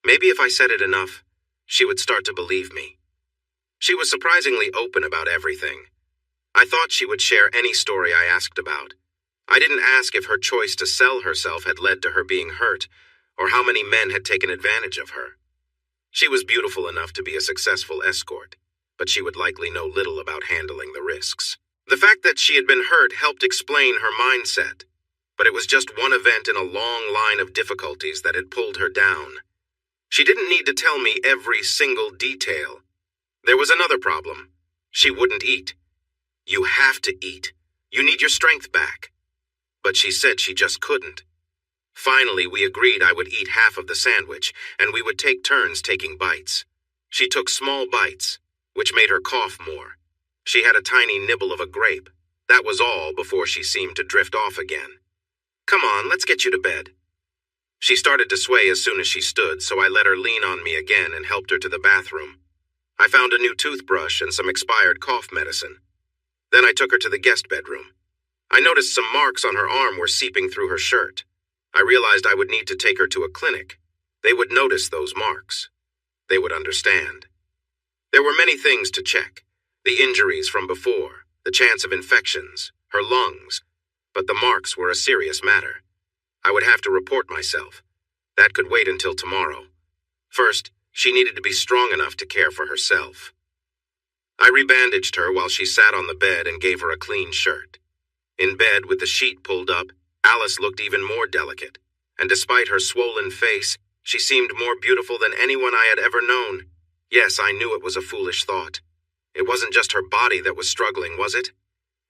Maybe if I said it enough, she would start to believe me. She was surprisingly open about everything. I thought she would share any story I asked about. I didn't ask if her choice to sell herself had led to her being hurt, or how many men had taken advantage of her. She was beautiful enough to be a successful escort, but she would likely know little about handling the risks. The fact that she had been hurt helped explain her mindset, but it was just one event in a long line of difficulties that had pulled her down. She didn't need to tell me every single detail. There was another problem. She wouldn't eat. You have to eat. You need your strength back. But she said she just couldn't. Finally, we agreed I would eat half of the sandwich, and we would take turns taking bites. She took small bites, which made her cough more. She had a tiny nibble of a grape. That was all before she seemed to drift off again. Come on, let's get you to bed. She started to sway as soon as she stood, so I let her lean on me again and helped her to the bathroom. I found a new toothbrush and some expired cough medicine. Then I took her to the guest bedroom. I noticed some marks on her arm were seeping through her shirt. I realized I would need to take her to a clinic. They would notice those marks. They would understand. There were many things to check. The injuries from before, the chance of infections, her lungs. But the marks were a serious matter. I would have to report myself. That could wait until tomorrow. First, she needed to be strong enough to care for herself. I rebandaged her while she sat on the bed and gave her a clean shirt. In bed with the sheet pulled up, Alice looked even more delicate, and despite her swollen face, she seemed more beautiful than anyone I had ever known. Yes, I knew it was a foolish thought. It wasn't just her body that was struggling, was it?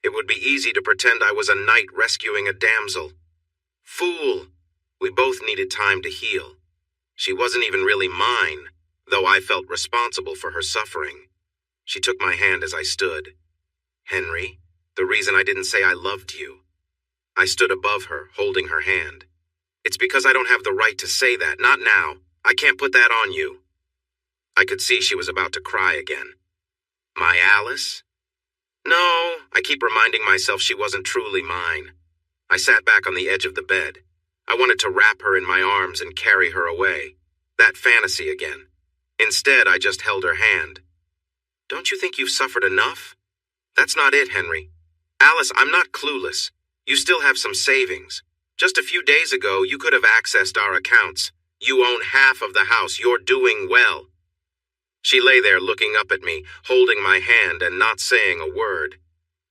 It would be easy to pretend I was a knight rescuing a damsel. Fool! We both needed time to heal. She wasn't even really mine, though I felt responsible for her suffering. She took my hand as I stood. Henry, the reason I didn't say I loved you. I stood above her, holding her hand. It's because I don't have the right to say that, not now. I can't put that on you. I could see she was about to cry again. My Alice? No, I keep reminding myself she wasn't truly mine. I sat back on the edge of the bed. I wanted to wrap her in my arms and carry her away. That fantasy again. Instead, I just held her hand. Don't you think you've suffered enough? That's not it, Henry. Alice, I'm not clueless. You still have some savings. Just a few days ago, you could have accessed our accounts. You own half of the house. You're doing well. She lay there looking up at me, holding my hand and not saying a word.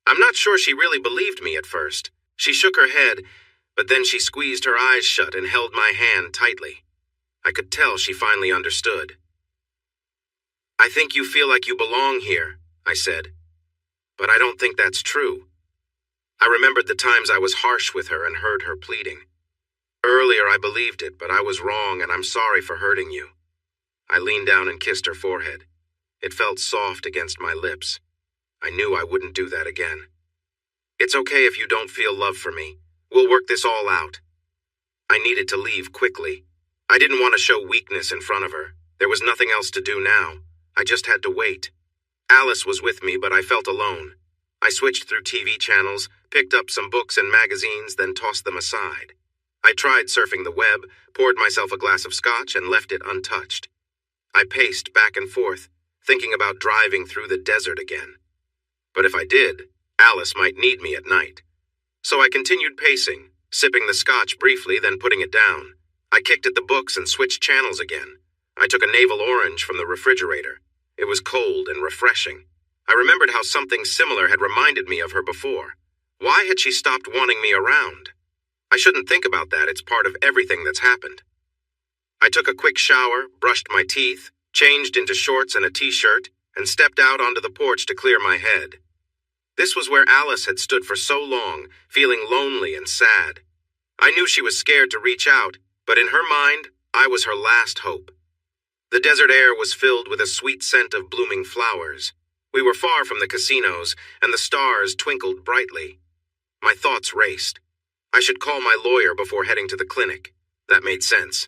I'm not sure she really believed me at first. She shook her head, but then she squeezed her eyes shut and held my hand tightly. I could tell she finally understood. I think you feel like you belong here, I said. But I don't think that's true. I remembered the times I was harsh with her and heard her pleading. Earlier I believed it, but I was wrong and I'm sorry for hurting you. I leaned down and kissed her forehead. It felt soft against my lips. I knew I wouldn't do that again. It's okay if you don't feel love for me. We'll work this all out. I needed to leave quickly. I didn't want to show weakness in front of her. There was nothing else to do now. I just had to wait. Alice was with me, but I felt alone. I switched through TV channels, picked up some books and magazines, then tossed them aside. I tried surfing the web, poured myself a glass of scotch, and left it untouched. I paced back and forth, thinking about driving through the desert again. But if I did, Alice might need me at night. So I continued pacing, sipping the scotch briefly, then putting it down. I kicked at the books and switched channels again. I took a navel orange from the refrigerator. It was cold and refreshing. I remembered how something similar had reminded me of her before. Why had she stopped wanting me around? I shouldn't think about that. It's part of everything that's happened. I took a quick shower, brushed my teeth, changed into shorts and a t-shirt, and stepped out onto the porch to clear my head. This was where Alice had stood for so long, feeling lonely and sad. I knew she was scared to reach out, but in her mind, I was her last hope. The desert air was filled with a sweet scent of blooming flowers. We were far from the casinos, and the stars twinkled brightly. My thoughts raced. I should call my lawyer before heading to the clinic. That made sense.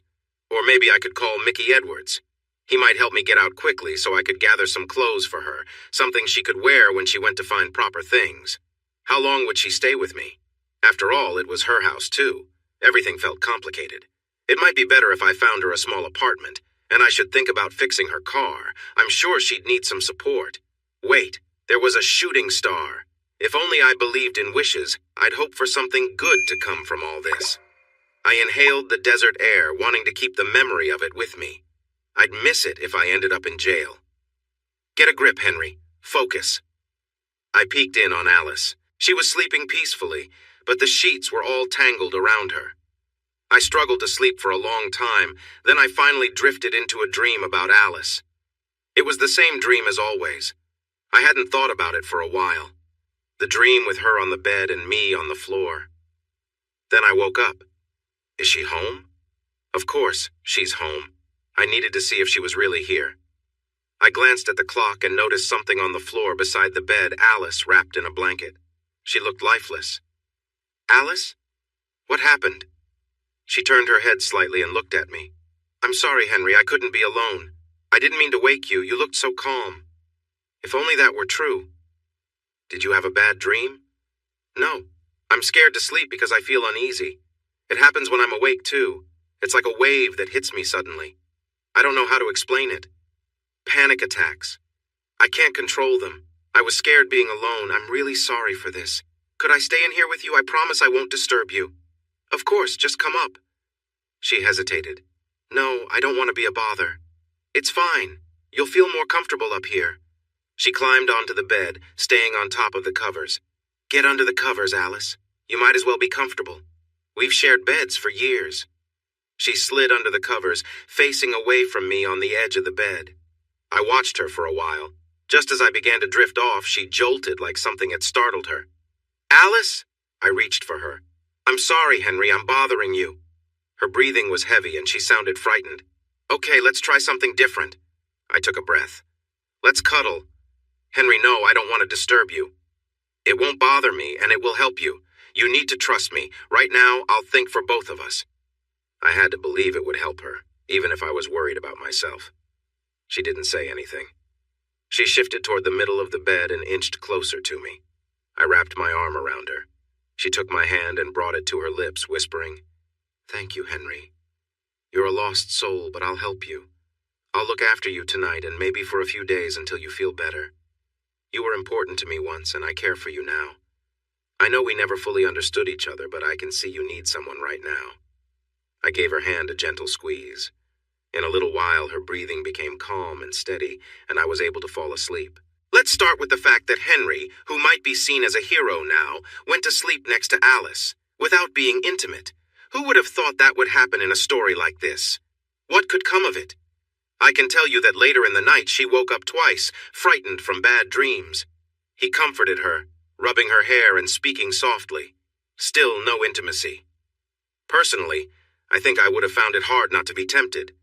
Or maybe I could call Mickey Edwards. He might help me get out quickly so I could gather some clothes for her, something she could wear when she went to find proper things. How long would she stay with me? After all, it was her house too. Everything felt complicated. It might be better if I found her a small apartment, and I should think about fixing her car. I'm sure she'd need some support. Wait, there was a shooting star. If only I believed in wishes, I'd hope for something good to come from all this. I inhaled the desert air, wanting to keep the memory of it with me. I'd miss it if I ended up in jail. Get a grip, Henry. Focus. I peeked in on Alice. She was sleeping peacefully, but the sheets were all tangled around her. I struggled to sleep for a long time, then I finally drifted into a dream about Alice. It was the same dream as always. I hadn't thought about it for a while. The dream with her on the bed and me on the floor. Then I woke up. Is she home? Of course, she's home. I needed to see if she was really here. I glanced at the clock and noticed something on the floor beside the bed, Alice wrapped in a blanket. She looked lifeless. Alice? What happened? She turned her head slightly and looked at me. I'm sorry, Henry, I couldn't be alone. I didn't mean to wake you. You looked so calm. If only that were true. Did you have a bad dream? No. I'm scared to sleep because I feel uneasy. It happens when I'm awake, too. It's like a wave that hits me suddenly. I don't know how to explain it. Panic attacks. I can't control them. I was scared being alone. I'm really sorry for this. Could I stay in here with you? I promise I won't disturb you. Of course, just come up. She hesitated. No, I don't want to be a bother. It's fine. You'll feel more comfortable up here. She climbed onto the bed, staying on top of the covers. Get under the covers, Alice. You might as well be comfortable. We've shared beds for years. She slid under the covers, facing away from me on the edge of the bed. I watched her for a while. Just as I began to drift off, she jolted like something had startled her. Alice? I reached for her. I'm sorry, Henry, I'm bothering you. Her breathing was heavy and she sounded frightened. Okay, let's try something different. I took a breath. Let's cuddle. Henry, no, I don't want to disturb you. It won't bother me and it will help you. You need to trust me. Right now, I'll think for both of us. I had to believe it would help her, even if I was worried about myself. She didn't say anything. She shifted toward the middle of the bed and inched closer to me. I wrapped my arm around her. She took my hand and brought it to her lips, whispering, Thank you, Henry. You're a lost soul, but I'll help you. I'll look after you tonight and maybe for a few days until you feel better. You were important to me once, and I care for you now. I know we never fully understood each other, but I can see you need someone right now. I gave her hand a gentle squeeze. In a little while, her breathing became calm and steady, and I was able to fall asleep. Let's start with the fact that Henry, who might be seen as a hero now, went to sleep next to Alice, without being intimate. Who would have thought that would happen in a story like this? What could come of it? I can tell you that later in the night she woke up twice, frightened from bad dreams. He comforted her, rubbing her hair and speaking softly. Still no intimacy. Personally, I think I would have found it hard not to be tempted.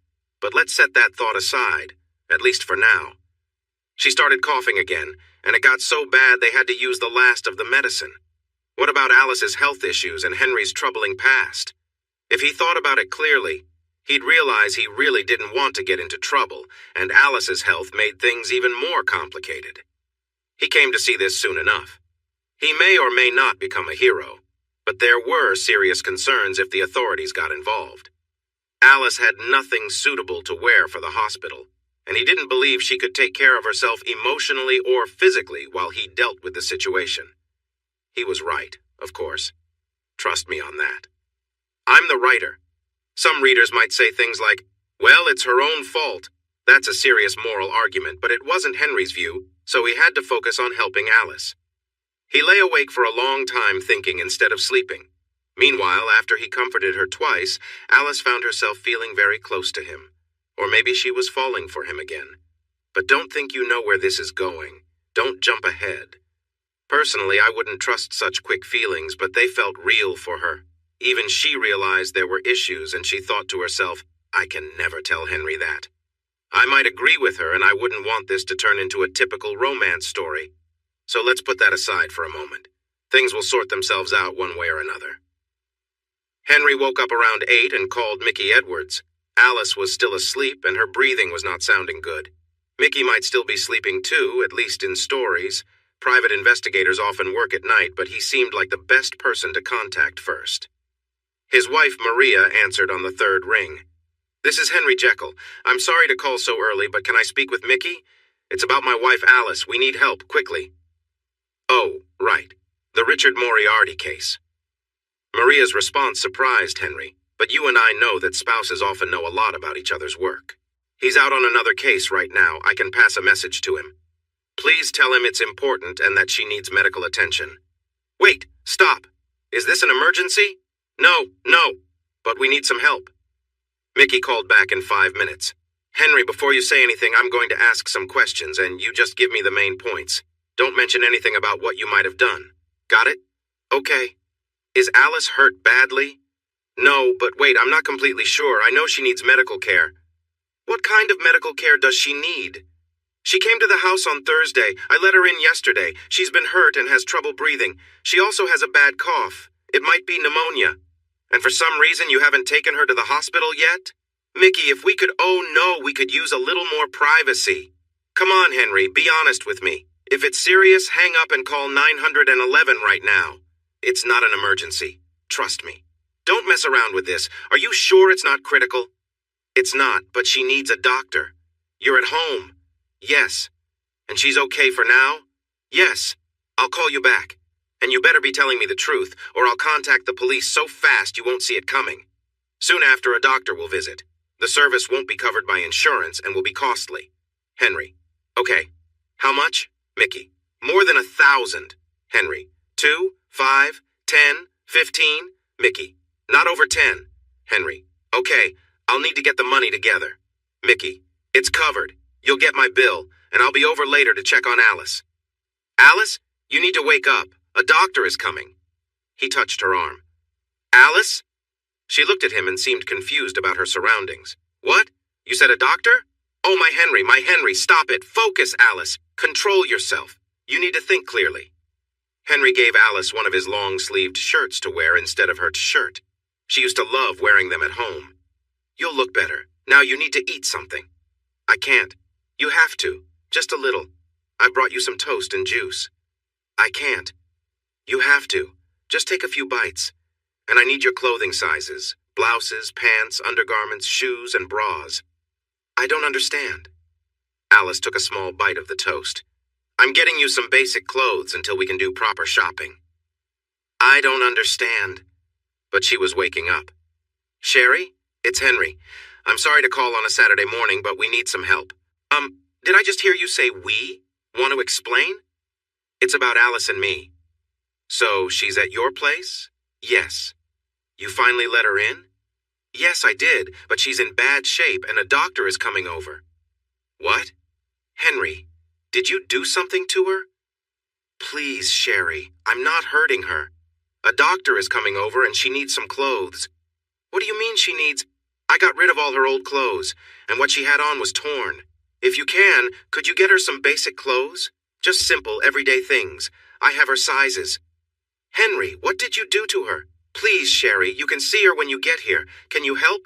But let's set that thought aside, at least for now. She started coughing again, and it got so bad they had to use the last of the medicine. What about Alice's health issues and Henry's troubling past? If he thought about it clearly, he'd realize he really didn't want to get into trouble, and Alice's health made things even more complicated. He came to see this soon enough. He may or may not become a hero, but there were serious concerns if the authorities got involved. Alice had nothing suitable to wear for the hospital, and he didn't believe she could take care of herself emotionally or physically while he dealt with the situation. He was right, of course. Trust me on that. I'm the writer. Some readers might say things like, well, it's her own fault. That's a serious moral argument, but it wasn't Henry's view, so he had to focus on helping Alice. He lay awake for a long time thinking instead of sleeping. Meanwhile, after he comforted her twice, Alice found herself feeling very close to him. Or maybe she was falling for him again. But don't think you know where this is going. Don't jump ahead. Personally, I wouldn't trust such quick feelings, but they felt real for her. Even she realized there were issues, and she thought to herself, I can never tell Henry that. I might agree with her, and I wouldn't want this to turn into a typical romance story. So let's put that aside for a moment. Things will sort themselves out one way or another. Henry woke up around 8 and called Mickey Edwards. Alice was still asleep, and her breathing was not sounding good. Mickey might still be sleeping too, at least in stories. Private investigators often work at night, but he seemed like the best person to contact first. His wife, Maria, answered on the third ring. This is Henry Jekyll. I'm sorry to call so early, but can I speak with Mickey? It's about my wife, Alice. We need help, quickly. Oh, right. The Richard Moriarty case. Maria's response surprised Henry, but you and I know that spouses often know a lot about each other's work. He's out on another case right now. I can pass a message to him. Please tell him it's important and that she needs medical attention. Wait, stop. Is this an emergency? No. But we need some help. Mickey called back in 5 minutes. Henry, before you say anything, I'm going to ask some questions, and you just give me the main points. Don't mention anything about what you might have done. Got it? Okay. Is Alice hurt badly? No, but wait, I'm not completely sure. I know she needs medical care. What kind of medical care does she need? She came to the house on Thursday. I let her in yesterday. She's been hurt and has trouble breathing. She also has a bad cough. It might be pneumonia. And for some reason you haven't taken her to the hospital yet? Mickey, if we could, we could use a little more privacy. Come on, Henry, be honest with me. If it's serious, hang up and call 911 right now. It's not an emergency. Trust me. Don't mess around with this. Are you sure it's not critical? It's not, but she needs a doctor. You're at home. Yes. And she's okay for now? Yes. I'll call you back. And you better be telling me the truth, or I'll contact the police so fast you won't see it coming. Soon after, a doctor will visit. The service won't be covered by insurance and will be costly. Henry. Okay. How much? Mickey. More than 1,000. Henry. 2, 5, 10, 15. Mickey. Not over 10. Henry. Okay. I'll need to get the money together. Mickey. It's covered. You'll get my bill, and I'll be over later to check on Alice. Alice? You need to wake up. A doctor is coming. He touched her arm. Alice? She looked at him and seemed confused about her surroundings. What? You said a doctor? Oh, my Henry, stop it. Focus, Alice. Control yourself. You need to think clearly. Henry gave Alice one of his long-sleeved shirts to wear instead of her shirt. She used to love wearing them at home. You'll look better. Now you need to eat something. I can't. You have to. Just a little. I brought you some toast and juice. I can't. You have to. Just take a few bites. And I need your clothing sizes. Blouses, pants, undergarments, shoes, and bras. I don't understand. Alice took a small bite of the toast. I'm getting you some basic clothes until we can do proper shopping. I don't understand. But she was waking up. Sherry, it's Henry. I'm sorry to call on a Saturday morning, but we need some help. Did I just hear you say we? Want to explain? It's about Alice and me. So she's at your place? Yes. You finally let her in? Yes, I did, but she's in bad shape and a doctor is coming over. What? Henry, did you do something to her? Please, Sherry, I'm not hurting her. A doctor is coming over and she needs some clothes. What do you mean she needs? I got rid of all her old clothes, and what she had on was torn. If you can, could you get her some basic clothes? Just simple, everyday things. I have her sizes. Henry, what did you do to her? Please, Sherry, you can see her when you get here. Can you help?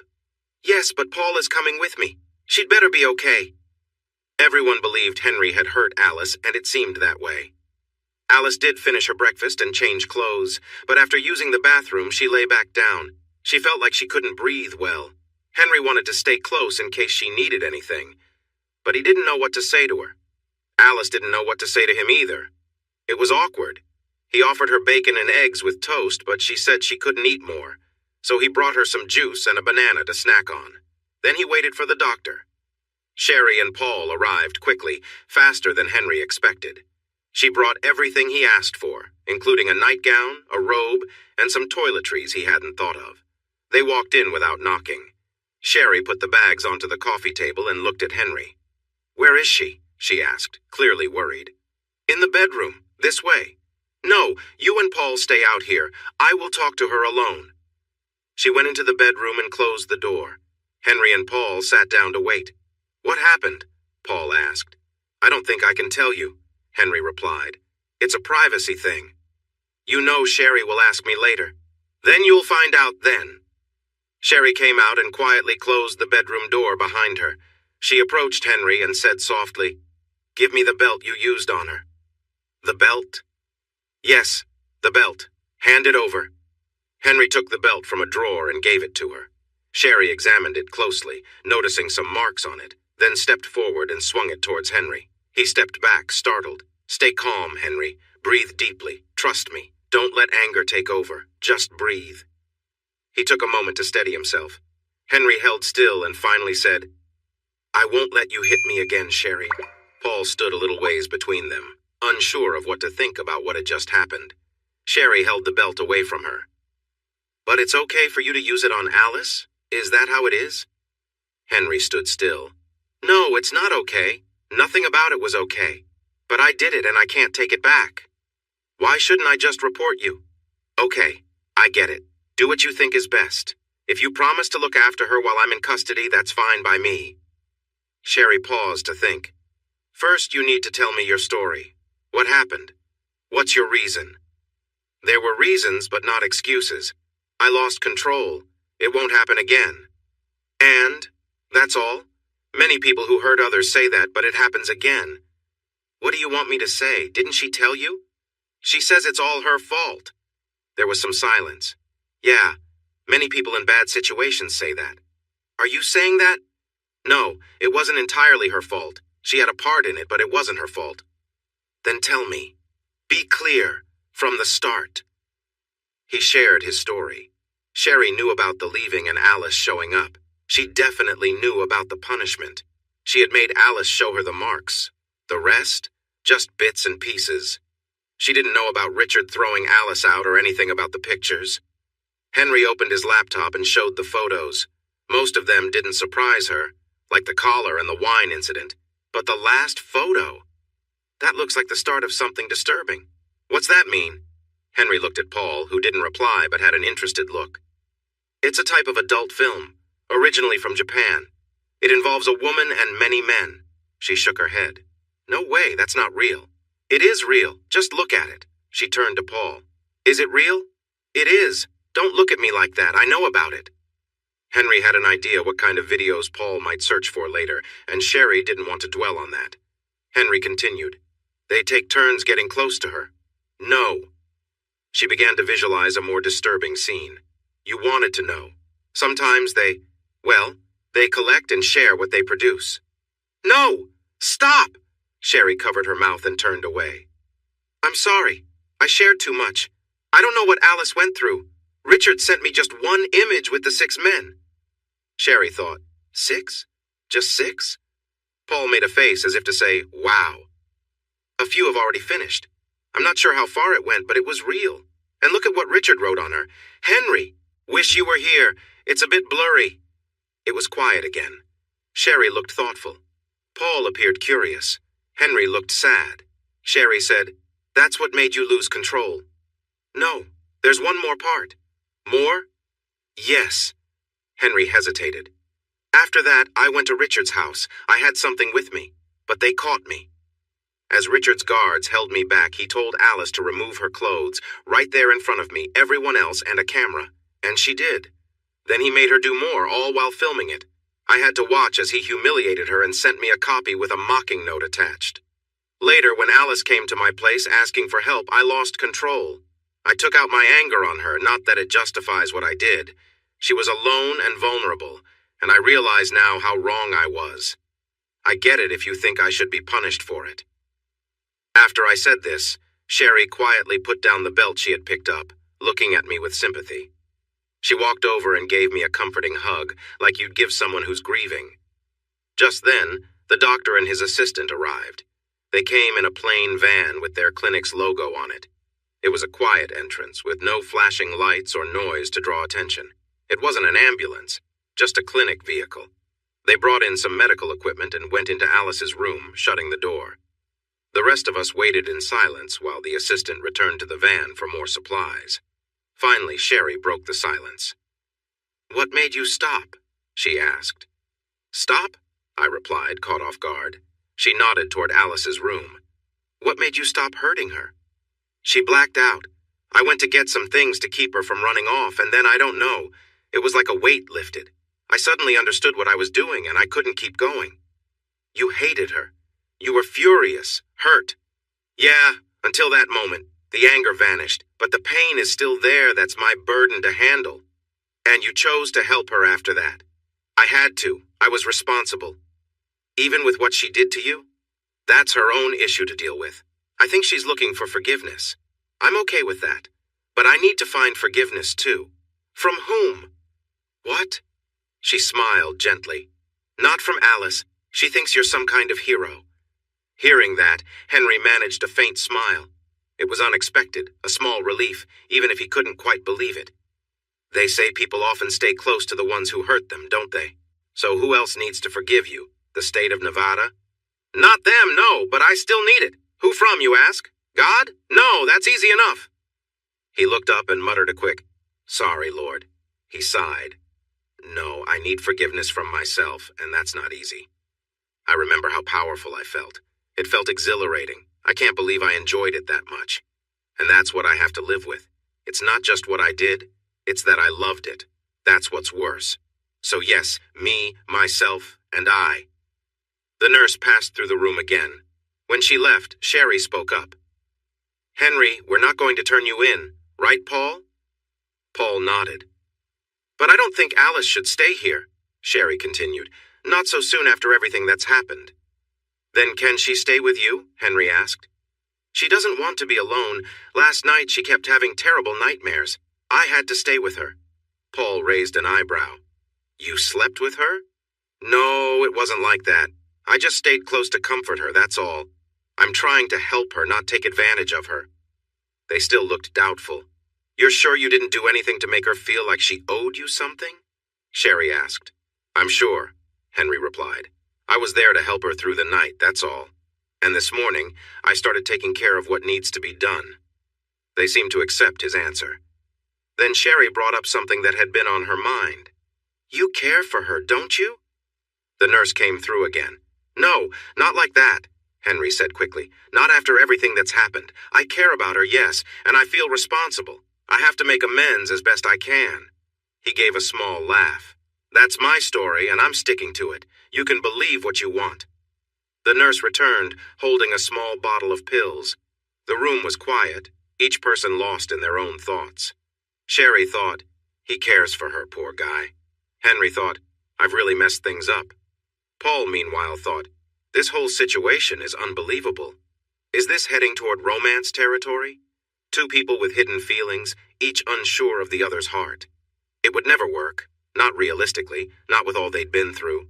Yes, but Paul is coming with me. She'd better be okay. Everyone believed Henry had hurt Alice, and it seemed that way. Alice did finish her breakfast and change clothes, but after using the bathroom, she lay back down. She felt like she couldn't breathe well. Henry wanted to stay close in case she needed anything, but he didn't know what to say to her. Alice didn't know what to say to him either. It was awkward. He offered her bacon and eggs with toast, but she said she couldn't eat more, so he brought her some juice and a banana to snack on. Then he waited for the doctor. Sherry and Paul arrived quickly, faster than Henry expected. She brought everything he asked for, including a nightgown, a robe, and some toiletries he hadn't thought of. They walked in without knocking. Sherry put the bags onto the coffee table and looked at Henry. Where is she? She asked, clearly worried. In the bedroom, this way. No, you and Paul stay out here. I will talk to her alone. She went into the bedroom and closed the door. Henry and Paul sat down to wait. What happened? Paul asked. I don't think I can tell you, Henry replied. It's a privacy thing. You know Sherry will ask me later. Then you'll find out then. Sherry came out and quietly closed the bedroom door behind her. She approached Henry and said softly, Give me the belt you used on her. The belt? Yes, the belt. Hand it over. Henry took the belt from a drawer and gave it to her. Sherry examined it closely, noticing some marks on it, then stepped forward and swung it towards Henry. He stepped back, startled. Stay calm, Henry. Breathe deeply. Trust me. Don't let anger take over. Just breathe. He took a moment to steady himself. Henry held still and finally said, I won't let you hit me again, Sherry. Paul stood a little ways between them, unsure of what to think about what had just happened. Sherry held the belt away from her. But it's okay for you to use it on Alice? Is that how it is? Henry stood still. No, it's not okay. Nothing about it was okay. But I did it and I can't take it back. Why shouldn't I just report you? Okay, I get it. Do what you think is best. If you promise to look after her while I'm in custody, that's fine by me. Sherry paused to think. First, you need to tell me your story. What happened? What's your reason? There were reasons, but not excuses. I lost control. It won't happen again. And? That's all? Many people who hurt others say that, but it happens again. What do you want me to say? Didn't she tell you? She says it's all her fault. There was some silence. Yeah, many people in bad situations say that. Are you saying that? No, it wasn't entirely her fault. She had a part in it, but it wasn't her fault. Then tell me. Be clear, from the start. He shared his story. Sherry knew about the leaving and Alice showing up. She definitely knew about the punishment. She had made Alice show her the marks. The rest? Just bits and pieces. She didn't know about Richard throwing Alice out or anything about the pictures. Henry opened his laptop and showed the photos. Most of them didn't surprise her, like the collar and the wine incident. But the last photo? That looks like the start of something disturbing. What's that mean? Henry looked at Paul, who didn't reply but had an interested look. It's a type of adult film, originally from Japan. It involves a woman and many men. She shook her head. No way, that's not real. It is real. Just look at it. She turned to Paul. Is it real? It is. Don't look at me like that. I know about it. Henry had an idea what kind of videos Paul might search for later, and Sherry didn't want to dwell on that. Henry continued. They take turns getting close to her. No. She began to visualize a more disturbing scene. You wanted to know. Sometimes they collect and share what they produce. No! Stop! Sherry covered her mouth and turned away. I'm sorry. I shared too much. I don't know what Alice went through. Richard sent me just one image with the 6 men. Sherry thought, 6? Just 6? Paul made a face as if to say, wow. A few have already finished. I'm not sure how far it went, but it was real. And look at what Richard wrote on her. Henry, wish you were here. It's a bit blurry. It was quiet again. Sherry looked thoughtful. Paul appeared curious. Henry looked sad. Sherry said, That's what made you lose control. No, there's one more part. More? Yes. Henry hesitated. After that, I went to Richard's house. I had something with me, but they caught me. As Richard's guards held me back, he told Alice to remove her clothes, right there in front of me, everyone else, and a camera. And she did. Then he made her do more, all while filming it. I had to watch as he humiliated her and sent me a copy with a mocking note attached. Later, when Alice came to my place asking for help, I lost control. I took out my anger on her, not that it justifies what I did. She was alone and vulnerable, and I realize now how wrong I was. I get it if you think I should be punished for it. After I said this, Sherry quietly put down the belt she had picked up, looking at me with sympathy. She walked over and gave me a comforting hug, like you'd give someone who's grieving. Just then, the doctor and his assistant arrived. They came in a plain van with their clinic's logo on it. It was a quiet entrance, with no flashing lights or noise to draw attention. It wasn't an ambulance, just a clinic vehicle. They brought in some medical equipment and went into Alice's room, shutting the door. The rest of us waited in silence while the assistant returned to the van for more supplies. Finally, Sherry broke the silence. What made you stop? She asked. Stop? I replied, caught off guard. She nodded toward Alice's room. What made you stop hurting her? She blacked out. I went to get some things to keep her from running off, and then I don't know. It was like a weight lifted. I suddenly understood what I was doing, and I couldn't keep going. You hated her. You were furious, hurt. Yeah, until that moment. The anger vanished, but the pain is still there. That's my burden to handle. And you chose to help her after that. I had to. I was responsible. Even with what she did to you? That's her own issue to deal with. I think she's looking for forgiveness. I'm okay with that. But I need to find forgiveness too. From whom? What? She smiled gently. Not from Alice. She thinks you're some kind of hero." Hearing that, Henry managed a faint smile. It was unexpected, a small relief, even if he couldn't quite believe it. They say people often stay close to the ones who hurt them, don't they? So who else needs to forgive you? The state of Nevada? Not them, no, but I still need it. Who from, you ask? God? No, that's easy enough. He looked up and muttered a quick, "Sorry, Lord." He sighed. "No, I need forgiveness from myself, and that's not easy." I remember how powerful I felt. It felt exhilarating. I can't believe I enjoyed it that much. And that's what I have to live with. It's not just what I did, it's that I loved it. That's what's worse. So yes, me, myself, and I. The nurse passed through the room again. When she left, Sherry spoke up. "Henry, we're not going to turn you in, right, Paul?" Paul nodded. "But I don't think Alice should stay here," Sherry continued. "Not so soon after everything that's happened." "Then can she stay with you?" Henry asked. "She doesn't want to be alone. Last night she kept having terrible nightmares. I had to stay with her." Paul raised an eyebrow. "You slept with her?" "No, it wasn't like that. I just stayed close to comfort her, that's all. I'm trying to help her, not take advantage of her." They still looked doubtful. "You're sure you didn't do anything to make her feel like she owed you something?" Sherry asked. "I'm sure," Henry replied. "I was there to help her through the night, that's all. And this morning, I started taking care of what needs to be done." They seemed to accept his answer. Then Sherry brought up something that had been on her mind. "You care for her, don't you?" The nurse came through again. "No, not like that," Henry said quickly. "Not after everything that's happened. I care about her, yes, and I feel responsible. I have to make amends as best I can." He gave a small laugh. "That's my story, and I'm sticking to it. You can believe what you want." The nurse returned, holding a small bottle of pills. The room was quiet, each person lost in their own thoughts. Sherry thought, "He cares for her, poor guy." Henry thought, "I've really messed things up." Paul, meanwhile, thought, "This whole situation is unbelievable. Is this heading toward romance territory? Two people with hidden feelings, each unsure of the other's heart. It would never work, not realistically, not with all they'd been through.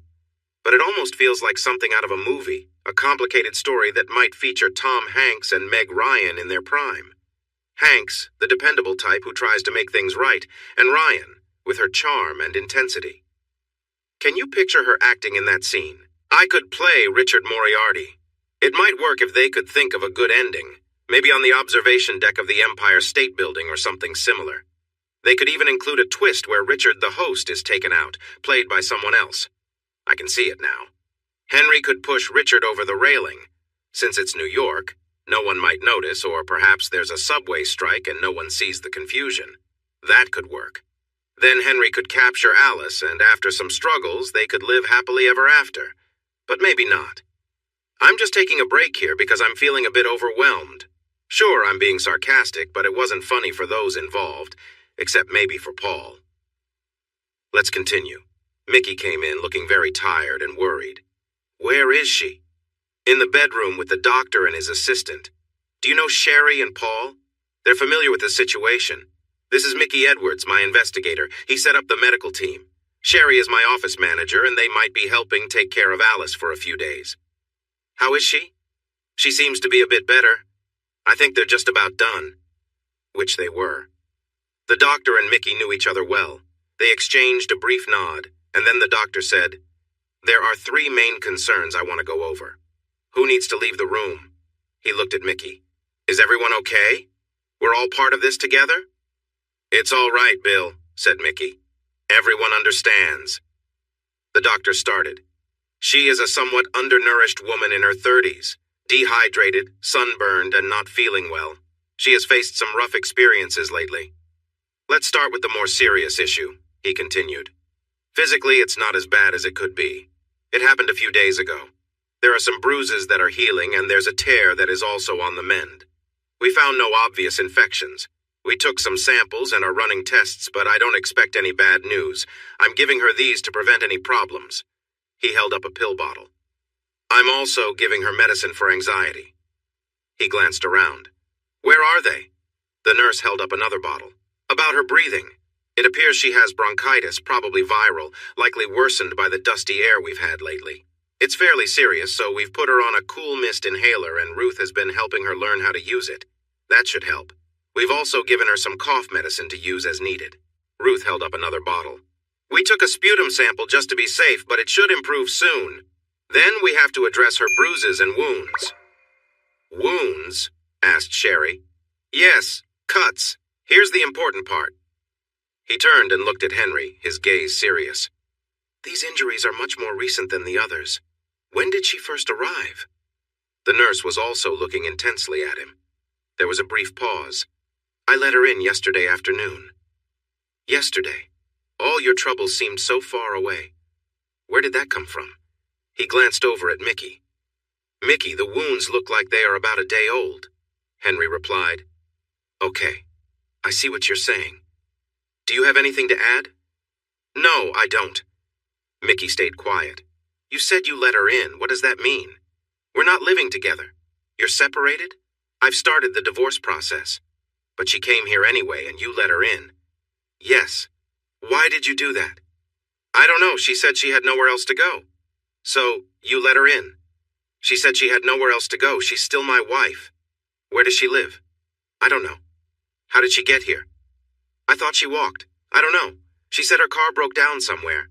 But it almost feels like something out of a movie, a complicated story that might feature Tom Hanks and Meg Ryan in their prime. Hanks, the dependable type who tries to make things right, and Ryan, with her charm and intensity. Can you picture her acting in that scene? I could play Richard Moriarty. It might work if they could think of a good ending, maybe on the observation deck of the Empire State Building or something similar. They could even include a twist where Richard the host is taken out, played by someone else. I can see it now. Henry could push Richard over the railing. Since it's New York, no one might notice, or perhaps there's a subway strike and no one sees the confusion. That could work. Then Henry could capture Alice, and after some struggles, they could live happily ever after. But maybe not. I'm just taking a break here because I'm feeling a bit overwhelmed. Sure, I'm being sarcastic, but it wasn't funny for those involved, except maybe for Paul. Let's continue. Mickey came in looking very tired and worried. Where is she? In the bedroom with the doctor and his assistant. Do you know Sherry and Paul? They're familiar with the situation. This is Mickey Edwards, my investigator. He set up the medical team. Sherry is my office manager, and they might be helping take care of Alice for a few days. How is she? She seems to be a bit better. I think they're just about done. Which they were. The doctor and Mickey knew each other well. They exchanged a brief nod, and then the doctor said, There are 3 main concerns I want to go over. Who needs to leave the room? He looked at Mickey. Is everyone okay? We're all part of this together? It's all right, Bill, said Mickey. Everyone understands. The doctor started. She is a somewhat undernourished woman in her 30s, dehydrated, sunburned, and not feeling well. She has faced some rough experiences lately. Let's start with the more serious issue, he continued. Physically, it's not as bad as it could be. It happened a few days ago. There are some bruises that are healing, and there's a tear that is also on the mend. We found no obvious infections. We took some samples and are running tests, but I don't expect any bad news. I'm giving her these to prevent any problems. He held up a pill bottle. I'm also giving her medicine for anxiety. He glanced around. Where are they? The nurse held up another bottle. About her breathing. It appears she has bronchitis, probably viral, likely worsened by the dusty air we've had lately. It's fairly serious, so we've put her on a cool mist inhaler and Ruth has been helping her learn how to use it. That should help. We've also given her some cough medicine to use as needed. Ruth held up another bottle. We took a sputum sample just to be safe, but it should improve soon. Then we have to address her bruises and wounds. Wounds? Asked Sherry. Yes, cuts. Here's the important part. He turned and looked at Henry, his gaze serious. These injuries are much more recent than the others. When did she first arrive? The nurse was also looking intensely at him. There was a brief pause. I let her in yesterday afternoon. Yesterday. All your troubles seemed so far away. Where did that come from? He glanced over at Mickey. Mickey, the wounds look like they are about a day old. Henry replied. Okay, I see what you're saying. Do you have anything to add? No, I don't. Mickey stayed quiet. You said you let her in. What does that mean? We're not living together. You're separated? I've started the divorce process. But she came here anyway and you let her in. Yes. Why did you do that? I don't know. She said she had nowhere else to go. So, you let her in. She said she had nowhere else to go. She's still my wife. Where does she live? I don't know. How did she get here? I thought she walked. I don't know. She said her car broke down somewhere.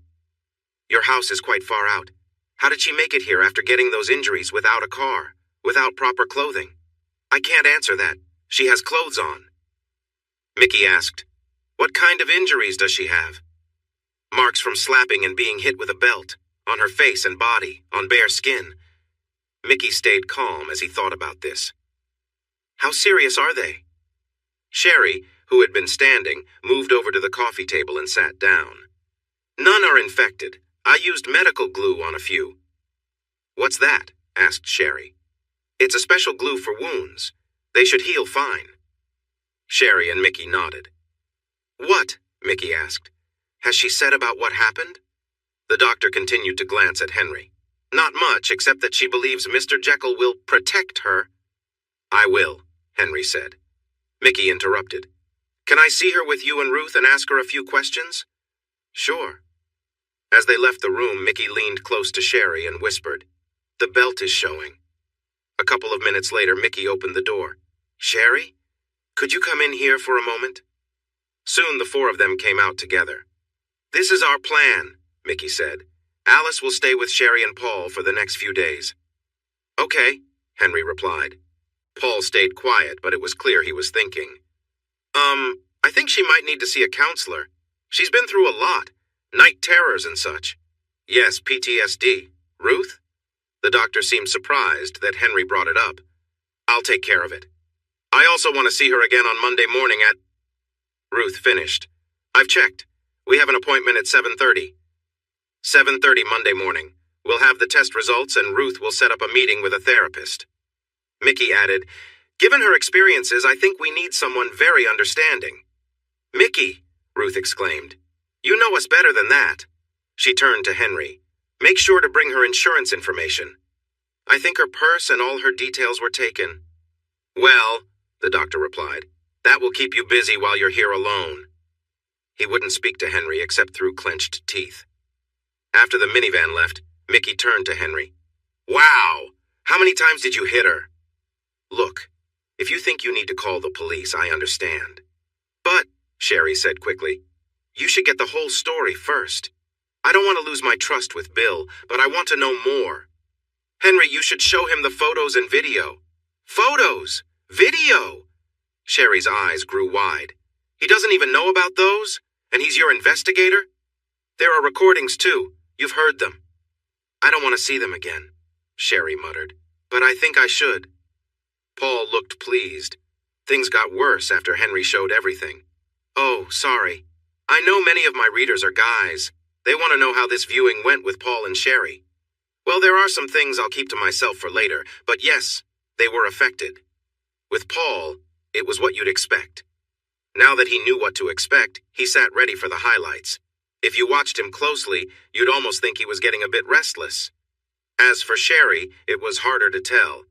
Your house is quite far out. How did she make it here after getting those injuries without a car, without proper clothing? I can't answer that. She has clothes on. Mickey asked, What kind of injuries does she have? Marks from slapping and being hit with a belt, on her face and body, on bare skin. Mickey stayed calm as he thought about this. How serious are they? Sherry, who had been standing, moved over to the coffee table and sat down. None are infected. I used medical glue on a few. What's that? Asked Sherry. It's a special glue for wounds. They should heal fine. Sherry and Mickey nodded. What? Mickey asked. Has she said about what happened? The doctor continued to glance at Henry. Not much, except that she believes Mr. Jekyll will protect her. I will, Henry said. Mickey interrupted. Can I see her with you and Ruth and ask her a few questions? Sure. As they left the room, Mickey leaned close to Sherry and whispered, The belt is showing. A couple of minutes later, Mickey opened the door. Sherry? Could you come in here for a moment? Soon the four of them came out together. This is our plan, Mickey said. Alice will stay with Sherry and Paul for the next few days. Okay, Henry replied. Paul stayed quiet, but it was clear he was thinking. I think she might need to see a counselor. She's been through a lot. Night terrors and such. Yes, PTSD. Ruth? The doctor seemed surprised that Henry brought it up. I'll take care of it. I also want to see her again on Monday morning at... Ruth finished. I've checked. We have an appointment at 7:30. 7:30 Monday morning. We'll have the test results and Ruth will set up a meeting with a therapist. Mickey added, Given her experiences, I think we need someone very understanding. Mickey, Ruth exclaimed. You know us better than that. She turned to Henry. Make sure to bring her insurance information. I think her purse and all her details were taken. Well, the doctor replied, that will keep you busy while you're here alone. He wouldn't speak to Henry except through clenched teeth. After the minivan left, Mickey turned to Henry. Wow! How many times did you hit her? Look, if you think you need to call the police, I understand. But, Sherry said quickly, you should get the whole story first. I don't want to lose my trust with Bill, but I want to know more. Henry, you should show him the photos and video. Photos! Video! Sherry's eyes grew wide. He doesn't even know about those? And he's your investigator? There are recordings too. You've heard them. I don't want to see them again, Sherry muttered. But I think I should. Paul looked pleased. Things got worse after Henry showed everything. Oh, sorry. I know many of my readers are guys. They want to know how this viewing went with Paul and Sherry. Well, there are some things I'll keep to myself for later, but yes, they were affected. With Paul, it was what you'd expect. Now that he knew what to expect, he sat ready for the highlights. If you watched him closely, you'd almost think he was getting a bit restless. As for Sherry, it was harder to tell.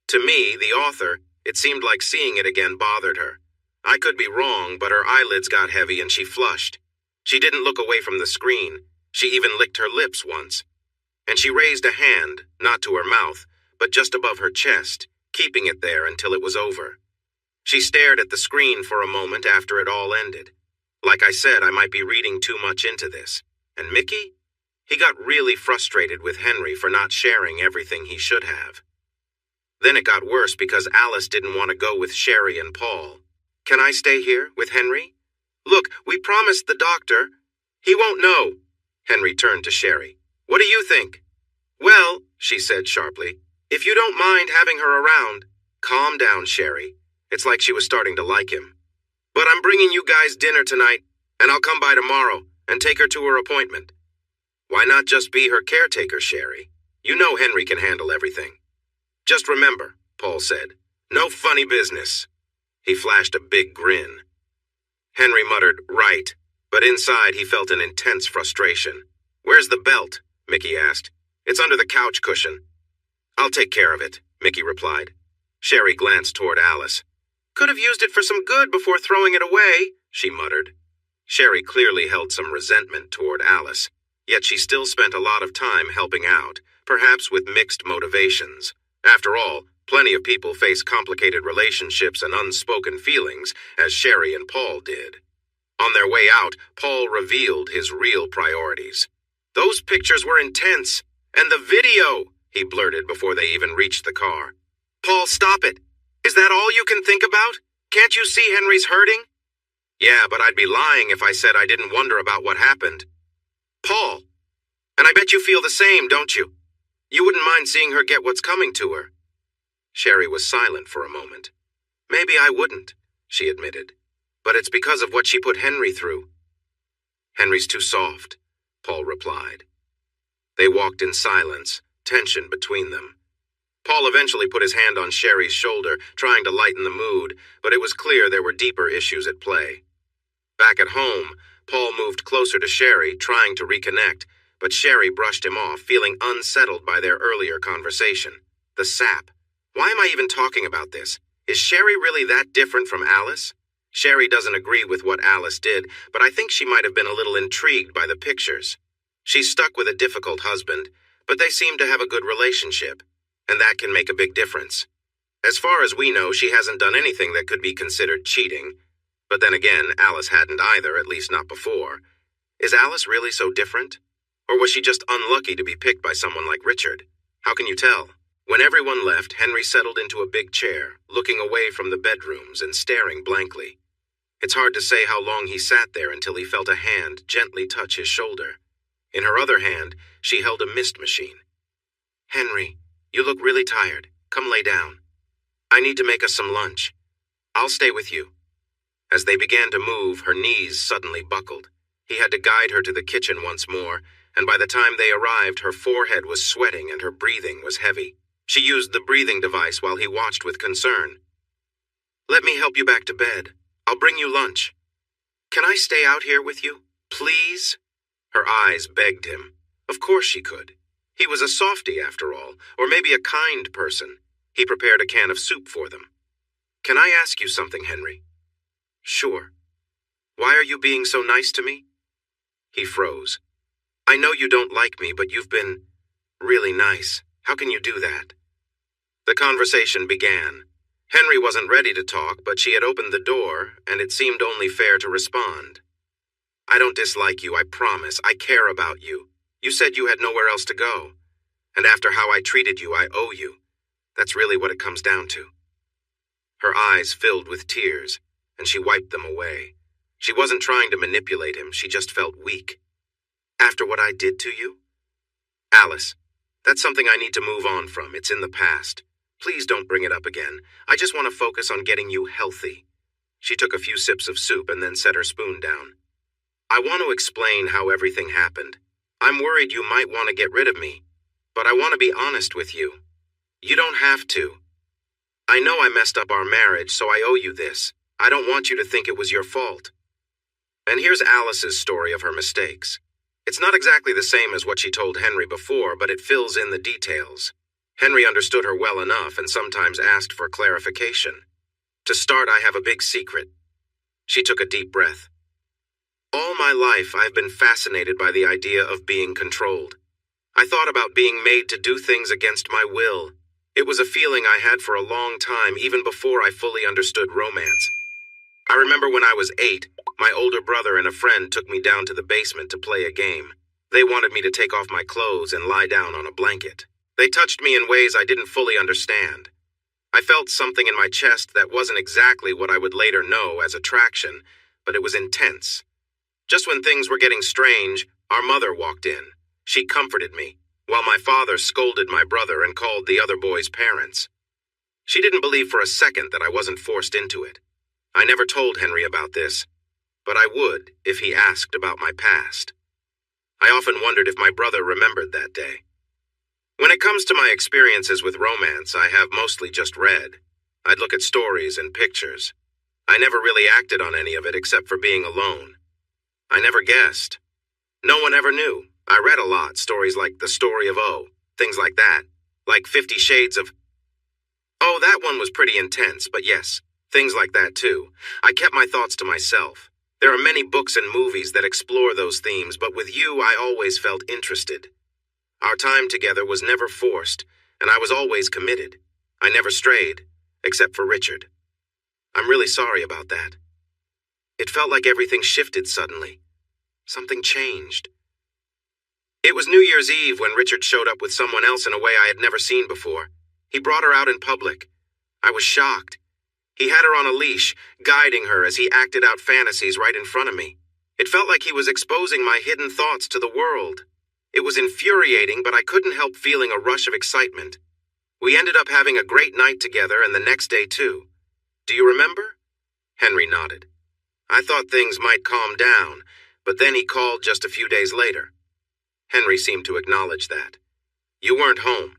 To me, the author, it seemed like seeing it again bothered her. I could be wrong, but her eyelids got heavy and she flushed. She didn't look away from the screen. She even licked her lips once. and she raised a hand, not to her mouth, but just above her chest, keeping it there until it was over. She stared at the screen for a moment after it all ended. Like I said, I might be reading too much into this. And Mickey? He got really frustrated with Henry for not sharing everything he should have. Then it got worse because Alice didn't want to go with Sherry and Paul. Can I stay here with Henry? Look, we promised the doctor. He won't know. Henry turned to Sherry. What do you think? Well, she said sharply, if you don't mind having her around. Calm down, Sherry. It's like she was starting to like him. But I'm bringing you guys dinner tonight, and I'll come by tomorrow and take her to her appointment. Why not just be her caretaker, Sherry? You know Henry can handle everything. Just remember, Paul said, no funny business. He flashed a big grin. Henry muttered, right, but inside he felt an intense frustration. Where's the belt? Mickey asked. It's under the couch cushion. I'll take care of it, Mickey replied. Sherry glanced toward Alice. Could have used it for some good before throwing it away, she muttered. Sherry clearly held some resentment toward Alice, yet she still spent a lot of time helping out, perhaps with mixed motivations. After all, plenty of people face complicated relationships and unspoken feelings, as Sherry and Paul did. On their way out, Paul revealed his real priorities. Those pictures were intense, and the video, he blurted before they even reached the car. Paul, stop it. Is that all you can think about? Can't you see Henry's hurting? Yeah, but I'd be lying if I said I didn't wonder about what happened. Paul, and I bet you feel the same, don't you? You wouldn't mind seeing her get what's coming to her. Sherry was silent for a moment. Maybe I wouldn't, she admitted. But it's because of what she put Henry through. Henry's too soft, Paul replied. They walked in silence, tension between them. Paul eventually put his hand on Sherry's shoulder, trying to lighten the mood, but it was clear there were deeper issues at play. Back at home, Paul moved closer to Sherry, trying to reconnect, but Sherry brushed him off, feeling unsettled by their earlier conversation. The sap. Why am I even talking about this? Is Sherry really that different from Alice? Sherry doesn't agree with what Alice did, but I think she might have been a little intrigued by the pictures. She's stuck with a difficult husband, but they seem to have a good relationship, and that can make a big difference. As far as we know, she hasn't done anything that could be considered cheating. But then again, Alice hadn't either, at least not before. Is Alice really so different? Or was she just unlucky to be picked by someone like Richard? How can you tell? When everyone left, Henry settled into a big chair, looking away from the bedrooms and staring blankly. It's hard to say how long he sat there until he felt a hand gently touch his shoulder. In her other hand, she held a mist machine. Henry, you look really tired. Come lay down. I need to make us some lunch. I'll stay with you. As they began to move, her knees suddenly buckled. He had to guide her to the kitchen once more, and by the time they arrived, her forehead was sweating and her breathing was heavy. She used the breathing device while he watched with concern. Let me help you back to bed. I'll bring you lunch. Can I stay out here with you? Please? Her eyes begged him. Of course she could. He was a softie, after all, or maybe a kind person. He prepared a can of soup for them. Can I ask you something, Henry? Sure. Why are you being so nice to me? He froze. I know you don't like me, but you've been really nice. How can you do that? The conversation began. Henry wasn't ready to talk, but she had opened the door, and it seemed only fair to respond. I don't dislike you, I promise. I care about you. You said you had nowhere else to go. And after how I treated you, I owe you. That's really what it comes down to. Her eyes filled with tears, and she wiped them away. She wasn't trying to manipulate him, she just felt weak. After what I did to you? Alice, that's something I need to move on from. It's in the past. Please don't bring it up again. I just want to focus on getting you healthy. She took a few sips of soup and then set her spoon down. I want to explain how everything happened. I'm worried you might want to get rid of me, but I want to be honest with you. You don't have to. I know I messed up our marriage, so I owe you this. I don't want you to think it was your fault. And here's Alice's story of her mistakes. It's not exactly the same as what she told Henry before, but it fills in the details. Henry understood her well enough and sometimes asked for clarification. To start, I have a big secret. She took a deep breath. All my life, I've been fascinated by the idea of being controlled. I thought about being made to do things against my will. It was a feeling I had for a long time, even before I fully understood romance. I remember when I was 8, my older brother and a friend took me down to the basement to play a game. They wanted me to take off my clothes and lie down on a blanket. They touched me in ways I didn't fully understand. I felt something in my chest that wasn't exactly what I would later know as attraction, but it was intense. Just when things were getting strange, our mother walked in. She comforted me, while my father scolded my brother and called the other boys' parents. She didn't believe for a second that I wasn't forced into it. I never told Henry about this, but I would if he asked about my past. I often wondered if my brother remembered that day. When it comes to my experiences with romance, I have mostly just read. I'd look at stories and pictures. I never really acted on any of it except for being alone. I never guessed. No one ever knew. I read a lot, stories like The Story of O, things like that, like 50 Shades of... Oh, that one was pretty intense, but yes, things like that too. I kept my thoughts to myself. There are many books and movies that explore those themes, but with you, I always felt interested. Our time together was never forced, and I was always committed. I never strayed, except for Richard. I'm really sorry about that. It felt like everything shifted suddenly. Something changed. It was New Year's Eve when Richard showed up with someone else in a way I had never seen before. He brought her out in public. I was shocked. He had her on a leash, guiding her as he acted out fantasies right in front of me. It felt like he was exposing my hidden thoughts to the world. It was infuriating, but I couldn't help feeling a rush of excitement. We ended up having a great night together, and the next day too. Do you remember? Henry nodded. I thought things might calm down, but then he called just a few days later. Henry seemed to acknowledge that. You weren't home.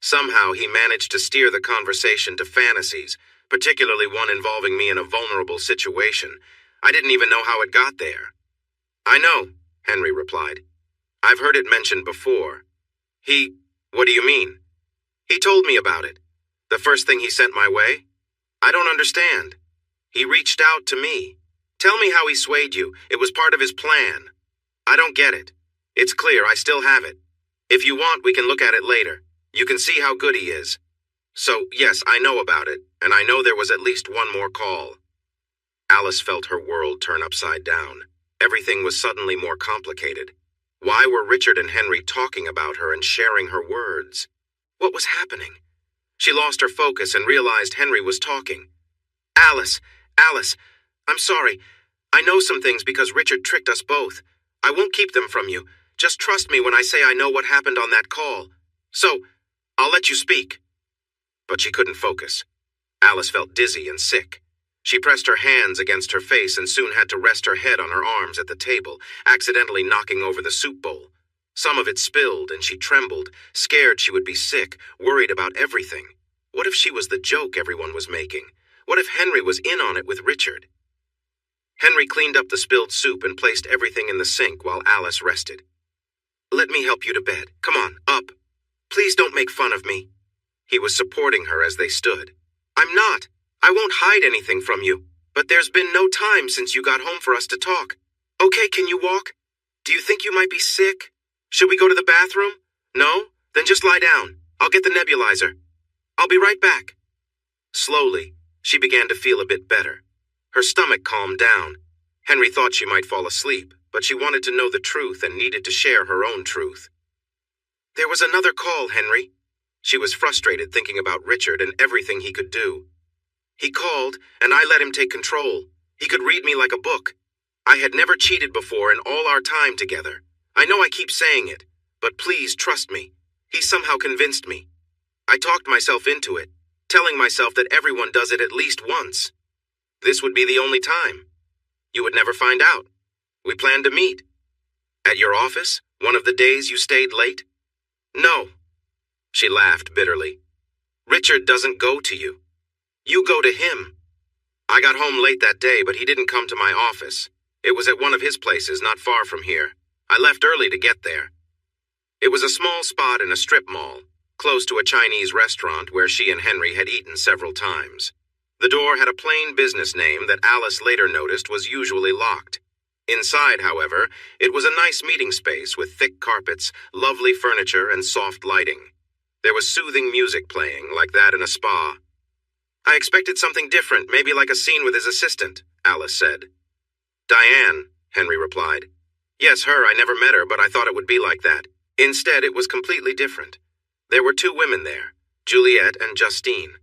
Somehow he managed to steer the conversation to fantasies, particularly one involving me in a vulnerable situation. I didn't even know how it got there. I know, Henry replied. I've heard it mentioned before. What do you mean? He told me about it. The first thing he sent my way? I don't understand. He reached out to me. Tell me how he swayed you. It was part of his plan. I don't get it. It's clear I still have it. If you want, we can look at it later. You can see how good he is. So, yes, I know about it, and I know there was at least one more call. Alice felt her world turn upside down. Everything was suddenly more complicated. Why were Richard and Henry talking about her and sharing her words? What was happening? She lost her focus and realized Henry was talking. Alice, I'm sorry. I know some things because Richard tricked us both. I won't keep them from you. Just trust me when I say I know what happened on that call. So, I'll let you speak. But she couldn't focus. Alice felt dizzy and sick. She pressed her hands against her face and soon had to rest her head on her arms at the table, accidentally knocking over the soup bowl. Some of it spilled and she trembled, scared she would be sick, worried about everything. What if she was the joke everyone was making? What if Henry was in on it with Richard? Henry cleaned up the spilled soup and placed everything in the sink while Alice rested. Let me help you to bed. Come on, up. Please don't make fun of me. He was supporting her as they stood. I'm not. I won't hide anything from you, but there's been no time since you got home for us to talk. Okay, can you walk? Do you think you might be sick? Should we go to the bathroom? No? Then just lie down. I'll get the nebulizer. I'll be right back. Slowly, she began to feel a bit better. Her stomach calmed down. Henry thought she might fall asleep, but she wanted to know the truth and needed to share her own truth. There was another call, Henry. She was frustrated thinking about Richard and everything he could do. He called, and I let him take control. He could read me like a book. I had never cheated before in all our time together. I know I keep saying it, but please trust me. He somehow convinced me. I talked myself into it, telling myself that everyone does it at least once. This would be the only time. You would never find out. We planned to meet. At your office, one of the days you stayed late? No. She laughed bitterly. Richard doesn't go to you. You go to him. I got home late that day, but he didn't come to my office. It was at one of his places not far from here. I left early to get there. It was a small spot in a strip mall, close to a Chinese restaurant where she and Henry had eaten several times. The door had a plain business name that Alice later noticed was usually locked. Inside, however, it was a nice meeting space with thick carpets, lovely furniture, and soft lighting. There was soothing music playing, like that in a spa. I expected something different, maybe like a scene with his assistant, Alice said. Diane, Henry replied. Yes, her, I never met her, but I thought it would be like that. Instead, it was completely different. There were two women there, Juliet and Justine.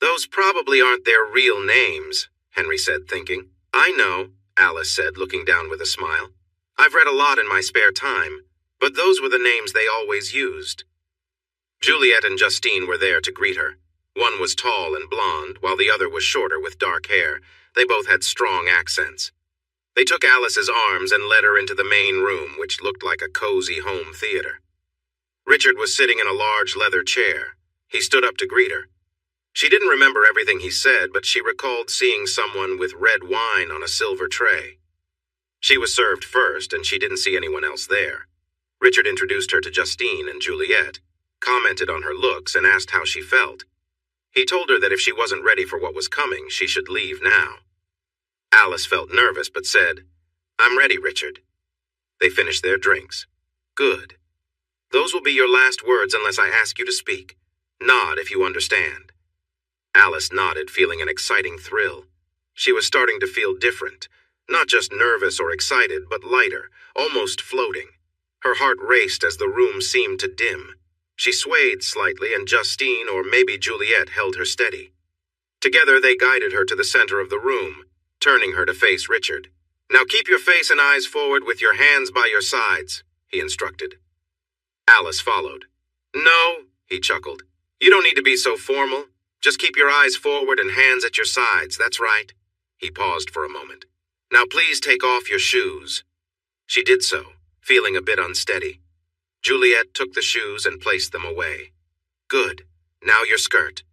Those probably aren't their real names, Henry said, thinking. I know, Alice said, looking down with a smile. I've read a lot in my spare time, but those were the names they always used. Juliet and Justine were there to greet her. One was tall and blonde, while the other was shorter with dark hair. They both had strong accents. They took Alice's arms and led her into the main room, which looked like a cozy home theater. Richard was sitting in a large leather chair. He stood up to greet her. She didn't remember everything he said, but she recalled seeing someone with red wine on a silver tray. She was served first, and she didn't see anyone else there. Richard introduced her to Justine and Juliet, commented on her looks, and asked how she felt. He told her that if she wasn't ready for what was coming, she should leave now. Alice felt nervous, but said, I'm ready, Richard. They finished their drinks. Good. Those will be your last words unless I ask you to speak. Nod if you understand. Alice nodded, feeling an exciting thrill. She was starting to feel different, not just nervous or excited, but lighter, almost floating. Her heart raced as the room seemed to dim. She swayed slightly, and Justine, or maybe Juliet, held her steady. Together they guided her to the center of the room, turning her to face Richard. Now keep your face and eyes forward with your hands by your sides, he instructed. Alice followed. No, he chuckled. You don't need to be so formal. Just keep your eyes forward and hands at your sides, that's right. He paused for a moment. Now please take off your shoes. She did so, feeling a bit unsteady. Juliet took the shoes and placed them away. Good. Now your skirt.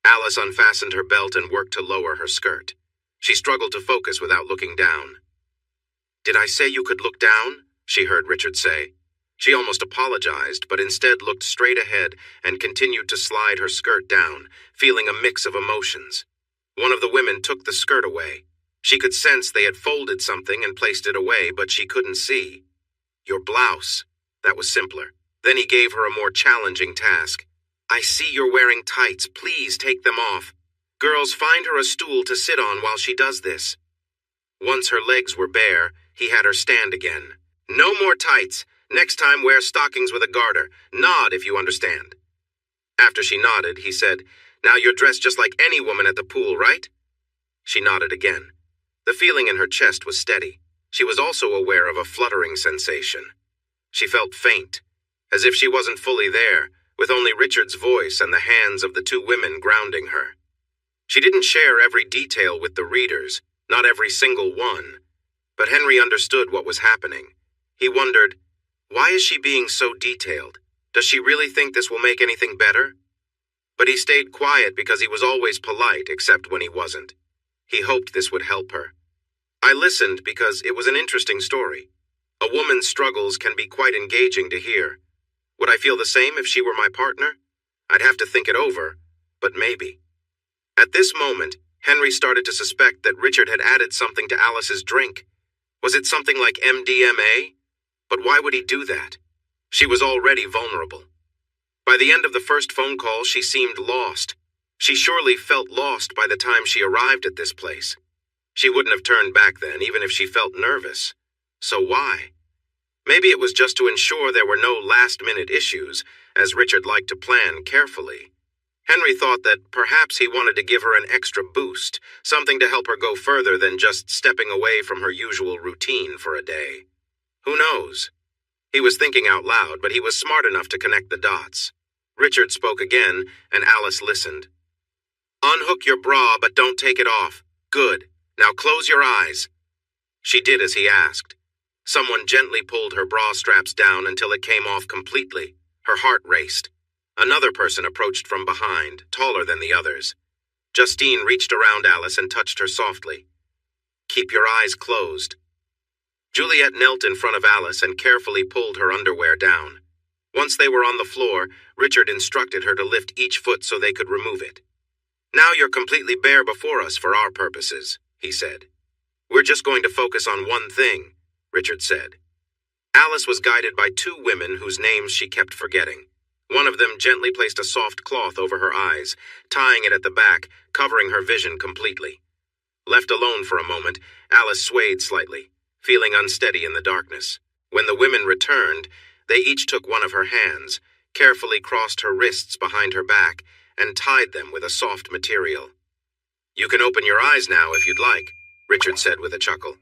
Alice unfastened her belt and worked to lower her skirt. She struggled to focus without looking down. Did I say you could look down? She heard Richard say. She almost apologized, but instead looked straight ahead and continued to slide her skirt down, feeling a mix of emotions. One of the women took the skirt away. She could sense they had folded something and placed it away, but she couldn't see. Your blouse. That was simpler. Then he gave her a more challenging task. I see you're wearing tights. Please take them off. Girls, find her a stool to sit on while she does this. Once her legs were bare, he had her stand again. No more tights. Next time wear stockings with a garter. Nod if you understand. After she nodded, he said, Now you're dressed just like any woman at the pool, right? She nodded again. The feeling in her chest was steady. She was also aware of a fluttering sensation. She felt faint, as if she wasn't fully there, with only Richard's voice and the hands of the two women grounding her. She didn't share every detail with the readers, not every single one. But Henry understood what was happening. He wondered, why is she being so detailed? Does she really think this will make anything better? But he stayed quiet because he was always polite, except when he wasn't. He hoped this would help her. I listened because it was an interesting story. A woman's struggles can be quite engaging to hear. Would I feel the same if she were my partner? I'd have to think it over, but maybe. At this moment, Henry started to suspect that Richard had added something to Alice's drink. Was it something like MDMA? But why would he do that? She was already vulnerable. By the end of the first phone call, she seemed lost. She surely felt lost by the time she arrived at this place. She wouldn't have turned back then, even if she felt nervous. So why? Maybe it was just to ensure there were no last-minute issues, as Richard liked to plan carefully. Henry thought that perhaps he wanted to give her an extra boost, something to help her go further than just stepping away from her usual routine for a day. Who knows? He was thinking out loud, but he was smart enough to connect the dots. Richard spoke again, and Alice listened. Unhook your bra, but don't take it off. Good. Now close your eyes. She did as he asked. Someone gently pulled her bra straps down until it came off completely. Her heart raced. Another person approached from behind, taller than the others. Justine reached around Alice and touched her softly. Keep your eyes closed. Juliet knelt in front of Alice and carefully pulled her underwear down. Once they were on the floor, Richard instructed her to lift each foot so they could remove it. Now you're completely bare before us for our purposes, he said. "We're just going to focus on one thing," Richard said. Alice was guided by two women whose names she kept forgetting. One of them gently placed a soft cloth over her eyes, tying it at the back, covering her vision completely. Left alone for a moment, Alice swayed slightly, feeling unsteady in the darkness. When the women returned, they each took one of her hands, carefully crossed her wrists behind her back, and tied them with a soft material. "You can open your eyes now if you'd like," Richard said with a chuckle.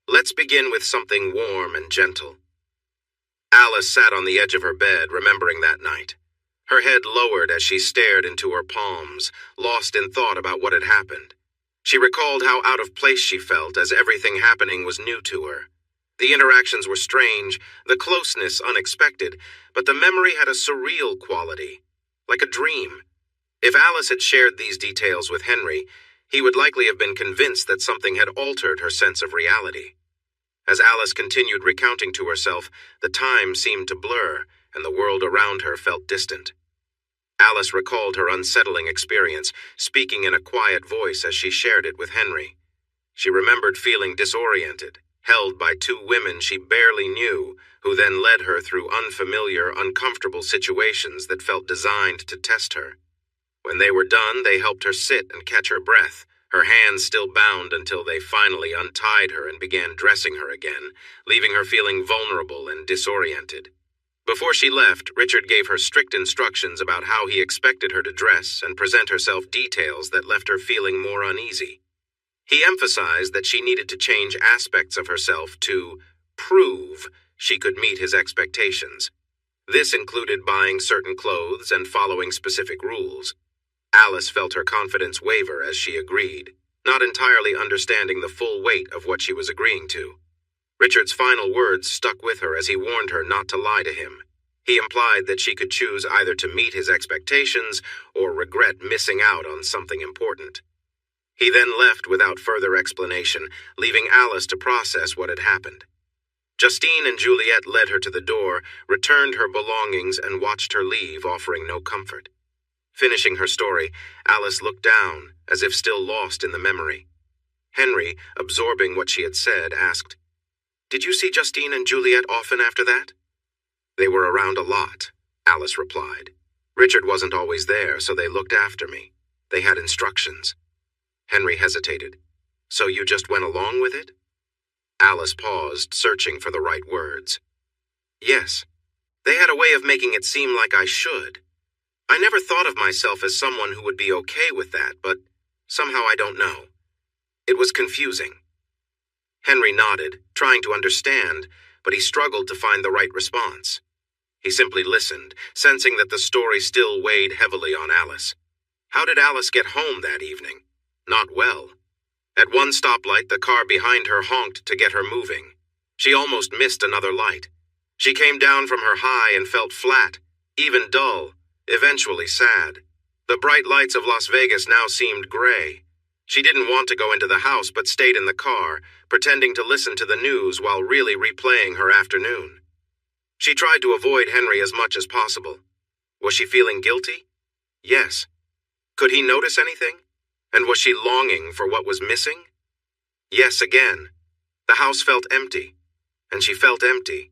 "Let's begin with something warm and gentle." Alice sat on the edge of her bed, remembering that night. Her head lowered as she stared into her palms, lost in thought about what had happened. She recalled how out of place she felt as everything happening was new to her. The interactions were strange, the closeness unexpected, but the memory had a surreal quality, like a dream. If Alice had shared these details with Henry, he would likely have been convinced that something had altered her sense of reality. As Alice continued recounting to herself, the time seemed to blur, and the world around her felt distant. Alice recalled her unsettling experience, speaking in a quiet voice as she shared it with Henry. She remembered feeling disoriented, held by two women she barely knew, who then led her through unfamiliar, uncomfortable situations that felt designed to test her. When they were done, they helped her sit and catch her breath, her hands still bound until they finally untied her and began dressing her again, leaving her feeling vulnerable and disoriented. Before she left, Richard gave her strict instructions about how he expected her to dress and present herself, details that left her feeling more uneasy. He emphasized that she needed to change aspects of herself to prove she could meet his expectations. This included buying certain clothes and following specific rules. Alice felt her confidence waver as she agreed, not entirely understanding the full weight of what she was agreeing to. Richard's final words stuck with her as he warned her not to lie to him. He implied that she could choose either to meet his expectations or regret missing out on something important. He then left without further explanation, leaving Alice to process what had happened. Justine and Juliet led her to the door, returned her belongings, and watched her leave, offering no comfort. Finishing her story, Alice looked down, as if still lost in the memory. Henry, absorbing what she had said, asked, "Did you see Justine and Juliet often after that?" "They were around a lot," Alice replied. "Richard wasn't always there, so they looked after me. They had instructions." Henry hesitated. "So you just went along with it?" Alice paused, searching for the right words. "Yes. They had a way of making it seem like I should. I never thought of myself as someone who would be okay with that, but somehow I don't know. It was confusing." Henry nodded, trying to understand, but he struggled to find the right response. He simply listened, sensing that the story still weighed heavily on Alice. How did Alice get home that evening? Not well. At one stoplight, the car behind her honked to get her moving. She almost missed another light. She came down from her high and felt flat, even dull, eventually sad. The bright lights of Las Vegas now seemed gray. She didn't want to go into the house but stayed in the car, pretending to listen to the news while really replaying her afternoon. She tried to avoid Henry as much as possible. Was she feeling guilty? Yes. Could he notice anything? And was she longing for what was missing? Yes, again. The house felt empty, and she felt empty.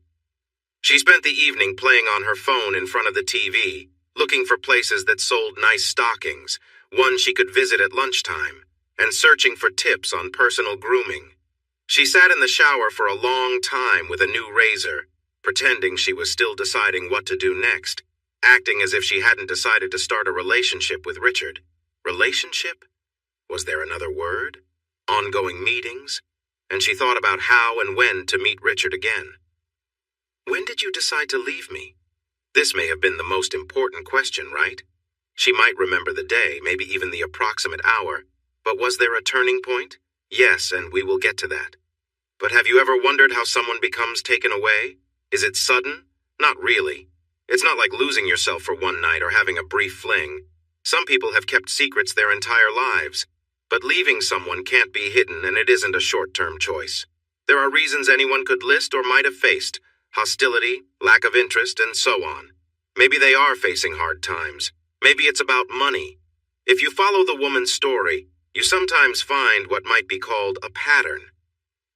She spent the evening playing on her phone in front of the TV, looking for places that sold nice stockings, one she could visit at lunchtime, and searching for tips on personal grooming. She sat in the shower for a long time with a new razor, pretending she was still deciding what to do next, acting as if she hadn't decided to start a relationship with Richard. Relationship? Was there another word? Ongoing meetings? And she thought about how and when to meet Richard again. "When did you decide to leave me?" This may have been the most important question, right? She might remember the day, maybe even the approximate hour. But was there a turning point? Yes, and we will get to that. But have you ever wondered how someone becomes taken away? Is it sudden? Not really. It's not like losing yourself for one night or having a brief fling. Some people have kept secrets their entire lives. But leaving someone can't be hidden, and it isn't a short-term choice. There are reasons anyone could list or might have faced: hostility, lack of interest, and so on. Maybe they are facing hard times. Maybe it's about money. If you follow the woman's story, you sometimes find what might be called a pattern.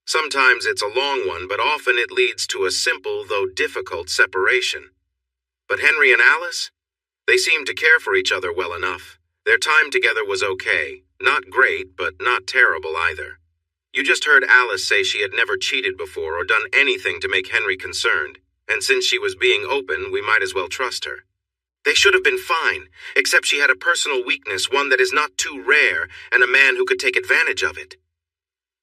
Sometimes it's a long one, but often it leads to a simple, though difficult, separation. But Henry and Alice? They seemed to care for each other well enough. Their time together was okay. Not great, but not terrible either. You just heard Alice say she had never cheated before or done anything to make Henry concerned, and since she was being open, we might as well trust her. They should have been fine, except she had a personal weakness, one that is not too rare, and a man who could take advantage of it.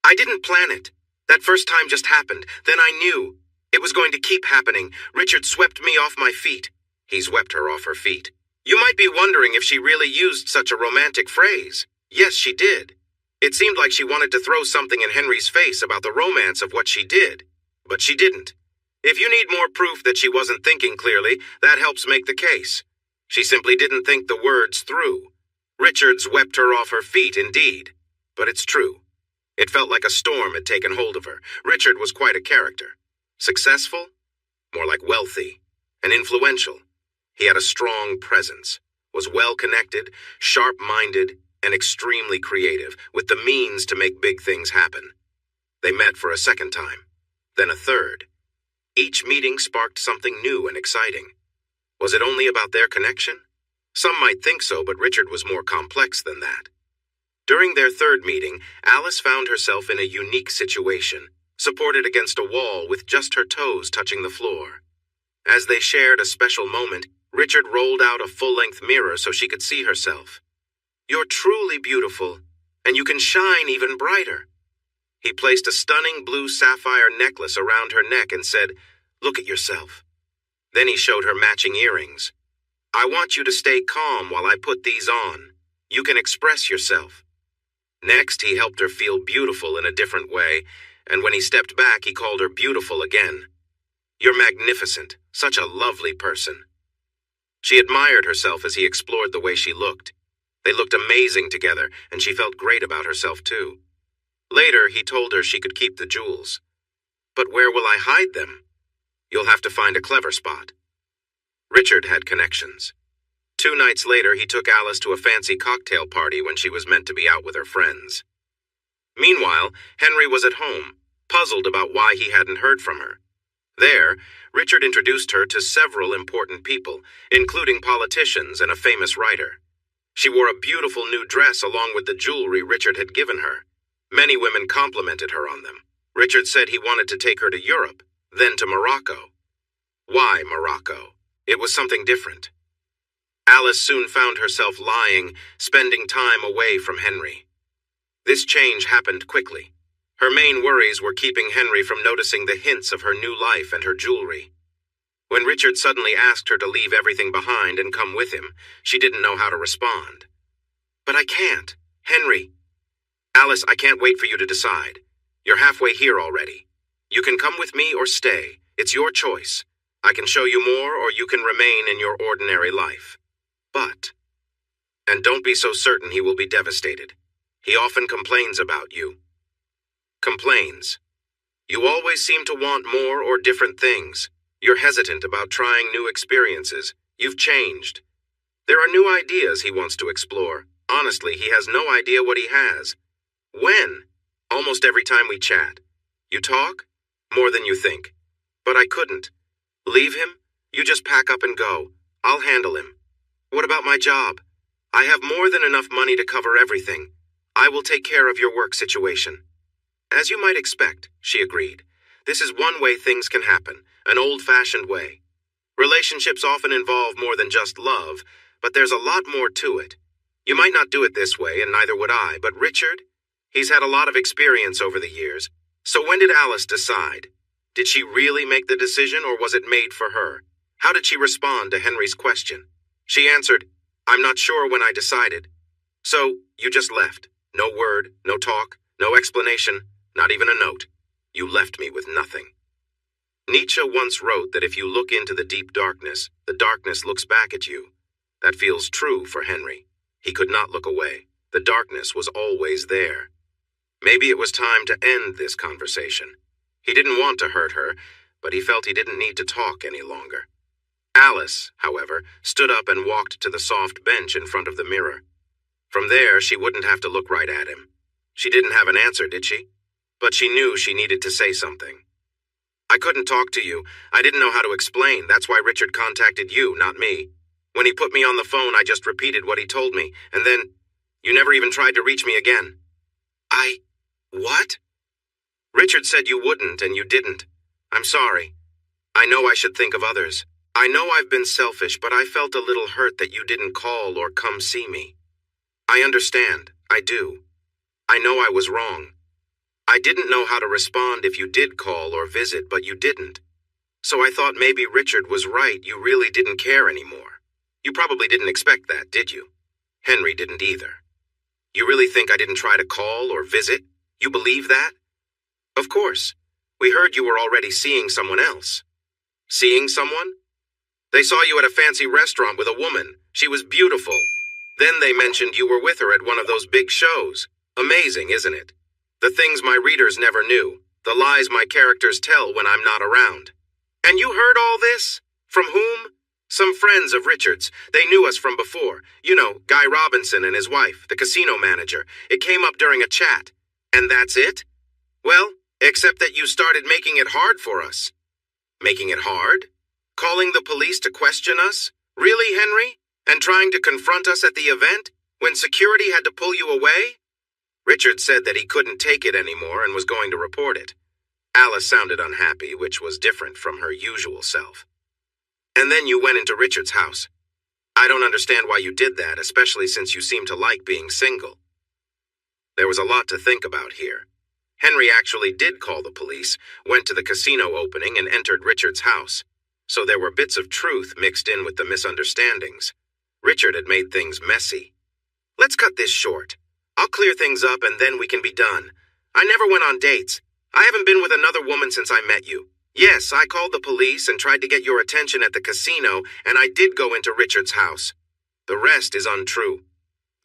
I didn't plan it. That first time just happened. Then I knew. It was going to keep happening. Richard swept me off my feet. He swept her off her feet. You might be wondering if she really used such a romantic phrase. Yes, she did. It seemed like she wanted to throw something in Henry's face about the romance of what she did. But she didn't. If you need more proof that she wasn't thinking clearly, that helps make the case. She simply didn't think the words through. Richard swept her off her feet, indeed. But it's true. It felt like a storm had taken hold of her. Richard was quite a character. Successful? More like wealthy. And influential. He had a strong presence, was well-connected, sharp-minded, and extremely creative, with the means to make big things happen. They met for a second time, then a third. Each meeting sparked something new and exciting. Was it only about their connection? Some might think so, but Richard was more complex than that. During their third meeting, Alice found herself in a unique situation, supported against a wall with just her toes touching the floor. As they shared a special moment, Richard rolled out a full-length mirror so she could see herself. You're truly beautiful, and you can shine even brighter. He placed a stunning blue sapphire necklace around her neck and said, Look at yourself. Then he showed her matching earrings. I want you to stay calm while I put these on. You can express yourself. Next, he helped her feel beautiful in a different way, and when he stepped back, he called her beautiful again. You're magnificent, such a lovely person. She admired herself as he explored the way she looked. They looked amazing together, and she felt great about herself too. Later, he told her she could keep the jewels. But where will I hide them? You'll have to find a clever spot. Richard had connections. 2 nights later, he took Alice to a fancy cocktail party when she was meant to be out with her friends. Meanwhile, Henry was at home, puzzled about why he hadn't heard from her. There, Richard introduced her to several important people, including politicians and a famous writer. She wore a beautiful new dress along with the jewelry Richard had given her. Many women complimented her on them. Richard said he wanted to take her to Europe, then to Morocco. Why Morocco? It was something different. Alice soon found herself lying, spending time away from Henry. This change happened quickly. Her main worries were keeping Henry from noticing the hints of her new life and her jewelry. When Richard suddenly asked her to leave everything behind and come with him, she didn't know how to respond. But I can't. Henry. Alice, I can't wait for you to decide. You're halfway here already. You can come with me or stay. It's your choice. I can show you more or you can remain in your ordinary life. But, and don't be so certain he will be devastated. He often complains about you. Complains. You always seem to want more or different things. You're hesitant about trying new experiences. You've changed. There are new ideas he wants to explore. Honestly, he has no idea what he has. When? Almost every time we chat. You talk? More than you think. But I couldn't. Leave him? You just pack up and go. I'll handle him. What about my job? I have more than enough money to cover everything. I will take care of your work situation. As you might expect, she agreed. This is one way things can happen, an old-fashioned way. Relationships often involve more than just love, but there's a lot more to it. You might not do it this way, and neither would I, but Richard? He's had a lot of experience over the years. So when did Alice decide? Did she really make the decision, or was it made for her? How did she respond to Henry's question? She answered, I'm not sure when I decided. So, you just left. No word, no talk, no explanation, not even a note. You left me with nothing. Nietzsche once wrote that if you look into the deep darkness, the darkness looks back at you. That feels true for Henry. He could not look away. The darkness was always there. Maybe it was time to end this conversation. He didn't want to hurt her, but he felt he didn't need to talk any longer. Alice, however, stood up and walked to the soft bench in front of the mirror. From there, she wouldn't have to look right at him. She didn't have an answer, did she? but she knew she needed to say something. I couldn't talk to you. I didn't know how to explain. That's why Richard contacted you, not me. When he put me on the phone, I just repeated what he told me, and then you never even tried to reach me again. What? Richard said you wouldn't, and you didn't. I'm sorry. I know I should think of others. I know I've been selfish, but I felt a little hurt that you didn't call or come see me. I understand. I do. I know I was wrong. I didn't know how to respond if you did call or visit, but you didn't. So I thought maybe Richard was right. You really didn't care anymore. You probably didn't expect that, did you? Henry didn't either. You really think I didn't try to call or visit? You believe that? Of course. We heard you were already seeing someone else. Seeing someone? They saw you at a fancy restaurant with a woman. She was beautiful. Then they mentioned you were with her at one of those big shows. Amazing, isn't it? The things my readers never knew. The lies my characters tell when I'm not around. And you heard all this? From whom? Some friends of Richard's. They knew us from before. You know, Guy Robinson and his wife, the casino manager. It came up during a chat. And that's it? Well, except that you started making it hard for us. Making it hard? Calling the police to question us? Really, Henry? And trying to confront us at the event? When security had to pull you away? Richard said that he couldn't take it anymore and was going to report it. Alice sounded unhappy, which was different from her usual self. And then you went into Richard's house. I don't understand why you did that, especially since you seem to like being single. There was a lot to think about here. Henry actually did call the police, went to the casino opening, and entered Richard's house. So there were bits of truth mixed in with the misunderstandings. Richard had made things messy. Let's cut this short. I'll clear things up and then we can be done. I never went on dates. I haven't been with another woman since I met you. Yes, I called the police and tried to get your attention at the casino, and I did go into Richard's house. The rest is untrue.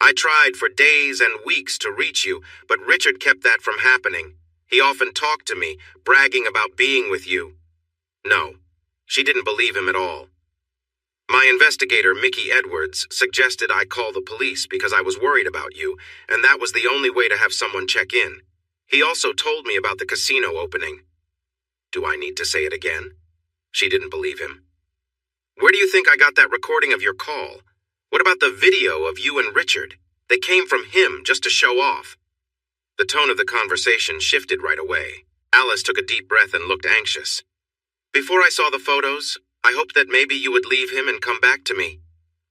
I tried for days and weeks to reach you, but Richard kept that from happening. He often talked to me, bragging about being with you. No, she didn't believe him at all. My investigator, Mickey Edwards, suggested I call the police because I was worried about you, and that was the only way to have someone check in. He also told me about the casino opening. Do I need to say it again? She didn't believe him. Where do you think I got that recording of your call? What about the video of you and Richard? They came from him just to show off. The tone of the conversation shifted right away. Alice took a deep breath and looked anxious. Before I saw the photos, I hoped that maybe you would leave him and come back to me.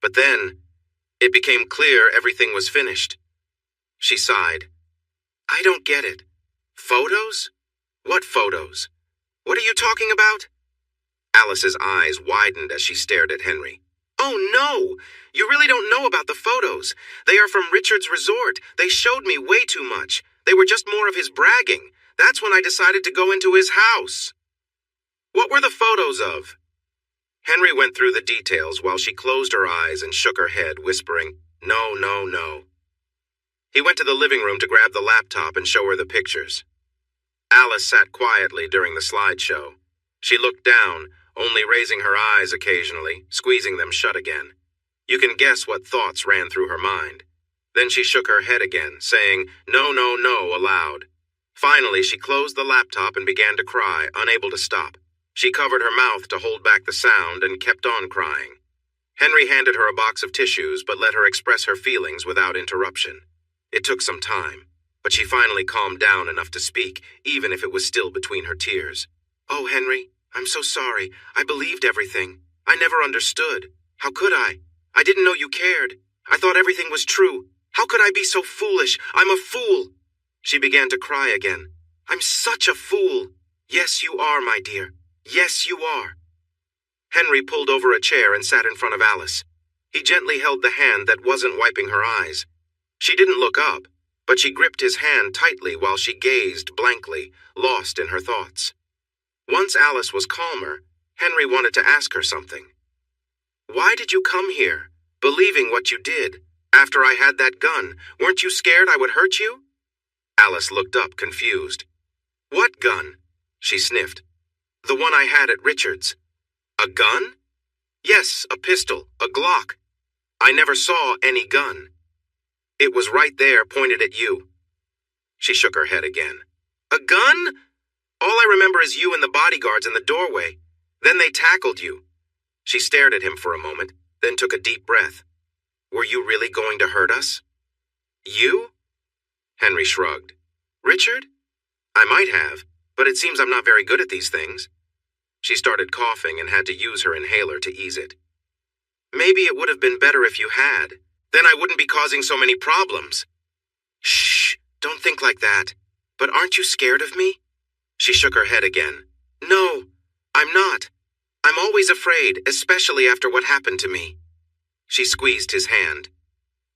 But then, it became clear everything was finished. She sighed. I don't get it. Photos? What photos? What are you talking about? Alice's eyes widened as she stared at Henry. Oh no! You really don't know about the photos. They are from Richard's resort. They showed me way too much. They were just more of his bragging. That's when I decided to go into his house. What were the photos of? Henry went through the details while she closed her eyes and shook her head, whispering, No, no, no. He went to the living room to grab the laptop and show her the pictures. Alice sat quietly during the slideshow. She looked down, only raising her eyes occasionally, squeezing them shut again. You can guess what thoughts ran through her mind. Then she shook her head again, saying, No, no, no, aloud. Finally, she closed the laptop and began to cry, unable to stop. She covered her mouth to hold back the sound and kept on crying. Henry handed her a box of tissues, but let her express her feelings without interruption. It took some time, but she finally calmed down enough to speak, even if it was still between her tears. Oh, Henry, I'm so sorry. I believed everything. I never understood. How could I? I didn't know you cared. I thought everything was true. How could I be so foolish? I'm a fool. She began to cry again. I'm such a fool. Yes, you are, my dear. Yes, you are. Henry pulled over a chair and sat in front of Alice. He gently held the hand that wasn't wiping her eyes. She didn't look up, but she gripped his hand tightly while she gazed blankly, lost in her thoughts. Once Alice was calmer, Henry wanted to ask her something. Why did you come here, believing what you did? After I had that gun, weren't you scared I would hurt you? Alice looked up, confused. What gun? She sniffed. The one I had at Richard's. A gun? Yes, a pistol, a Glock. I never saw any gun. It was right there, pointed at you. She shook her head again. A gun? All I remember is you and the bodyguards in the doorway. Then they tackled you. She stared at him for a moment, then took a deep breath. Were you really going to hurt us? You? Henry shrugged. Richard? I might have, but it seems I'm not very good at these things. She started coughing and had to use her inhaler to ease it. Maybe it would have been better if you had. Then I wouldn't be causing so many problems. Shh, don't think like that. But aren't you scared of me? She shook her head again. No, I'm not. I'm always afraid, especially after what happened to me. She squeezed his hand.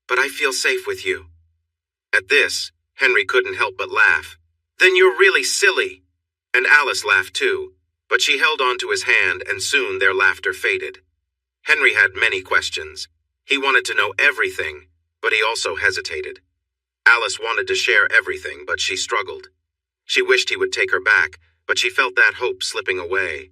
But I feel safe with you. At this, Henry couldn't help but laugh. Then you're really silly. And Alice laughed too, but she held on to his hand and soon their laughter faded. Henry had many questions. He wanted to know everything, but he also hesitated. Alice wanted to share everything, but she struggled. She wished he would take her back, but she felt that hope slipping away.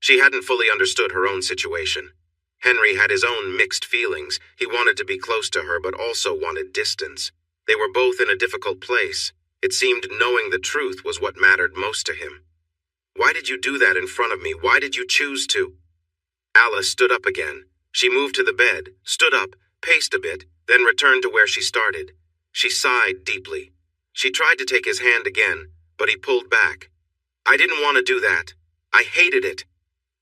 She hadn't fully understood her own situation. Henry had his own mixed feelings. He wanted to be close to her, but also wanted distance. They were both in a difficult place. It seemed knowing the truth was what mattered most to him. Why did you do that in front of me? Why did you choose to? Alice stood up again. She moved to the bed, stood up, paced a bit, then returned to where she started. She sighed deeply. She tried to take his hand again, but he pulled back. I didn't want to do that. I hated it.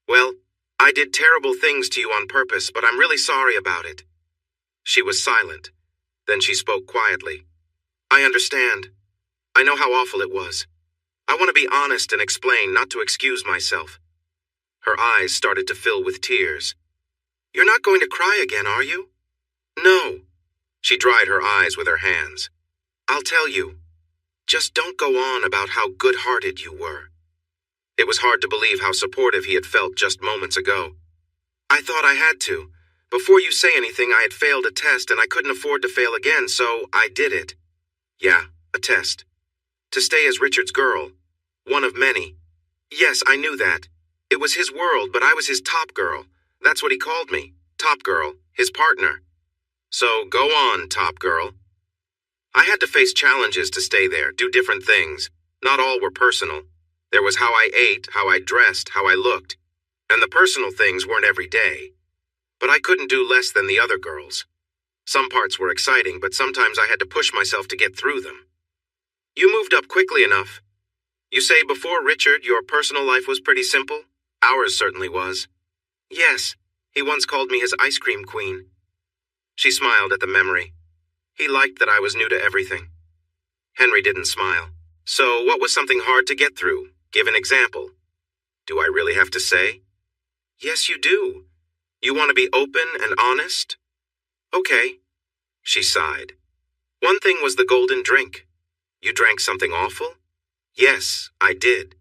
Well, I did terrible things to you on purpose, but I'm really sorry about it. She was silent. Then she spoke quietly. I understand. I know how awful it was. I want to be honest and explain, not to excuse myself. Her eyes started to fill with tears. You're not going to cry again, are you? No. She dried her eyes with her hands. I'll tell you. Just don't go on about how good-hearted you were. It was hard to believe how supportive he had felt just moments ago. I thought I had to. Before you say anything, I had failed a test and I couldn't afford to fail again, so I did it. Yeah, a test. To stay as Richard's girl. One of many. Yes, I knew that. It was his world, but I was his top girl. That's what he called me. Top girl. His partner. So go on, top girl. I had to face challenges to stay there, do different things. Not all were personal. There was how I ate, how I dressed, how I looked. And the personal things weren't every day. But I couldn't do less than the other girls. Some parts were exciting, but sometimes I had to push myself to get through them. You moved up quickly enough. You say before Richard, your personal life was pretty simple? Ours certainly was. Yes, he once called me his ice cream queen. She smiled at the memory. He liked that I was new to everything. Henry didn't smile. So what was something hard to get through? Give an example. Do I really have to say? Yes, you do. You want to be open and honest? Okay. She sighed. One thing was the golden drink. You drank something awful? Yes, I did.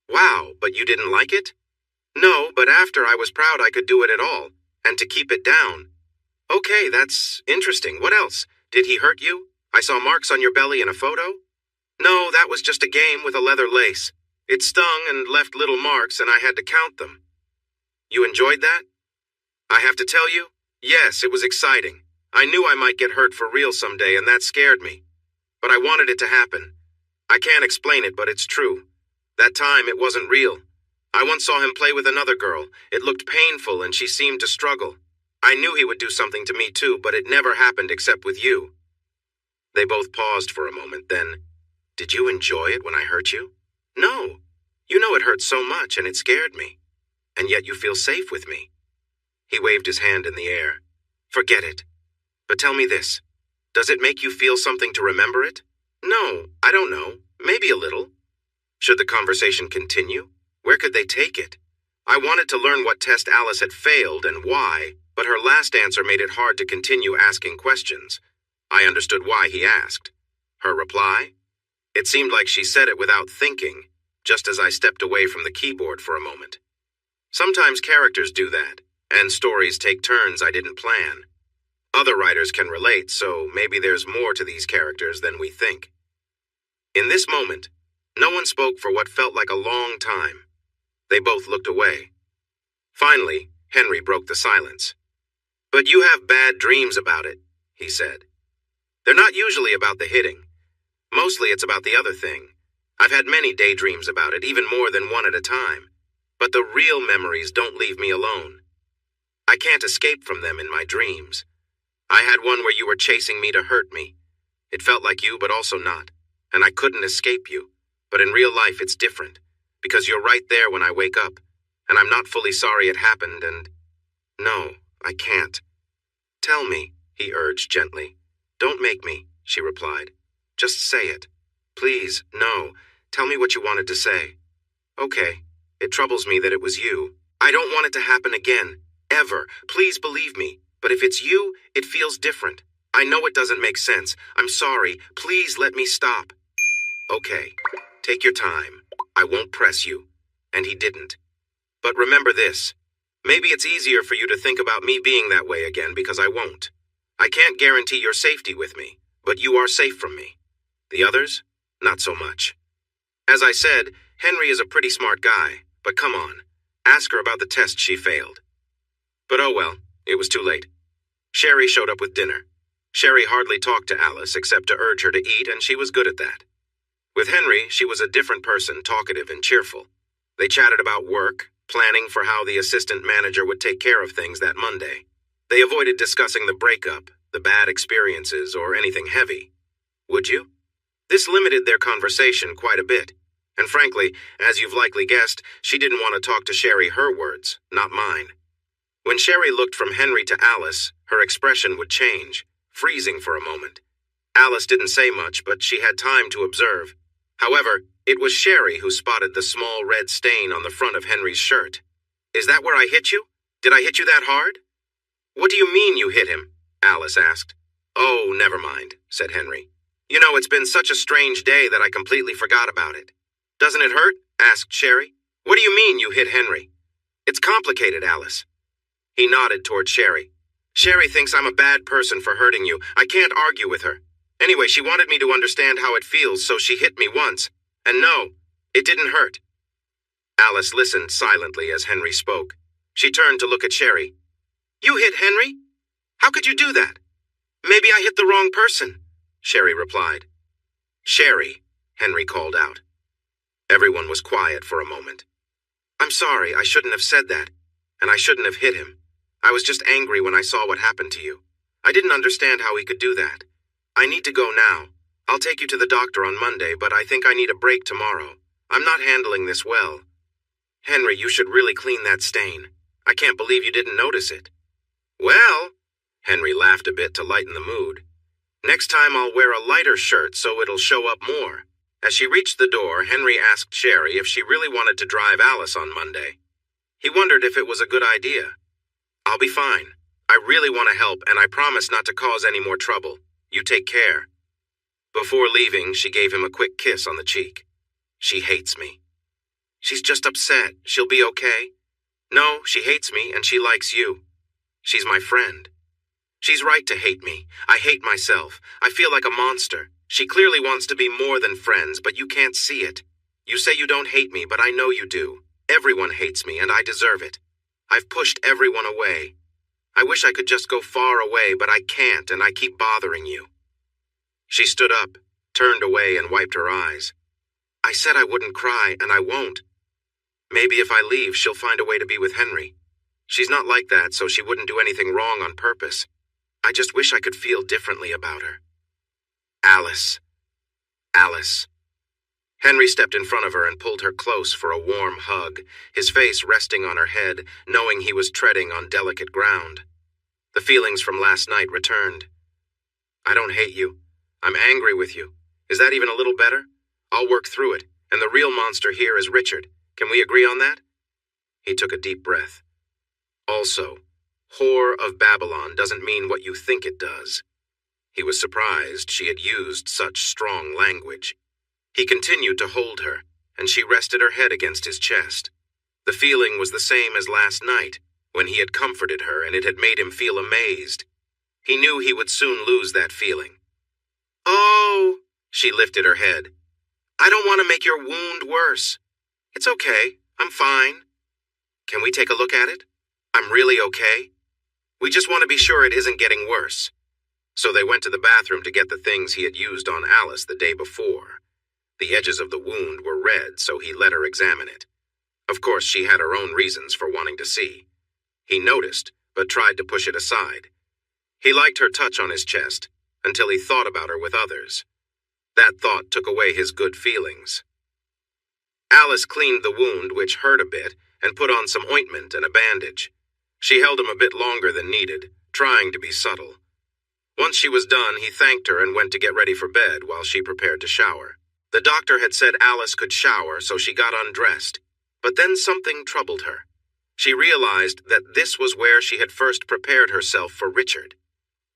Wow, but you didn't like it? No, but after I was proud I could do it at all, and to keep it down. Okay, that's interesting. What else? Did he hurt you? I saw marks on your belly in a photo? No, that was just a game with a leather lace. It stung and left little marks, and I had to count them. You enjoyed that? I have to tell you, yes, it was exciting. I knew I might get hurt for real someday, and that scared me. But I wanted it to happen. I can't explain it, but it's true. That time, it wasn't real. I once saw him play with another girl. It looked painful, and she seemed to struggle. I knew he would do something to me too, but it never happened except with you. They both paused for a moment, then, did you enjoy it when I hurt you? No. You know it hurt so much, and it scared me. And yet you feel safe with me. He waved his hand in the air. Forget it. But tell me this. Does it make you feel something to remember it? No, I don't know. Maybe a little. Should the conversation continue? Where could they take it? I wanted to learn what test Alice had failed and why, but her last answer made it hard to continue asking questions. I understood why he asked. Her reply? It seemed like she said it without thinking, just as I stepped away from the keyboard for a moment. Sometimes characters do that, and stories take turns I didn't plan. Other writers can relate, so maybe there's more to these characters than we think. In this moment, no one spoke for what felt like a long time. They both looked away. Finally, Henry broke the silence. But you have bad dreams about it, he said. They're not usually about the hitting. Mostly it's about the other thing. I've had many daydreams about it, even more than one at a time. But the real memories don't leave me alone. I can't escape from them in my dreams. I had one where you were chasing me to hurt me. It felt like you, but also not. And I couldn't escape you. But in real life, it's different. Because you're right there when I wake up. And I'm not fully sorry it happened, and... No, I can't. Tell me, he urged gently. Don't make me, she replied. Just say it. Please, no. Tell me what you wanted to say. Okay. It troubles me that it was you. I don't want it to happen again. Ever. Please believe me. But if it's you, it feels different. I know it doesn't make sense. I'm sorry. Please let me stop. Okay. Take your time. I won't press you. And he didn't. But remember this. Maybe it's easier for you to think about me being that way again because I won't. I can't guarantee your safety with me, but you are safe from me. The others? Not so much. As I said, Henry is a pretty smart guy, but come on. Ask her about the test she failed. But oh well, it was too late. Sherry showed up with dinner. Sherry hardly talked to Alice except to urge her to eat, and she was good at that. With Henry, she was a different person, talkative and cheerful. They chatted about work, planning for how the assistant manager would take care of things that Monday. They avoided discussing the breakup, the bad experiences, or anything heavy. Would you? This limited their conversation quite a bit. And frankly, as you've likely guessed, she didn't want to talk to Sherry her words, not mine. When Sherry looked from Henry to Alice, her expression would change, freezing for a moment. Alice didn't say much, but she had time to observe. However, it was Sherry who spotted the small red stain on the front of Henry's shirt. Is that where I hit you? Did I hit you that hard? What do you mean you hit him? Alice asked. Oh, never mind, said Henry. You know, it's been such a strange day that I completely forgot about it. Doesn't it hurt? Asked Sherry. What do you mean you hit Henry? It's complicated, Alice. He nodded toward Sherry. Sherry thinks I'm a bad person for hurting you. I can't argue with her. Anyway, she wanted me to understand how it feels, so she hit me once. And no, it didn't hurt. Alice listened silently as Henry spoke. She turned to look at Sherry. You hit Henry? How could you do that? Maybe I hit the wrong person, Sherry replied. Sherry, Henry called out. Everyone was quiet for a moment. I'm sorry, I shouldn't have said that, and I shouldn't have hit him. I was just angry when I saw what happened to you. I didn't understand how he could do that. I need to go now. I'll take you to the doctor on Monday, but I think I need a break tomorrow. I'm not handling this well. Henry, you should really clean that stain. I can't believe you didn't notice it. Well, Henry laughed a bit to lighten the mood. Next time I'll wear a lighter shirt so it'll show up more. As she reached the door, Henry asked Sherry if she really wanted to drive Alice on Monday. He wondered if it was a good idea. I'll be fine. I really want to help, and I promise not to cause any more trouble. You take care. Before leaving, she gave him a quick kiss on the cheek. She hates me. She's just upset. She'll be okay. No, she hates me, and she likes you. She's my friend. She's right to hate me. I hate myself. I feel like a monster. She clearly wants to be more than friends, but you can't see it. You say you don't hate me, but I know you do. Everyone hates me, and I deserve it. I've pushed everyone away. I wish I could just go far away, but I can't, and I keep bothering you. She stood up, turned away, and wiped her eyes. I said I wouldn't cry, and I won't. Maybe if I leave, she'll find a way to be with Henry. She's not like that, so she wouldn't do anything wrong on purpose. I just wish I could feel differently about her. Alice. Alice. Henry stepped in front of her and pulled her close for a warm hug, his face resting on her head, knowing he was treading on delicate ground. The feelings from last night returned. I don't hate you. I'm angry with you. Is that even a little better? I'll work through it, and the real monster here is Richard. Can we agree on that? He took a deep breath. Also, Whore of Babylon doesn't mean what you think it does. He was surprised she had used such strong language. He continued to hold her, and she rested her head against his chest. The feeling was the same as last night, when he had comforted her and it had made him feel amazed. He knew he would soon lose that feeling. Oh, she lifted her head. I don't want to make your wound worse. It's okay. I'm fine. Can we take a look at it? I'm really okay. We just want to be sure it isn't getting worse. So they went to the bathroom to get the things he had used on Alice the day before. The edges of the wound were red, so he let her examine it. Of course, she had her own reasons for wanting to see. He noticed, but tried to push it aside. He liked her touch on his chest, until he thought about her with others. That thought took away his good feelings. Alice cleaned the wound, which hurt a bit, and put on some ointment and a bandage. She held him a bit longer than needed, trying to be subtle. Once she was done, he thanked her and went to get ready for bed while she prepared to shower. The doctor had said Alice could shower, so she got undressed. But then something troubled her. She realized that this was where she had first prepared herself for Richard.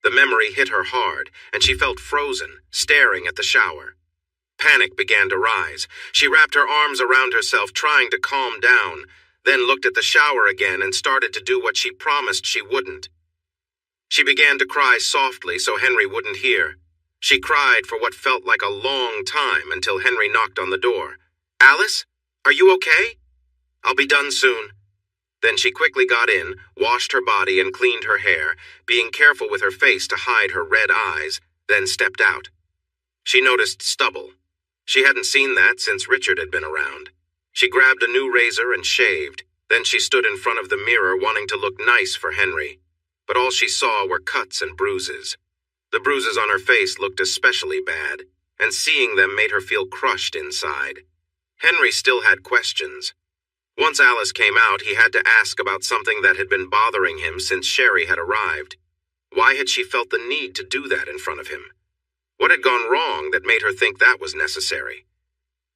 The memory hit her hard, and she felt frozen, staring at the shower. Panic began to rise. She wrapped her arms around herself, trying to calm down, then looked at the shower again and started to do what she promised she wouldn't. She began to cry softly so Henry wouldn't hear. She cried for what felt like a long time until Henry knocked on the door. "Alice, are you okay?" "I'll be done soon." Then she quickly got in, washed her body and cleaned her hair, being careful with her face to hide her red eyes, then stepped out. She noticed stubble. She hadn't seen that since Richard had been around. She grabbed a new razor and shaved. Then she stood in front of the mirror wanting to look nice for Henry. But all she saw were cuts and bruises. The bruises on her face looked especially bad, and seeing them made her feel crushed inside. Henry still had questions. Once Alice came out, he had to ask about something that had been bothering him since Sherry had arrived. Why had she felt the need to do that in front of him? What had gone wrong that made her think that was necessary?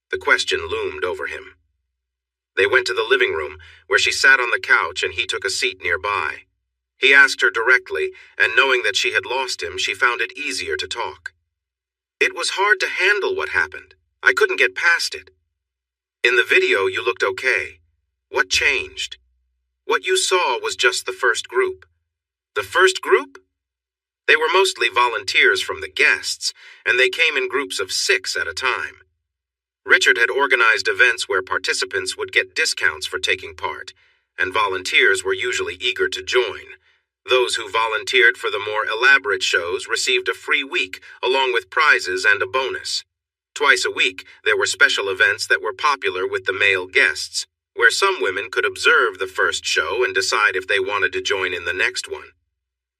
The question loomed over him. They went to the living room, where she sat on the couch and he took a seat nearby. He asked her directly, and knowing that she had lost him, she found it easier to talk. "It was hard to handle what happened. I couldn't get past it. In the video, you looked okay. What changed? What you saw was just the first group." "The first group?" "They were mostly volunteers from the guests, and they came in groups of 6 at a time. Richard had organized events where participants would get discounts for taking part, and volunteers were usually eager to join. Those who volunteered for the more elaborate shows received a free week, along with prizes and a bonus. Twice a week, there were special events that were popular with the male guests, where some women could observe the first show and decide if they wanted to join in the next one."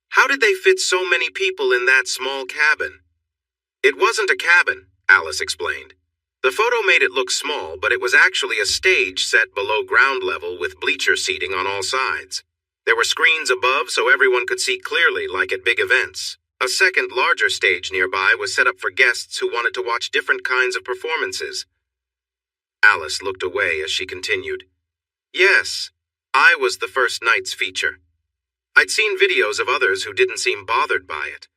"How did they fit so many people in that small cabin?" "It wasn't a cabin," Alice explained. "The photo made it look small, but it was actually a stage set below ground level with bleacher seating on all sides. There were screens above so everyone could see clearly, like at big events. A second, larger stage nearby was set up for guests who wanted to watch different kinds of performances." Alice looked away as she continued. "Yes, I was the first night's feature. I'd seen videos of others who didn't seem bothered by it.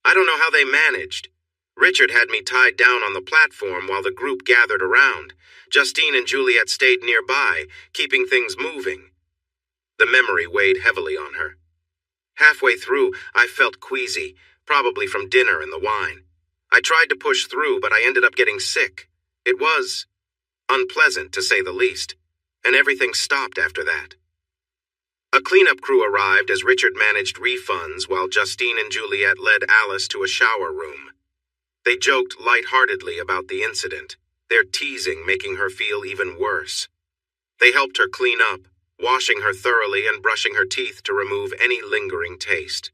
I don't know how they managed. Richard had me tied down on the platform while the group gathered around. Justine and Juliet stayed nearby, keeping things moving." The memory weighed heavily on her. "Halfway through, I felt queasy, probably from dinner and the wine. I tried to push through, but I ended up getting sick. It was unpleasant, to say the least, and everything stopped after that." A cleanup crew arrived as Richard managed refunds while Justine and Juliet led Alice to a shower room. They joked lightheartedly about the incident, their teasing making her feel even worse. They helped her clean up, washing her thoroughly and brushing her teeth to remove any lingering taste.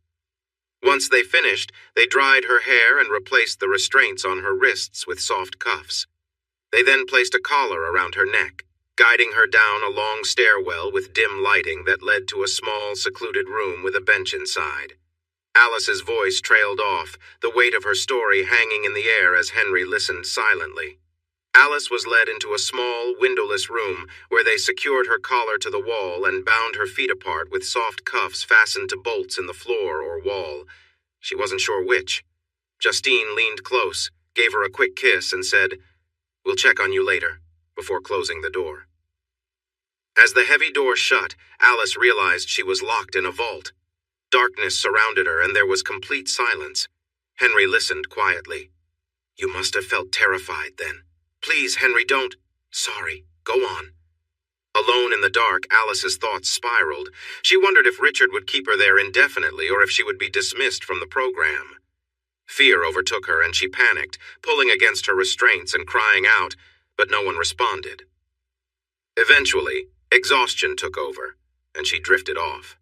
Once they finished, they dried her hair and replaced the restraints on her wrists with soft cuffs. They then placed a collar around her neck, guiding her down a long stairwell with dim lighting that led to a small, secluded room with a bench inside. Alice's voice trailed off, the weight of her story hanging in the air as Henry listened silently. Alice was led into a small, windowless room where they secured her collar to the wall and bound her feet apart with soft cuffs fastened to bolts in the floor or wall. She wasn't sure which. Justine leaned close, gave her a quick kiss, and said, "We'll check on you later," before closing the door. As the heavy door shut, Alice realized she was locked in a vault. Darkness surrounded her, and there was complete silence. Henry listened quietly. "You must have felt terrified then. Please, Henry, don't." "Sorry. Go on." Alone in the dark, Alice's thoughts spiraled. She wondered if Richard would keep her there indefinitely or if she would be dismissed from the program. Fear overtook her and she panicked, pulling against her restraints and crying out, but no one responded. Eventually, exhaustion took over, and she drifted off.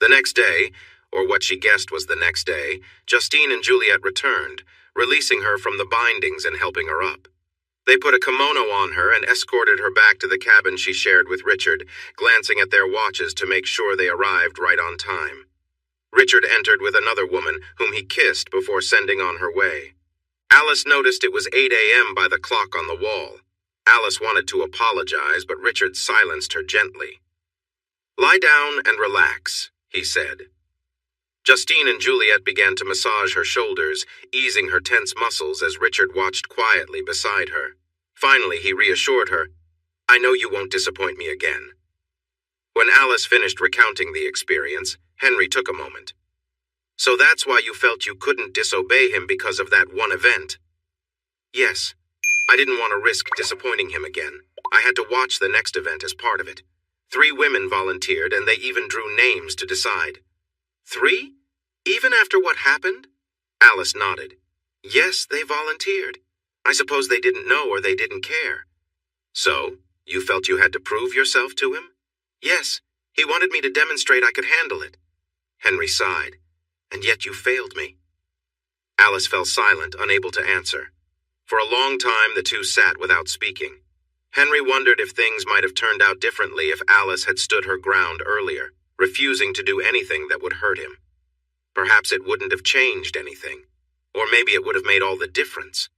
The next day, or what she guessed was the next day, Justine and Juliet returned, releasing her from the bindings and helping her up. They put a kimono on her and escorted her back to the cabin she shared with Richard, glancing at their watches to make sure they arrived right on time. Richard entered with another woman, whom he kissed before sending on her way. Alice noticed it was 8 a.m. by the clock on the wall. Alice wanted to apologize, but Richard silenced her gently. "Lie down and relax," he said. Justine and Juliet began to massage her shoulders, easing her tense muscles as Richard watched quietly beside her. Finally, he reassured her, "I know you won't disappoint me again." When Alice finished recounting the experience, Henry took a moment. "So that's why you felt you couldn't disobey him because of that one event?" "Yes. I didn't want to risk disappointing him again. I had to watch the next event as part of it. 3 women volunteered, and they even drew names to decide." 3? Even after what happened? Alice nodded. "Yes, they volunteered. I suppose they didn't know or they didn't care." "So, you felt you had to prove yourself to him?" "Yes, he wanted me to demonstrate I could handle it." Henry sighed. "And yet you failed me." Alice fell silent, unable to answer. For a long time, the two sat without speaking. Henry wondered if things might have turned out differently if Alice had stood her ground earlier, refusing to do anything that would hurt him. Perhaps it wouldn't have changed anything, or maybe it would have made all the difference.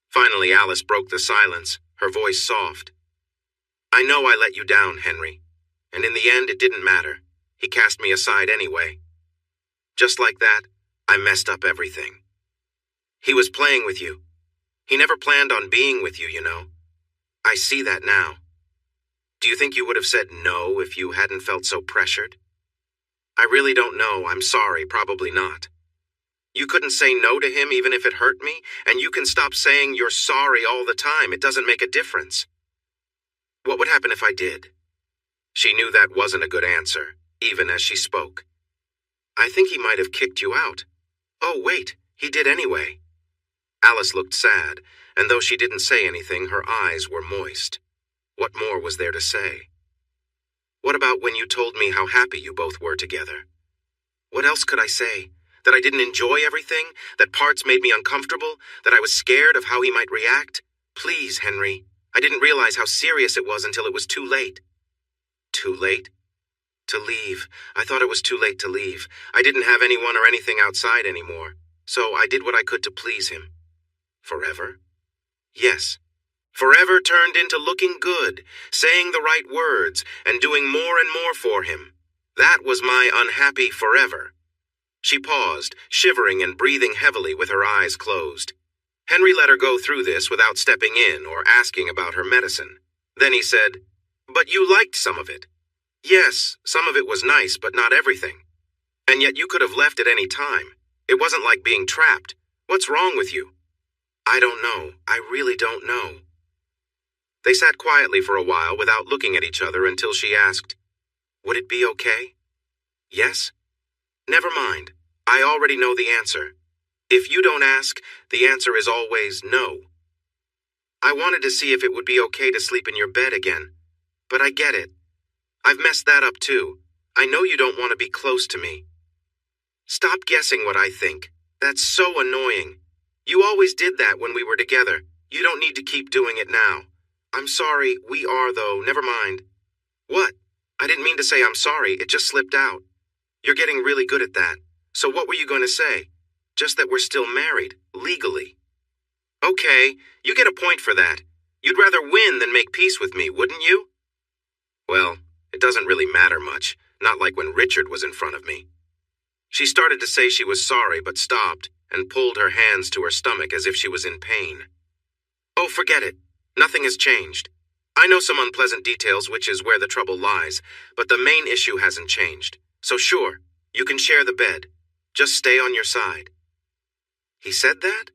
Finally, Alice broke the silence, her voice soft. "I know I let you down, Henry, and in the end it didn't matter. He cast me aside anyway. Just like that, I messed up everything. He was playing with you. He never planned on being with you, you know. I see that now. Do you think you would have said no if you hadn't felt so pressured?" "I really don't know. I'm sorry, probably not." "You couldn't say no to him even if it hurt me, and you can stop saying you're sorry all the time. It doesn't make a difference." "What would happen if I did?" She knew that wasn't a good answer, even as she spoke. "I think he might have kicked you out." "Oh, wait, he did anyway." Alice looked sad, and though she didn't say anything, her eyes were moist. What more was there to say? "What about when you told me how happy you both were together?" "What else could I say? That I didn't enjoy everything? That parts made me uncomfortable? That I was scared of how he might react? Please, Henry, I didn't realize how serious it was until it was too late." "Too late?" "To leave. I thought it was too late to leave. I didn't have anyone or anything outside anymore. So I did what I could to please him." "Forever?" "Yes. Forever turned into looking good, saying the right words, and doing more and more for him. That was my unhappy forever." She paused, shivering and breathing heavily with her eyes closed. Henry let her go through this without stepping in or asking about her medicine. Then he said, "But you liked some of it." "Yes, some of it was nice, but not everything. And yet you could have left at any time. It wasn't like being trapped. What's wrong with you?" "I don't know. I really don't know." They sat quietly for a while without looking at each other until she asked, "Would it be okay?" "Yes?" "Never mind. I already know the answer. If you don't ask, the answer is always no." "I wanted to see if it would be okay to sleep in your bed again. But I get it. I've messed that up too. I know you don't want to be close to me." "Stop guessing what I think. That's so annoying. You always did that when we were together. You don't need to keep doing it now. I'm sorry, we are though, never mind." "What? I didn't mean to say I'm sorry, it just slipped out. You're getting really good at that. So what were you going to say? Just that we're still married, legally." "Okay, you get a point for that. You'd rather win than make peace with me, wouldn't you?" "Well, it doesn't really matter much, not like when Richard was in front of me." She started to say she was sorry but stopped and pulled her hands to her stomach as if she was in pain. "Oh, forget it. Nothing has changed. I know some unpleasant details, which is where the trouble lies, but the main issue hasn't changed. So sure, you can share the bed. Just stay on your side." He said that?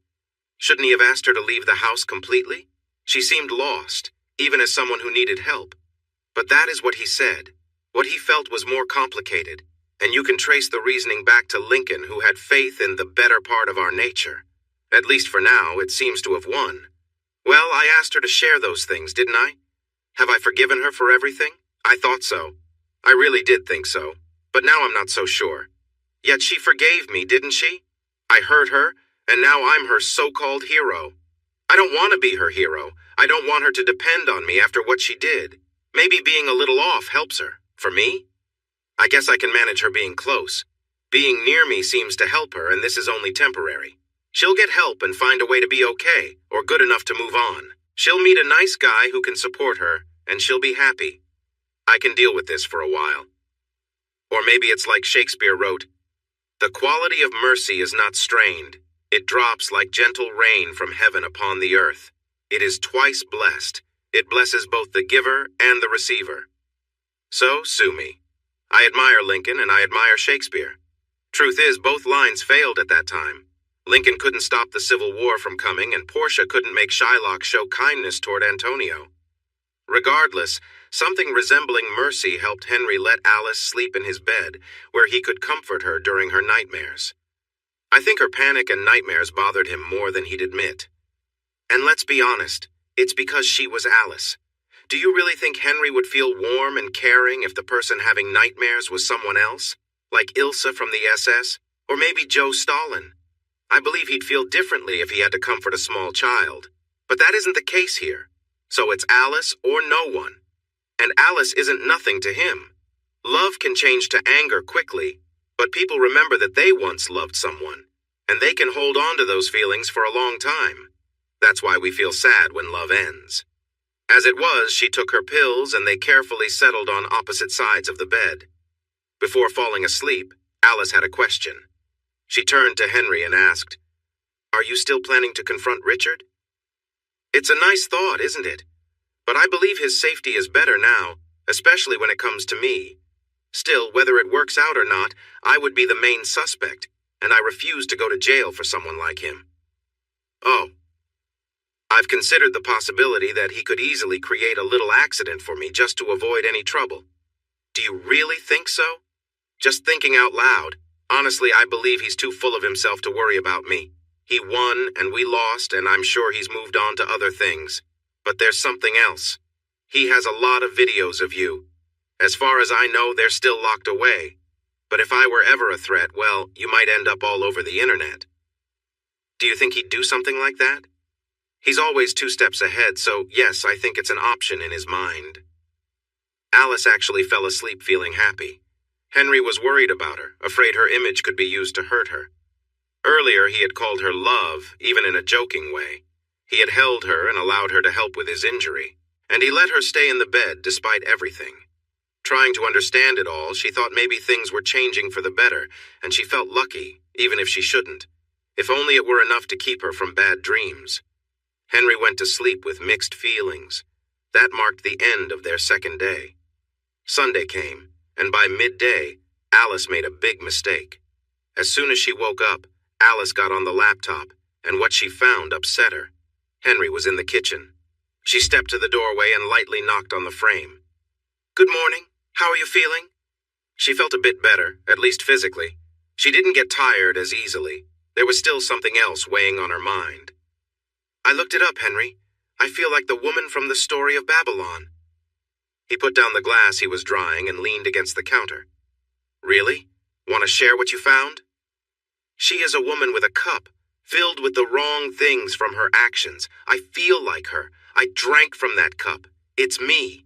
Shouldn't he have asked her to leave the house completely? She seemed lost, even as someone who needed help. But that is what he said. What he felt was more complicated, And you can trace the reasoning back to Lincoln, who had faith in the better part of our nature. At least for now, it seems to have won. Well, I asked her to share those things, didn't I? Have I forgiven her for everything? I thought so. I really did think so. But now I'm not so sure. Yet she forgave me, didn't she? I hurt her, and now I'm her so-called hero. I don't want to be her hero. I don't want her to depend on me after what she did. Maybe being a little off helps her. For me? I guess I can manage her being close. Being near me seems to help her, and this is only temporary. She'll get help and find a way to be okay, or good enough to move on. She'll meet a nice guy who can support her, and she'll be happy. I can deal with this for a while. Or maybe it's like Shakespeare wrote, "The quality of mercy is not strained. It drops like gentle rain from heaven upon the earth. It is twice blessed. It blesses both the giver and the receiver." So, sue me. I admire Lincoln and I admire Shakespeare. Truth is, both lines failed at that time. Lincoln couldn't stop the Civil War from coming, and Portia couldn't make Shylock show kindness toward Antonio. Regardless, something resembling mercy helped Henry let Alice sleep in his bed, where he could comfort her during her nightmares. I think her panic and nightmares bothered him more than he'd admit. And let's be honest, it's because she was Alice. Do you really think Henry would feel warm and caring if the person having nightmares was someone else? Like Ilsa from the SS? Or maybe Joe Stalin? I believe he'd feel differently if he had to comfort a small child. But that isn't the case here. So it's Alice or no one. And Alice isn't nothing to him. Love can change to anger quickly, but people remember that they once loved someone, and they can hold on to those feelings for a long time. That's why we feel sad when love ends. As it was, she took her pills and they carefully settled on opposite sides of the bed. Before falling asleep, Alice had a question. She turned to Henry and asked, "Are you still planning to confront Richard?" It's a nice thought, isn't it? But I believe his safety is better now, especially when it comes to me. Still, whether it works out or not, I would be the main suspect, and I refuse to go to jail for someone like him. Oh. I've considered the possibility that he could easily create a little accident for me just to avoid any trouble. Do you really think so? Just thinking out loud, honestly, I believe he's too full of himself to worry about me. He won and we lost, and I'm sure he's moved on to other things. But there's something else. He has a lot of videos of you. As far as I know, they're still locked away. But if I were ever a threat, well, you might end up all over the internet. Do you think he'd do something like that? He's always 2 steps ahead, so yes, I think it's an option in his mind. Alice actually fell asleep feeling happy. Henry was worried about her, afraid her image could be used to hurt her. Earlier, he had called her love, even in a joking way. He had held her and allowed her to help with his injury, and he let her stay in the bed despite everything. Trying to understand it all, she thought maybe things were changing for the better, and she felt lucky, even if she shouldn't. If only it were enough to keep her from bad dreams. Henry went to sleep with mixed feelings. That marked the end of their second day. Sunday came, and by midday, Alice made a big mistake. As soon as she woke up, Alice got on the laptop, and what she found upset her. Henry was in the kitchen. She stepped to the doorway and lightly knocked on the frame. "Good morning. How are you feeling?" She felt a bit better, at least physically. She didn't get tired as easily. There was still something else weighing on her mind. "I looked it up, Henry. I feel like the woman from the story of Babylon." He put down the glass he was drying and leaned against the counter. "Really? Want to share what you found?" "She is a woman with a cup, filled with the wrong things from her actions. I feel like her. I drank from that cup. It's me."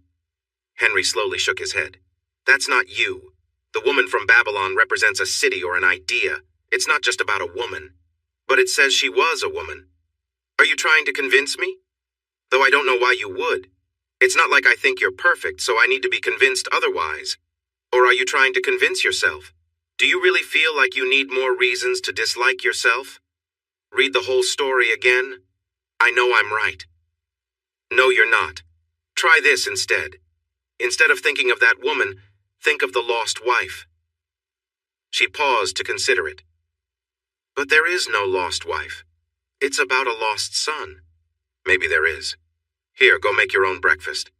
Henry slowly shook his head. "That's not you. The woman from Babylon represents a city or an idea. It's not just about a woman. But it says she was a woman. Are you trying to convince me? Though I don't know why you would. It's not like I think you're perfect, so I need to be convinced otherwise. Or are you trying to convince yourself? Do you really feel like you need more reasons to dislike yourself? Read the whole story again? I know I'm right." "No, you're not. Try this instead. Instead of thinking of that woman, think of the lost wife." She paused to consider it. "But there is no lost wife. It's about a lost son." "Maybe there is. Here, go make your own breakfast."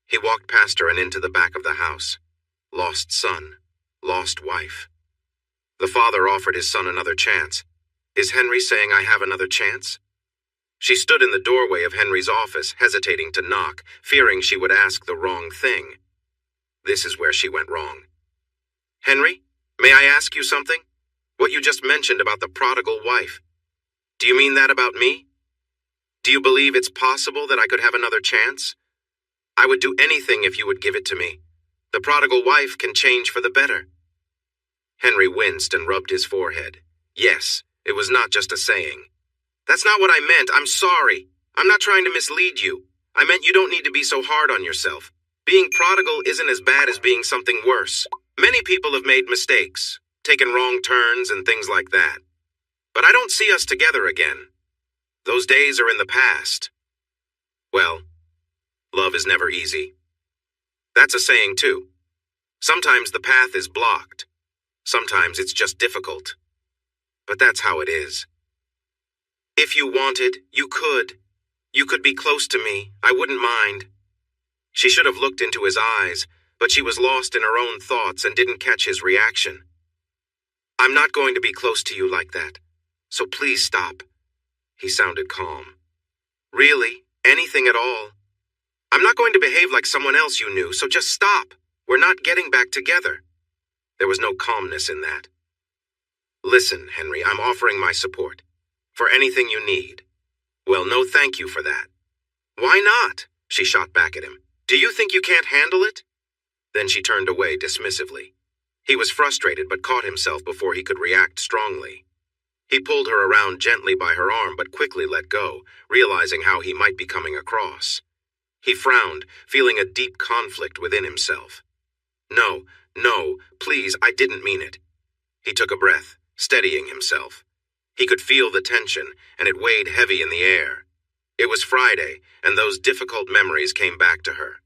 He walked past her and into the back of the house. Lost son. lost wife. The father offered his son another chance. Is Henry saying I have another chance? She stood in the doorway of Henry's office, hesitating to knock, fearing she would ask the wrong thing. This is where she went wrong. Henry, may I ask you something? What you just mentioned about the prodigal wife. Do you mean that about me? Do you believe it's possible that I could have another chance? I would do anything if you would give it to me. The prodigal wife can change for the better. Henry winced and rubbed his forehead. Yes, it was not just a saying. That's not what I meant. I'm sorry. I'm not trying to mislead you. I meant you don't need to be so hard on yourself. Being prodigal isn't as bad as being something worse. Many people have made mistakes, taken wrong turns and things like that. But I don't see us together again. Those days are in the past. Well, love is never easy. That's a saying too. Sometimes the path is blocked. Sometimes it's just difficult. But that's how it is. If you wanted, you could. You could be close to me. I wouldn't mind. She should have looked into his eyes, but she was lost in her own thoughts and didn't catch his reaction. I'm not going to be close to you like that, so please stop. He sounded calm. Really? Anything at all? I'm not going to behave like someone else you knew, so just stop. We're not getting back together. There was no calmness in that. Listen, Henry, I'm offering my support. For anything you need. Well, no thank you for that. Why not? She shot back at him. Do you think you can't handle it? Then she turned away dismissively. He was frustrated but caught himself before he could react strongly. He pulled her around gently by her arm but quickly let go, realizing how he might be coming across. He frowned, feeling a deep conflict within himself. No, please, I didn't mean it. He took a breath, steadying himself. He could feel the tension, and it weighed heavy in the air. It was Friday, and those difficult memories came back to her.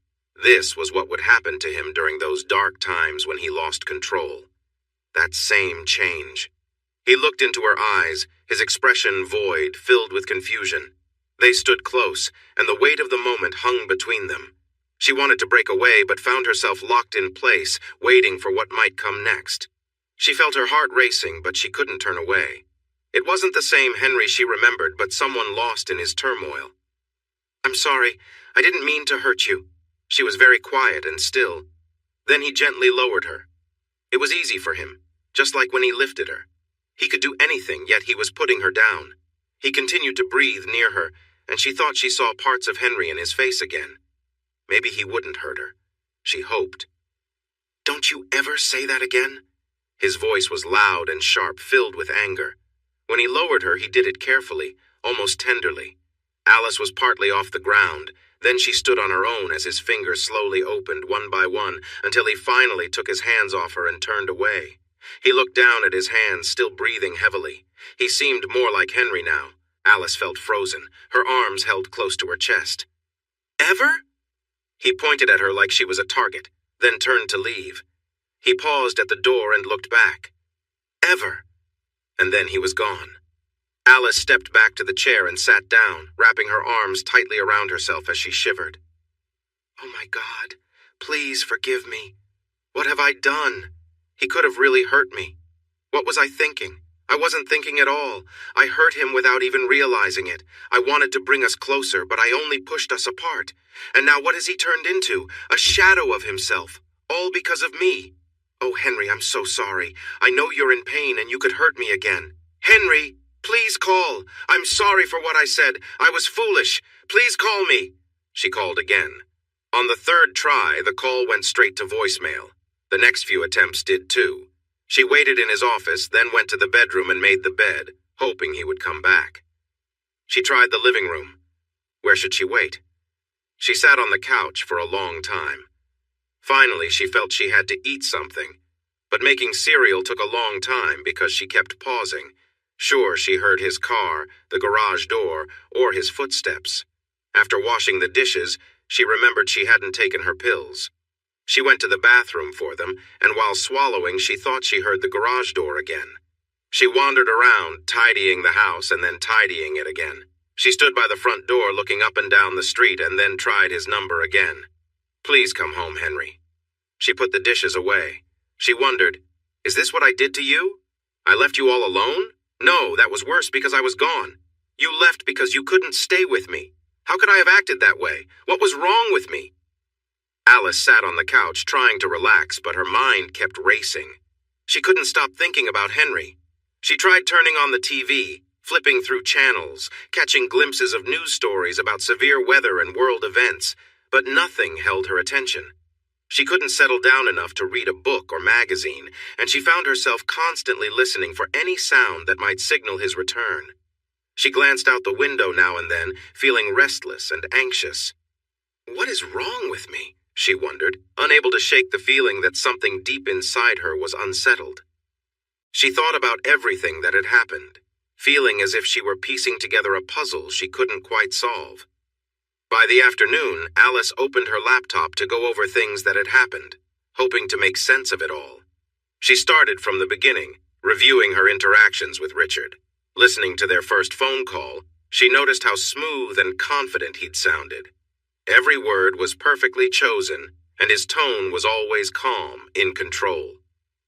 This was what would happen to him during those dark times when he lost control. That same change. He looked into her eyes, his expression void, filled with confusion. They stood close, and the weight of the moment hung between them. She wanted to break away, but found herself locked in place, waiting for what might come next. She felt her heart racing, but she couldn't turn away. It wasn't the same Henry she remembered, but someone lost in his turmoil. I'm sorry, I didn't mean to hurt you. She was very quiet and still. Then he gently lowered her. It was easy for him, just like when he lifted her. He could do anything, yet he was putting her down. He continued to breathe near her, and she thought she saw parts of Henry in his face again. Maybe he wouldn't hurt her. She hoped. Don't you ever say that again? His voice was loud and sharp, filled with anger. When he lowered her, he did it carefully, almost tenderly. Alice was partly off the ground. Then she stood on her own as his fingers slowly opened one by one until he finally took his hands off her and turned away. He looked down at his hands, still breathing heavily. He seemed more like Henry now. Alice felt frozen, her arms held close to her chest. Ever? He pointed at her like she was a target, then turned to leave. He paused at the door and looked back. Ever? And then he was gone. Alice stepped back to the chair and sat down, wrapping her arms tightly around herself as she shivered. Oh my God, please forgive me. What have I done? He could have really hurt me. What was I thinking? I wasn't thinking at all. I hurt him without even realizing it. I wanted to bring us closer, but I only pushed us apart. And now what has he turned into? A shadow of himself. All because of me. Oh, Henry, I'm so sorry. I know you're in pain and you could hurt me again. Henry, please call. I'm sorry for what I said. I was foolish. Please call me. She called again. On the third try, the call went straight to voicemail. The next few attempts did too. She waited in his office, then went to the bedroom and made the bed, hoping he would come back. She tried the living room. Where should she wait? She sat on the couch for a long time. Finally, she felt she had to eat something. But making cereal took a long time because she kept pausing. Sure, she heard his car, the garage door, or his footsteps. After washing the dishes, she remembered she hadn't taken her pills. She went to the bathroom for them, and while swallowing, she thought she heard the garage door again. She wandered around, tidying the house and then tidying it again. She stood by the front door looking up and down the street and then tried his number again. Please come home, Henry. She put the dishes away. She wondered, Is this what I did to you? I left you all alone? No, that was worse because I was gone. You left because you couldn't stay with me. How could I have acted that way? What was wrong with me? Alice sat on the couch trying to relax, but her mind kept racing. She couldn't stop thinking about Henry. She tried turning on the TV, flipping through channels, catching glimpses of news stories about severe weather and world events, but nothing held her attention. She couldn't settle down enough to read a book or magazine, and she found herself constantly listening for any sound that might signal his return. She glanced out the window now and then, feeling restless and anxious. What is wrong with me? She wondered, unable to shake the feeling that something deep inside her was unsettled. She thought about everything that had happened, feeling as if she were piecing together a puzzle she couldn't quite solve. By the afternoon, Alice opened her laptop to go over things that had happened, hoping to make sense of it all. She started from the beginning, reviewing her interactions with Richard. Listening to their first phone call, she noticed how smooth and confident he'd sounded. Every word was perfectly chosen, and his tone was always calm, in control.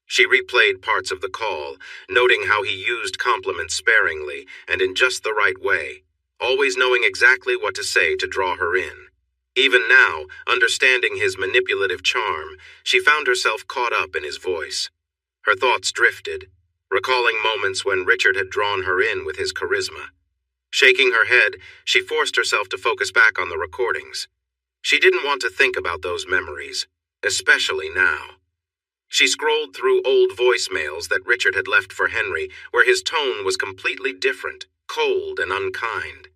She replayed parts of the call, noting how he used compliments sparingly and in just the right way, always knowing exactly what to say to draw her in. Even now, understanding his manipulative charm, she found herself caught up in his voice. Her thoughts drifted, recalling moments when Richard had drawn her in with his charisma. Shaking her head, she forced herself to focus back on the recordings. She didn't want to think about those memories, especially now. She scrolled through old voicemails that Richard had left for Henry, where his tone was completely different, cold and unkind.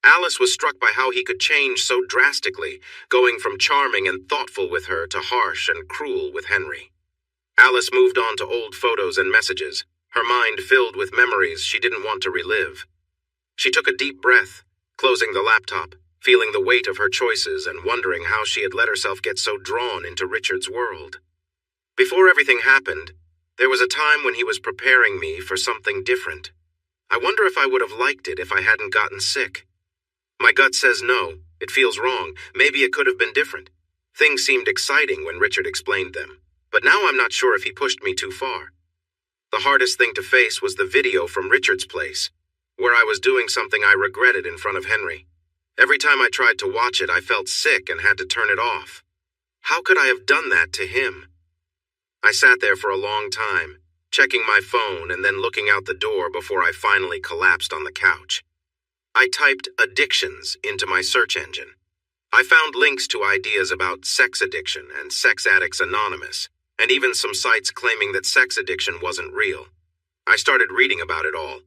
Alice was struck by how he could change so drastically, going from charming and thoughtful with her to harsh and cruel with Henry. Alice moved on to old photos and messages, her mind filled with memories she didn't want to relive. She took a deep breath, closing the laptop, feeling the weight of her choices and wondering how she had let herself get so drawn into Richard's world. Before everything happened, there was a time when he was preparing me for something different. I wonder if I would have liked it if I hadn't gotten sick. My gut says no, it feels wrong, maybe it could have been different. Things seemed exciting when Richard explained them, but now I'm not sure if he pushed me too far. The hardest thing to face was the video from Richard's place, where I was doing something I regretted in front of Henry. Every time I tried to watch it, I felt sick and had to turn it off. How could I have done that to him? I sat there for a long time, checking my phone and then looking out the door before I finally collapsed on the couch. I typed addictions into my search engine. I found links to ideas about sex addiction and Sex Addicts Anonymous, and even some sites claiming that sex addiction wasn't real. I started reading about it all.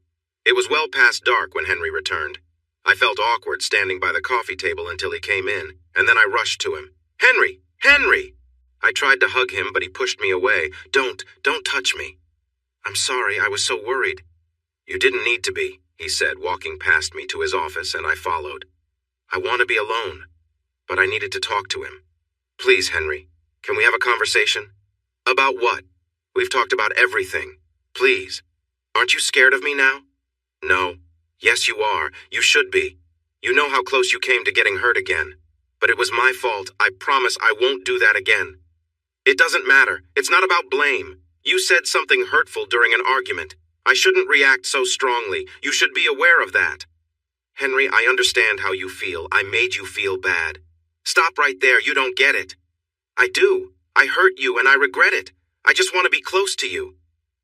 It was well past dark when Henry returned. I felt awkward standing by the coffee table until he came in, and then I rushed to him. "Henry! Henry!" I tried to hug him, but he pushed me away. Don't touch me." "I'm sorry, I was so worried." "You didn't need to be," he said, walking past me to his office, and I followed. "I want to be alone," but I needed to talk to him. "Please, Henry, can we have a conversation?" "About what? We've talked about everything. Please. Aren't you scared of me now?" "No." "Yes, you are. You should be. You know how close you came to getting hurt again. But it was my fault. I promise I won't do that again." "It doesn't matter. It's not about blame. You said something hurtful during an argument. I shouldn't react so strongly. You should be aware of that." "Henry, I understand how you feel. I made you feel bad." "Stop right there. You don't get it." "I do. I hurt you and I regret it. I just want to be close to you.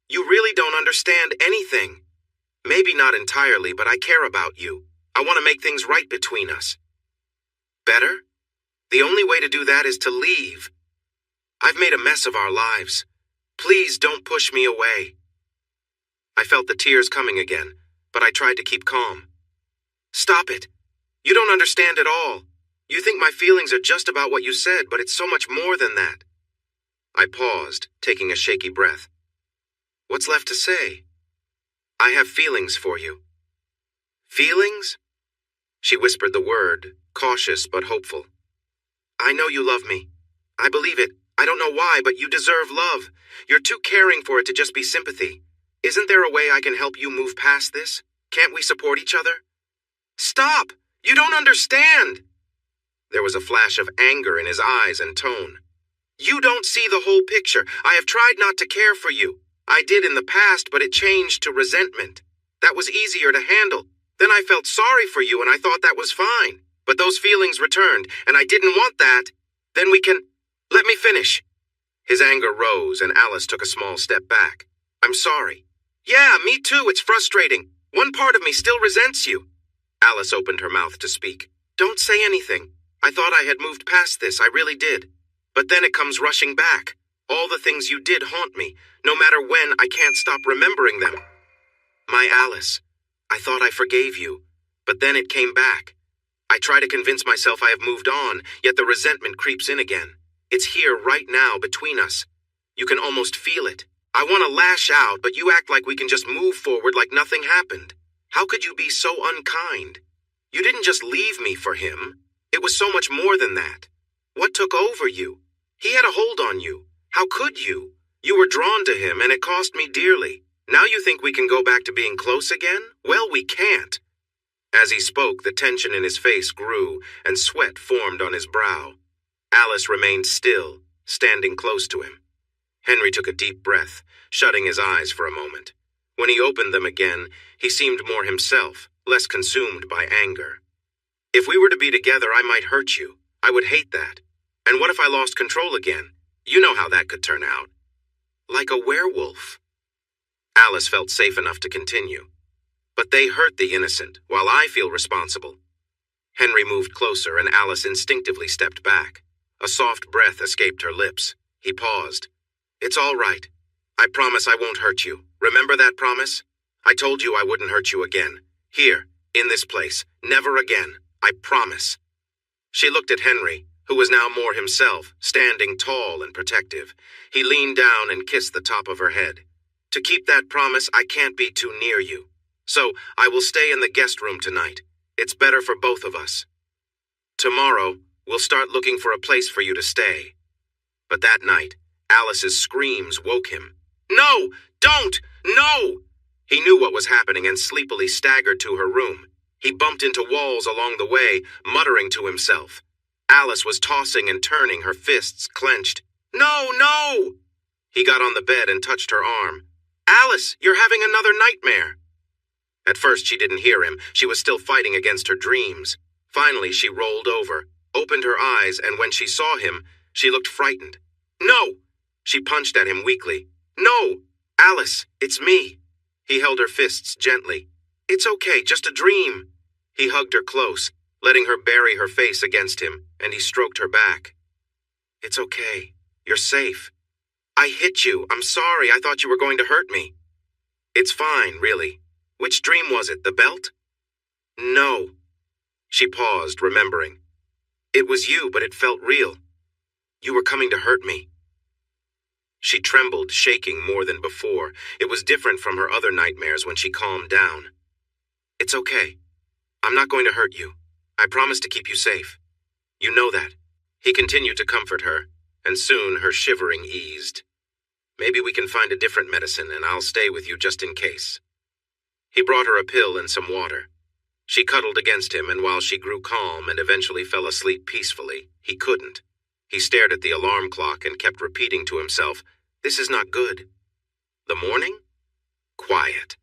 You really don't understand anything. Maybe not entirely, but I care about you. I want to make things right between us." "Better? The only way to do that is to leave. I've made a mess of our lives. Please don't push me away." I felt the tears coming again, but I tried to keep calm. "Stop it. You don't understand at all. You think my feelings are just about what you said, but it's so much more than that." I paused, taking a shaky breath. "What's left to say?" "I have feelings for you." "Feelings?" She whispered the word, cautious but hopeful. "I know you love me. I believe it. I don't know why, but you deserve love. You're too caring for it to just be sympathy. Isn't there a way I can help you move past this? Can't we support each other?" "Stop! You don't understand!" There was a flash of anger in his eyes and tone. You don't see the whole picture. I have tried not to care for you. I did in the past, but it changed to resentment. That was easier to handle. Then I felt sorry for you and I thought that was fine. But those feelings returned, and I didn't want that. Then we can... Let me finish. His anger rose, and Alice took a small step back. I'm sorry. Yeah, me too. It's frustrating. One part of me still resents you. Alice opened her mouth to speak. Don't say anything. I thought I had moved past this. I really did. But then it comes rushing back. All the things you did haunt me. No matter when, I can't stop remembering them. My Alice, I thought I forgave you. But then it came back. I try to convince myself I have moved on, yet the resentment creeps in again. It's here right now between us. You can almost feel it. I want to lash out, but you act like we can just move forward like nothing happened. How could you be so unkind? You didn't just leave me for him. It was so much more than that. What took over you? He had a hold on you. How could you? You were drawn to him, and it cost me dearly. Now you think we can go back to being close again? Well, we can't. As he spoke, the tension in his face grew, and sweat formed on his brow. Alice remained still, standing close to him. Henry took a deep breath, shutting his eyes for a moment. When he opened them again, he seemed more himself, less consumed by anger. If we were to be together, I might hurt you. I would hate that. And what if I lost control again? You know how that could turn out. Like a werewolf. Alice felt safe enough to continue. But they hurt the innocent, while I feel responsible. Henry moved closer, and Alice instinctively stepped back. A soft breath escaped her lips. He paused. It's all right. I promise I won't hurt you. Remember that promise? I told you I wouldn't hurt you again. Here, in this place. Never again. I promise. She looked at Henry, who was now more himself, standing tall and protective. He leaned down and kissed the top of her head. To keep that promise, I can't be too near you. So, I will stay in the guest room tonight. It's better for both of us. Tomorrow, we'll start looking for a place for you to stay. But that night, Alice's screams woke him. No! Don't! No! He knew what was happening and sleepily staggered to her room. He bumped into walls along the way, muttering to himself. Alice was tossing and turning, her fists clenched. No, no! He got on the bed and touched her arm. Alice, you're having another nightmare. At first she didn't hear him. She was still fighting against her dreams. Finally she rolled over, opened her eyes, and when she saw him, she looked frightened. No! She punched at him weakly. No! Alice, it's me. He held her fists gently. It's okay, just a dream. He hugged her close, letting her bury her face against him, and he stroked her back. It's okay. You're safe. I hit you. I'm sorry. I thought you were going to hurt me. It's fine, really. Which dream was it, the belt? No. She paused, remembering. It was you, but it felt real. You were coming to hurt me. She trembled, shaking more than before. It was different from her other nightmares when she calmed down. It's okay. I'm not going to hurt you. I promise to keep you safe. You know that. He continued to comfort her, and soon her shivering eased. Maybe we can find a different medicine, and I'll stay with you just in case. He brought her a pill and some water. She cuddled against him, and while she grew calm and eventually fell asleep peacefully, he couldn't. He stared at the alarm clock and kept repeating to himself, "This is not good." The morning? Quiet.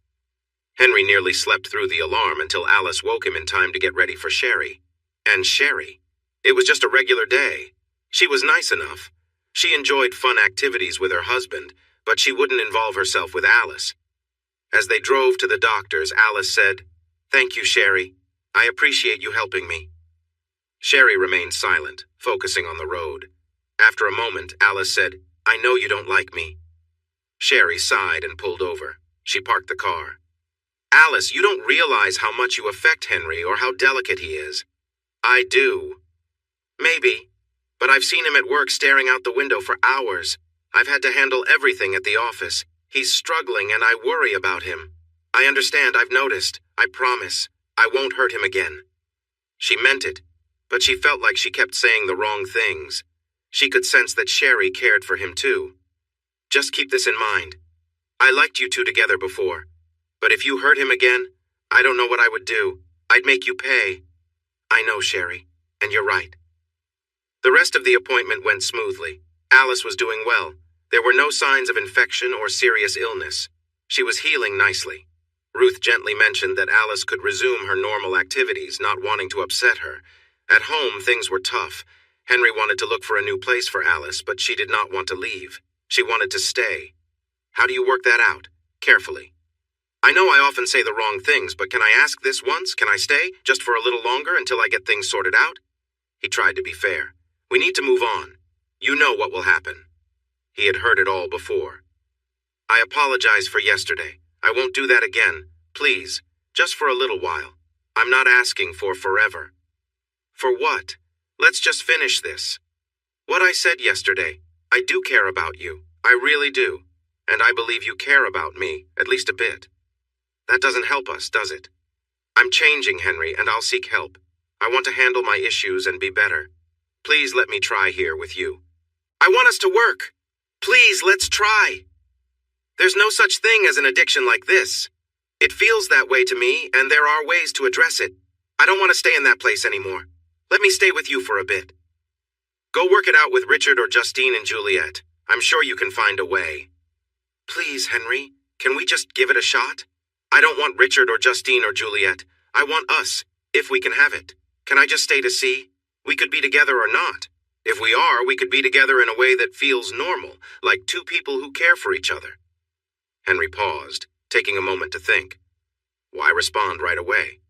Henry nearly slept through the alarm until Alice woke him in time to get ready for Sherry. And Sherry. It was just a regular day. She was nice enough. She enjoyed fun activities with her husband, but she wouldn't involve herself with Alice. As they drove to the doctor's, Alice said, "Thank you, Sherry. I appreciate you helping me." Sherry remained silent, focusing on the road. After a moment, Alice said, "I know you don't like me." Sherry sighed and pulled over. She parked the car. "Alice, you don't realize how much you affect Henry or how delicate he is." "I do." "Maybe. But I've seen him at work staring out the window for hours. I've had to handle everything at the office. He's struggling and I worry about him. I understand, I've noticed. I promise. I won't hurt him again." She meant it, but she felt like she kept saying the wrong things. She could sense that Sherry cared for him too. "Just keep this in mind. I liked you two together before. But if you hurt him again, I don't know what I would do. I'd make you pay." "I know, Sherry, and you're right." The rest of the appointment went smoothly. Alice was doing well. There were no signs of infection or serious illness. She was healing nicely. Ruth gently mentioned that Alice could resume her normal activities, not wanting to upset her. At home, things were tough. Henry wanted to look for a new place for Alice, but she did not want to leave. She wanted to stay. How do you work that out? Carefully. I know I often say the wrong things, but can I ask this once? Can I stay, just for a little longer until I get things sorted out? He tried to be fair. We need to move on. You know what will happen. He had heard it all before. I apologize for yesterday. I won't do that again. Please, just for a little while. I'm not asking for forever. For what? Let's just finish this. What I said yesterday. I do care about you. I really do. And I believe you care about me, at least a bit. That doesn't help us, does it? I'm changing, Henry, and I'll seek help. I want to handle my issues and be better. Please let me try here with you. I want us to work. Please, let's try. There's no such thing as an addiction like this. It feels that way to me, and there are ways to address it. I don't want to stay in that place anymore. Let me stay with you for a bit. Go work it out with Richard or Justine and Juliet. I'm sure you can find a way. Please, Henry, can we just give it a shot? I don't want Richard or Justine or Juliet. I want us, if we can have it. Can I just stay to see? We could be together or not. If we are, we could be together in a way that feels normal, like two people who care for each other. Henry paused, taking a moment to think. Why respond right away?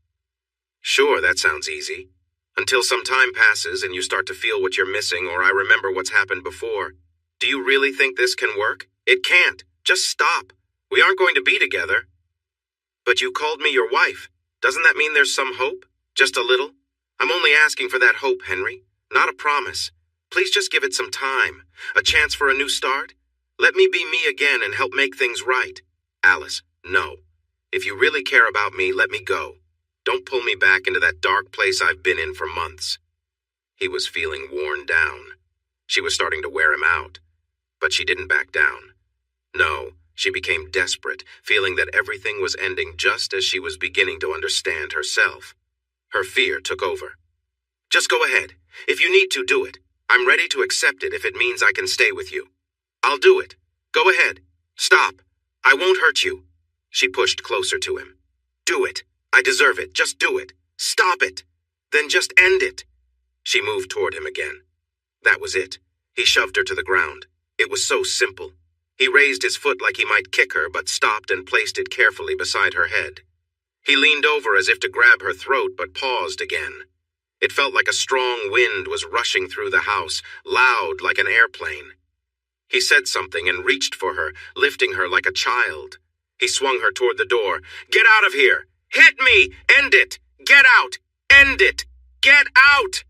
Sure, that sounds easy. Until some time passes and you start to feel what you're missing or I remember what's happened before. Do you really think this can work? It can't. Just stop. We aren't going to be together. But you called me your wife. Doesn't that mean there's some hope? Just a little? I'm only asking for that hope, Henry. Not a promise. Please just give it some time. A chance for a new start? Let me be me again and help make things right. Alice, no. If you really care about me, let me go. Don't pull me back into that dark place I've been in for months. He was feeling worn down. She was starting to wear him out. But she didn't back down. No, she became desperate, feeling that everything was ending just as she was beginning to understand herself. Her fear took over. Just go ahead. If you need to, do it. I'm ready to accept it if it means I can stay with you. I'll do it. Go ahead. Stop. I won't hurt you. She pushed closer to him. Do it. I deserve it. Just do it. Stop it. Then just end it. She moved toward him again. That was it. He shoved her to the ground. It was so simple. He raised his foot like he might kick her, but stopped and placed it carefully beside her head. He leaned over as if to grab her throat, but paused again. It felt like a strong wind was rushing through the house, loud like an airplane. He said something and reached for her, lifting her like a child. He swung her toward the door. Get out of here! Hit me! End it! Get out! End it! Get out!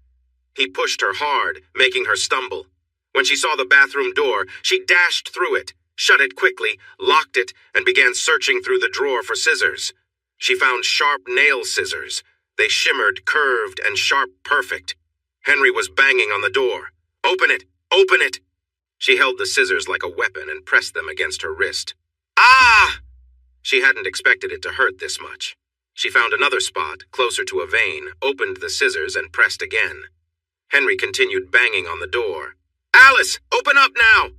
He pushed her hard, making her stumble. When she saw the bathroom door, she dashed through it, shut it quickly, locked it, and began searching through the drawer for scissors. She found sharp nail scissors. They shimmered, curved, and sharp perfect. Henry was banging on the door. Open it! Open it! She held the scissors like a weapon and pressed them against her wrist. Ah! She hadn't expected it to hurt this much. She found another spot, closer to a vein, opened the scissors, and pressed again. Henry continued banging on the door. Alice, open up now!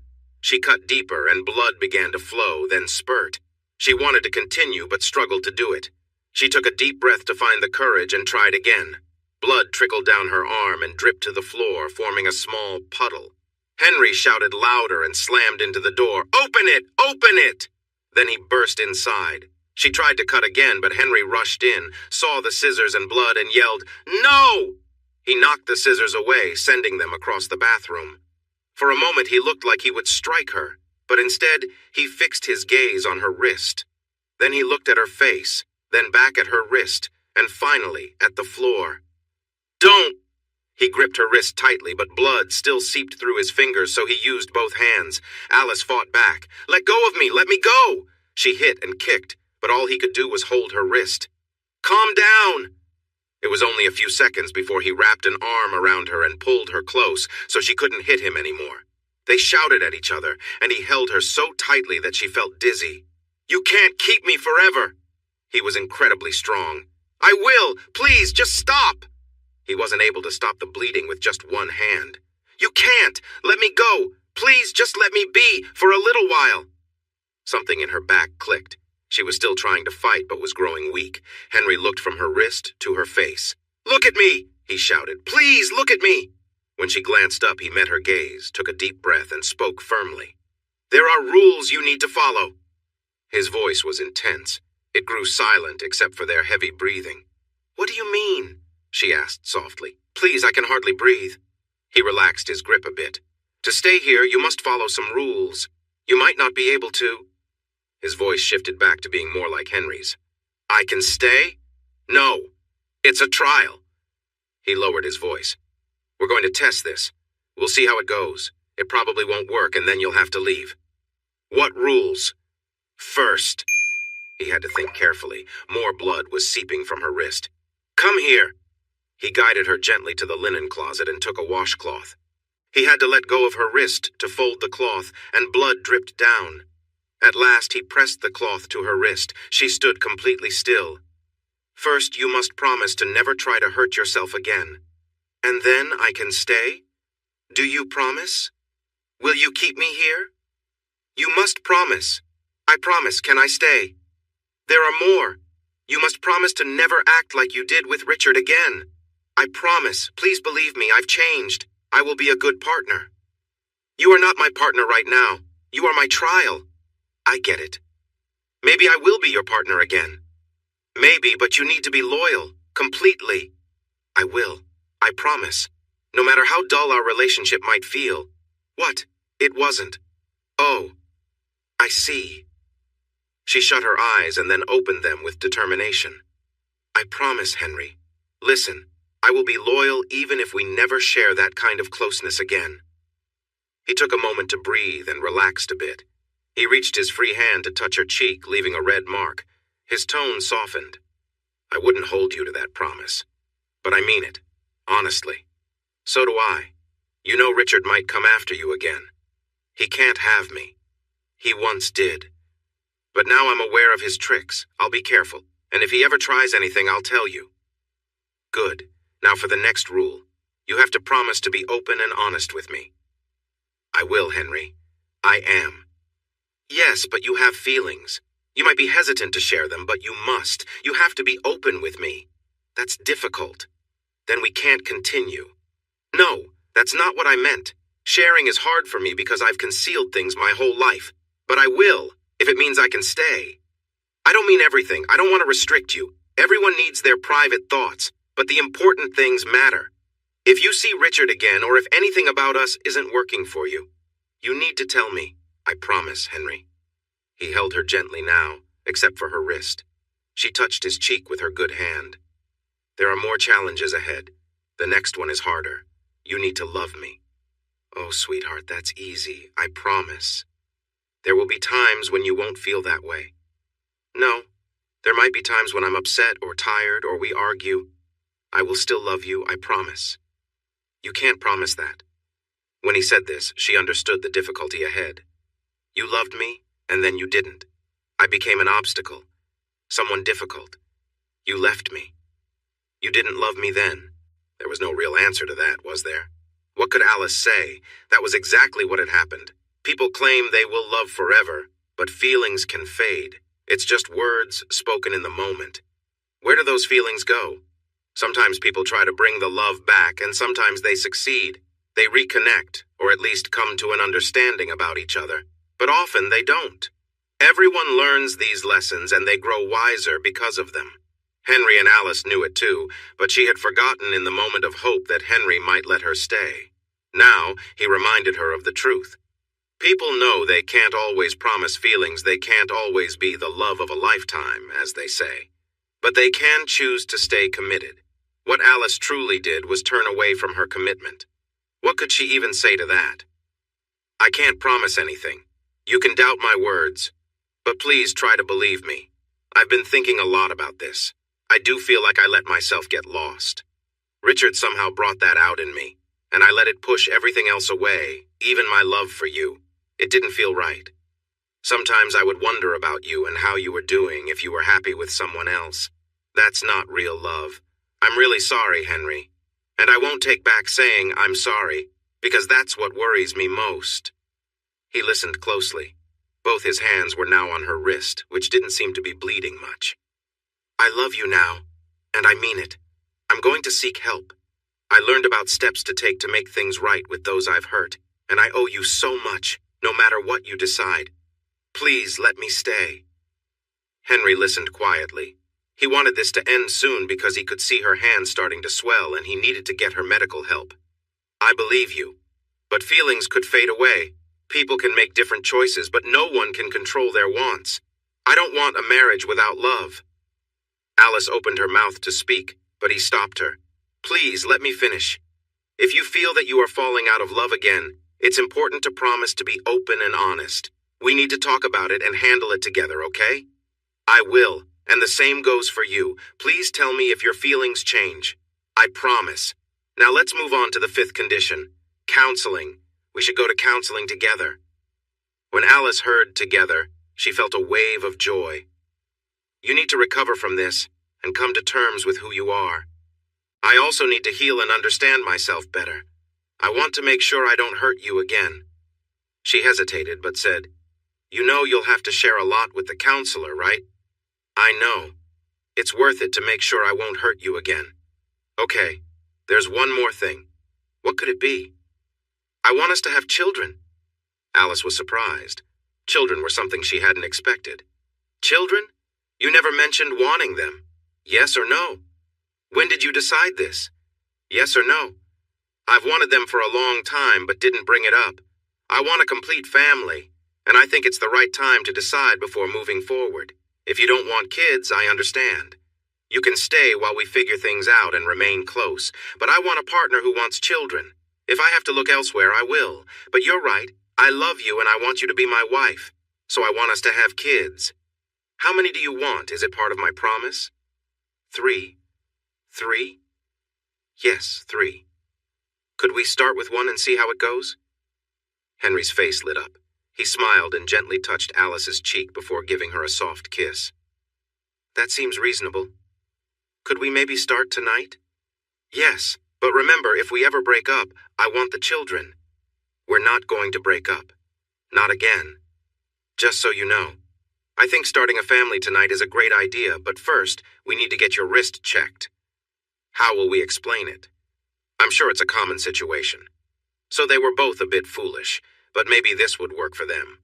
She cut deeper, and blood began to flow, then spurt. She wanted to continue, but struggled to do it. She took a deep breath to find the courage and tried again. Blood trickled down her arm and dripped to the floor, forming a small puddle. Henry shouted louder and slammed into the door. Open it! Open it! Then he burst inside. She tried to cut again, but Henry rushed in, saw the scissors and blood, and yelled, No! He knocked the scissors away, sending them across the bathroom. For a moment he looked like he would strike her, but instead he fixed his gaze on her wrist. Then he looked at her face, then back at her wrist, and finally at the floor. Don't! He gripped her wrist tightly, but blood still seeped through his fingers, so he used both hands. Alice fought back. Let go of me! Let me go! She hit and kicked, but all he could do was hold her wrist. Calm down! It was only a few seconds before he wrapped an arm around her and pulled her close, so she couldn't hit him anymore. They shouted at each other, and he held her so tightly that she felt dizzy. You can't keep me forever! He was incredibly strong. I will! Please, just stop! He wasn't able to stop the bleeding with just one hand. You can't! Let me go! Please, just let me be, for a little while. Something in her back clicked. She was still trying to fight, but was growing weak. Henry looked from her wrist to her face. Look at me, he shouted. Please, look at me. When she glanced up, he met her gaze, took a deep breath, and spoke firmly. There are rules you need to follow. His voice was intense. It grew silent except for their heavy breathing. What do you mean? She asked softly. Please, I can hardly breathe. He relaxed his grip a bit. To stay here, you must follow some rules. You might not be able to. His voice shifted back to being more like Henry's. I can stay? No. It's a trial. He lowered his voice. We're going to test this. We'll see how it goes. It probably won't work, and then you'll have to leave. What rules? First. He had to think carefully. More blood was seeping from her wrist. Come here. He guided her gently to the linen closet and took a washcloth. He had to let go of her wrist to fold the cloth, and blood dripped down. At last he pressed the cloth to her wrist. She stood completely still. First, you must promise to never try to hurt yourself again. And then I can stay? Do you promise? Will you keep me here? You must promise. I promise. Can I stay? There are more. You must promise to never act like you did with Richard again. I promise. Please believe me. I've changed. I will be a good partner. You are not my partner right now. You are my trial. I get it. Maybe I will be your partner again. Maybe, but you need to be loyal. Completely. I will. I promise. No matter how dull our relationship might feel. What? It wasn't. Oh. I see. She shut her eyes and then opened them with determination. I promise, Henry. Listen, I will be loyal even if we never share that kind of closeness again. He took a moment to breathe and relaxed a bit. He reached his free hand to touch her cheek, leaving a red mark. His tone softened. I wouldn't hold you to that promise. But I mean it. Honestly. So do I. You know Richard might come after you again. He can't have me. He once did. But now I'm aware of his tricks. I'll be careful. And if he ever tries anything, I'll tell you. Good. Now for the next rule. You have to promise to be open and honest with me. I will, Henry. I am. Yes, but you have feelings. You might be hesitant to share them, but you must. You have to be open with me. That's difficult. Then we can't continue. No, that's not what I meant. Sharing is hard for me because I've concealed things my whole life. But I will, if it means I can stay. I don't mean everything. I don't want to restrict you. Everyone needs their private thoughts, but the important things matter. If you see Richard again, or if anything about us isn't working for you, you need to tell me. I promise, Henry. He held her gently now, except for her wrist. She touched his cheek with her good hand. There are more challenges ahead. The next one is harder. You need to love me. Oh, sweetheart, that's easy. I promise. There will be times when you won't feel that way. No, there might be times when I'm upset or tired or we argue. I will still love you, I promise. You can't promise that. When he said this, she understood the difficulty ahead. You loved me, and then you didn't. I became an obstacle. Someone difficult. You left me. You didn't love me then. There was no real answer to that, was there? What could Alice say? That was exactly what had happened. People claim they will love forever, but feelings can fade. It's just words spoken in the moment. Where do those feelings go? Sometimes people try to bring the love back, and sometimes they succeed. They reconnect, or at least come to an understanding about each other. But often they don't. Everyone learns these lessons, and they grow wiser because of them. Henry and Alice knew it too, but she had forgotten in the moment of hope that Henry might let her stay. Now, he reminded her of the truth. People know they can't always promise feelings, they can't always be the love of a lifetime, as they say. But they can choose to stay committed. What Alice truly did was turn away from her commitment. What could she even say to that? I can't promise anything. You can doubt my words. But please try to believe me. I've been thinking a lot about this. I do feel like I let myself get lost. Richard somehow brought that out in me, and I let it push everything else away, even my love for you. It didn't feel right. Sometimes I would wonder about you and how you were doing if you were happy with someone else. That's not real love. I'm really sorry, Henry. And I won't take back saying I'm sorry, because that's what worries me most. He listened closely. Both his hands were now on her wrist, which didn't seem to be bleeding much. I love you now, and I mean it. I'm going to seek help. I learned about steps to take to make things right with those I've hurt, and I owe you so much, no matter what you decide. Please let me stay. Henry listened quietly. He wanted this to end soon because he could see her hands starting to swell and he needed to get her medical help. I believe you. But feelings could fade away. People can make different choices, but no one can control their wants. I don't want a marriage without love. Alice opened her mouth to speak, but he stopped her. Please, let me finish. If you feel that you are falling out of love again, it's important to promise to be open and honest. We need to talk about it and handle it together, okay? I will, and the same goes for you. Please tell me if your feelings change. I promise. Now let's move on to the fifth condition. Counseling. We should go to counseling together. When Alice heard together, she felt a wave of joy. You need to recover from this and come to terms with who you are. I also need to heal and understand myself better. I want to make sure I don't hurt you again. She hesitated but said, You know you'll have to share a lot with the counselor, right? I know. It's worth it to make sure I won't hurt you again. Okay, there's one more thing. What could it be? I want us to have children. Alice was surprised. Children were something she hadn't expected. Children? You never mentioned wanting them. Yes or no? When did you decide this? Yes or no? I've wanted them for a long time but didn't bring it up. I want a complete family, and I think it's the right time to decide before moving forward. If you don't want kids, I understand. You can stay while we figure things out and remain close, but I want a partner who wants children. If I have to look elsewhere, I will. But you're right. I love you and I want you to be my wife. So I want us to have kids. How many do you want? Is it part of my promise? 3. 3? Yes, 3. Could we start with 1 and see how it goes? Henry's face lit up. He smiled and gently touched Alice's cheek before giving her a soft kiss. That seems reasonable. Could we maybe start tonight? Yes, but remember, if we ever break up, I want the children. We're not going to break up. Not again. Just so you know. I think starting a family tonight is a great idea, but first, we need to get your wrist checked. How will we explain it? I'm sure it's a common situation. So they were both a bit foolish, but maybe this would work for them.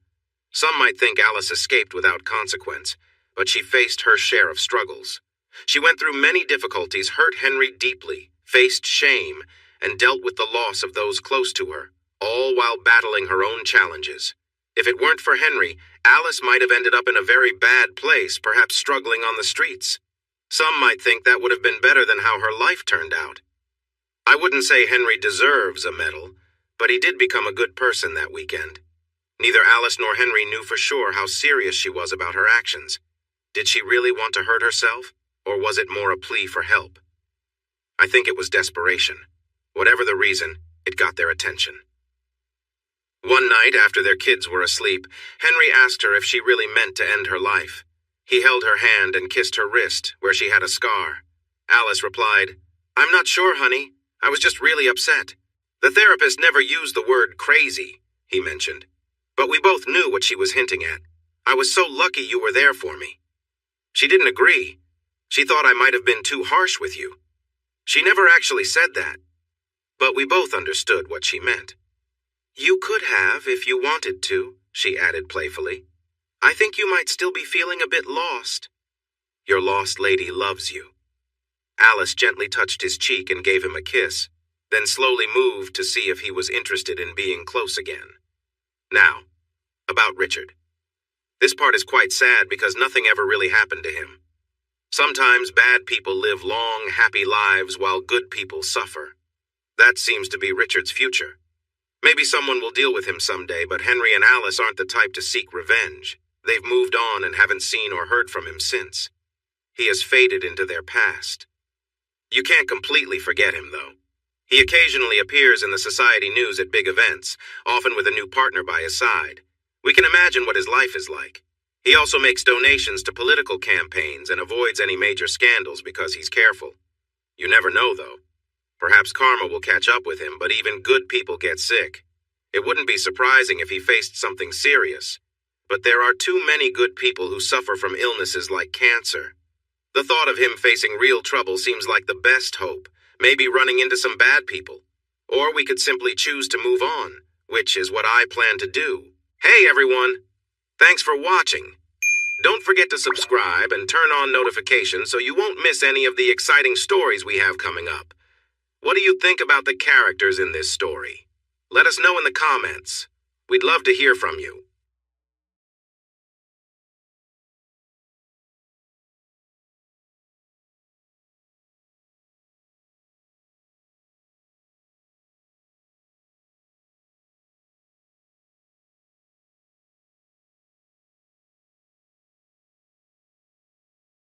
Some might think Alice escaped without consequence, but she faced her share of struggles. She went through many difficulties, hurt Henry deeply, faced shame, and dealt with the loss of those close to her, all while battling her own challenges. If it weren't for Henry, Alice might have ended up in a very bad place, perhaps struggling on the streets. Some might think that would have been better than how her life turned out. I wouldn't say Henry deserves a medal, but he did become a good person that weekend. Neither Alice nor Henry knew for sure how serious she was about her actions. Did she really want to hurt herself, or was it more a plea for help? I think it was desperation. Whatever the reason, it got their attention. One night, after their kids were asleep, Henry asked her if she really meant to end her life. He held her hand and kissed her wrist, where she had a scar. Alice replied, I'm not sure, honey. I was just really upset. The therapist never used the word crazy, he mentioned. But we both knew what she was hinting at. I was so lucky you were there for me. She didn't agree. She thought I might have been too harsh with you. She never actually said that. But we both understood what she meant. You could have if you wanted to, she added playfully. I think you might still be feeling a bit lost. Your lost lady loves you. Alice gently touched his cheek and gave him a kiss, then slowly moved to see if he was interested in being close again. Now, about Richard. This part is quite sad because nothing ever really happened to him. Sometimes bad people live long, happy lives while good people suffer. That seems to be Richard's future. Maybe someone will deal with him someday, but Henry and Alice aren't the type to seek revenge. They've moved on and haven't seen or heard from him since. He has faded into their past. You can't completely forget him, though. He occasionally appears in the society news at big events, often with a new partner by his side. We can imagine what his life is like. He also makes donations to political campaigns and avoids any major scandals because he's careful. You never know, though. Perhaps karma will catch up with him, but even good people get sick. It wouldn't be surprising if he faced something serious. But there are too many good people who suffer from illnesses like cancer. The thought of him facing real trouble seems like the best hope, maybe running into some bad people. Or we could simply choose to move on, which is what I plan to do. Hey everyone! Thanks for watching. Don't forget to subscribe and turn on notifications so you won't miss any of the exciting stories we have coming up. What do you think about the characters in this story? Let us know in the comments. We'd love to hear from you.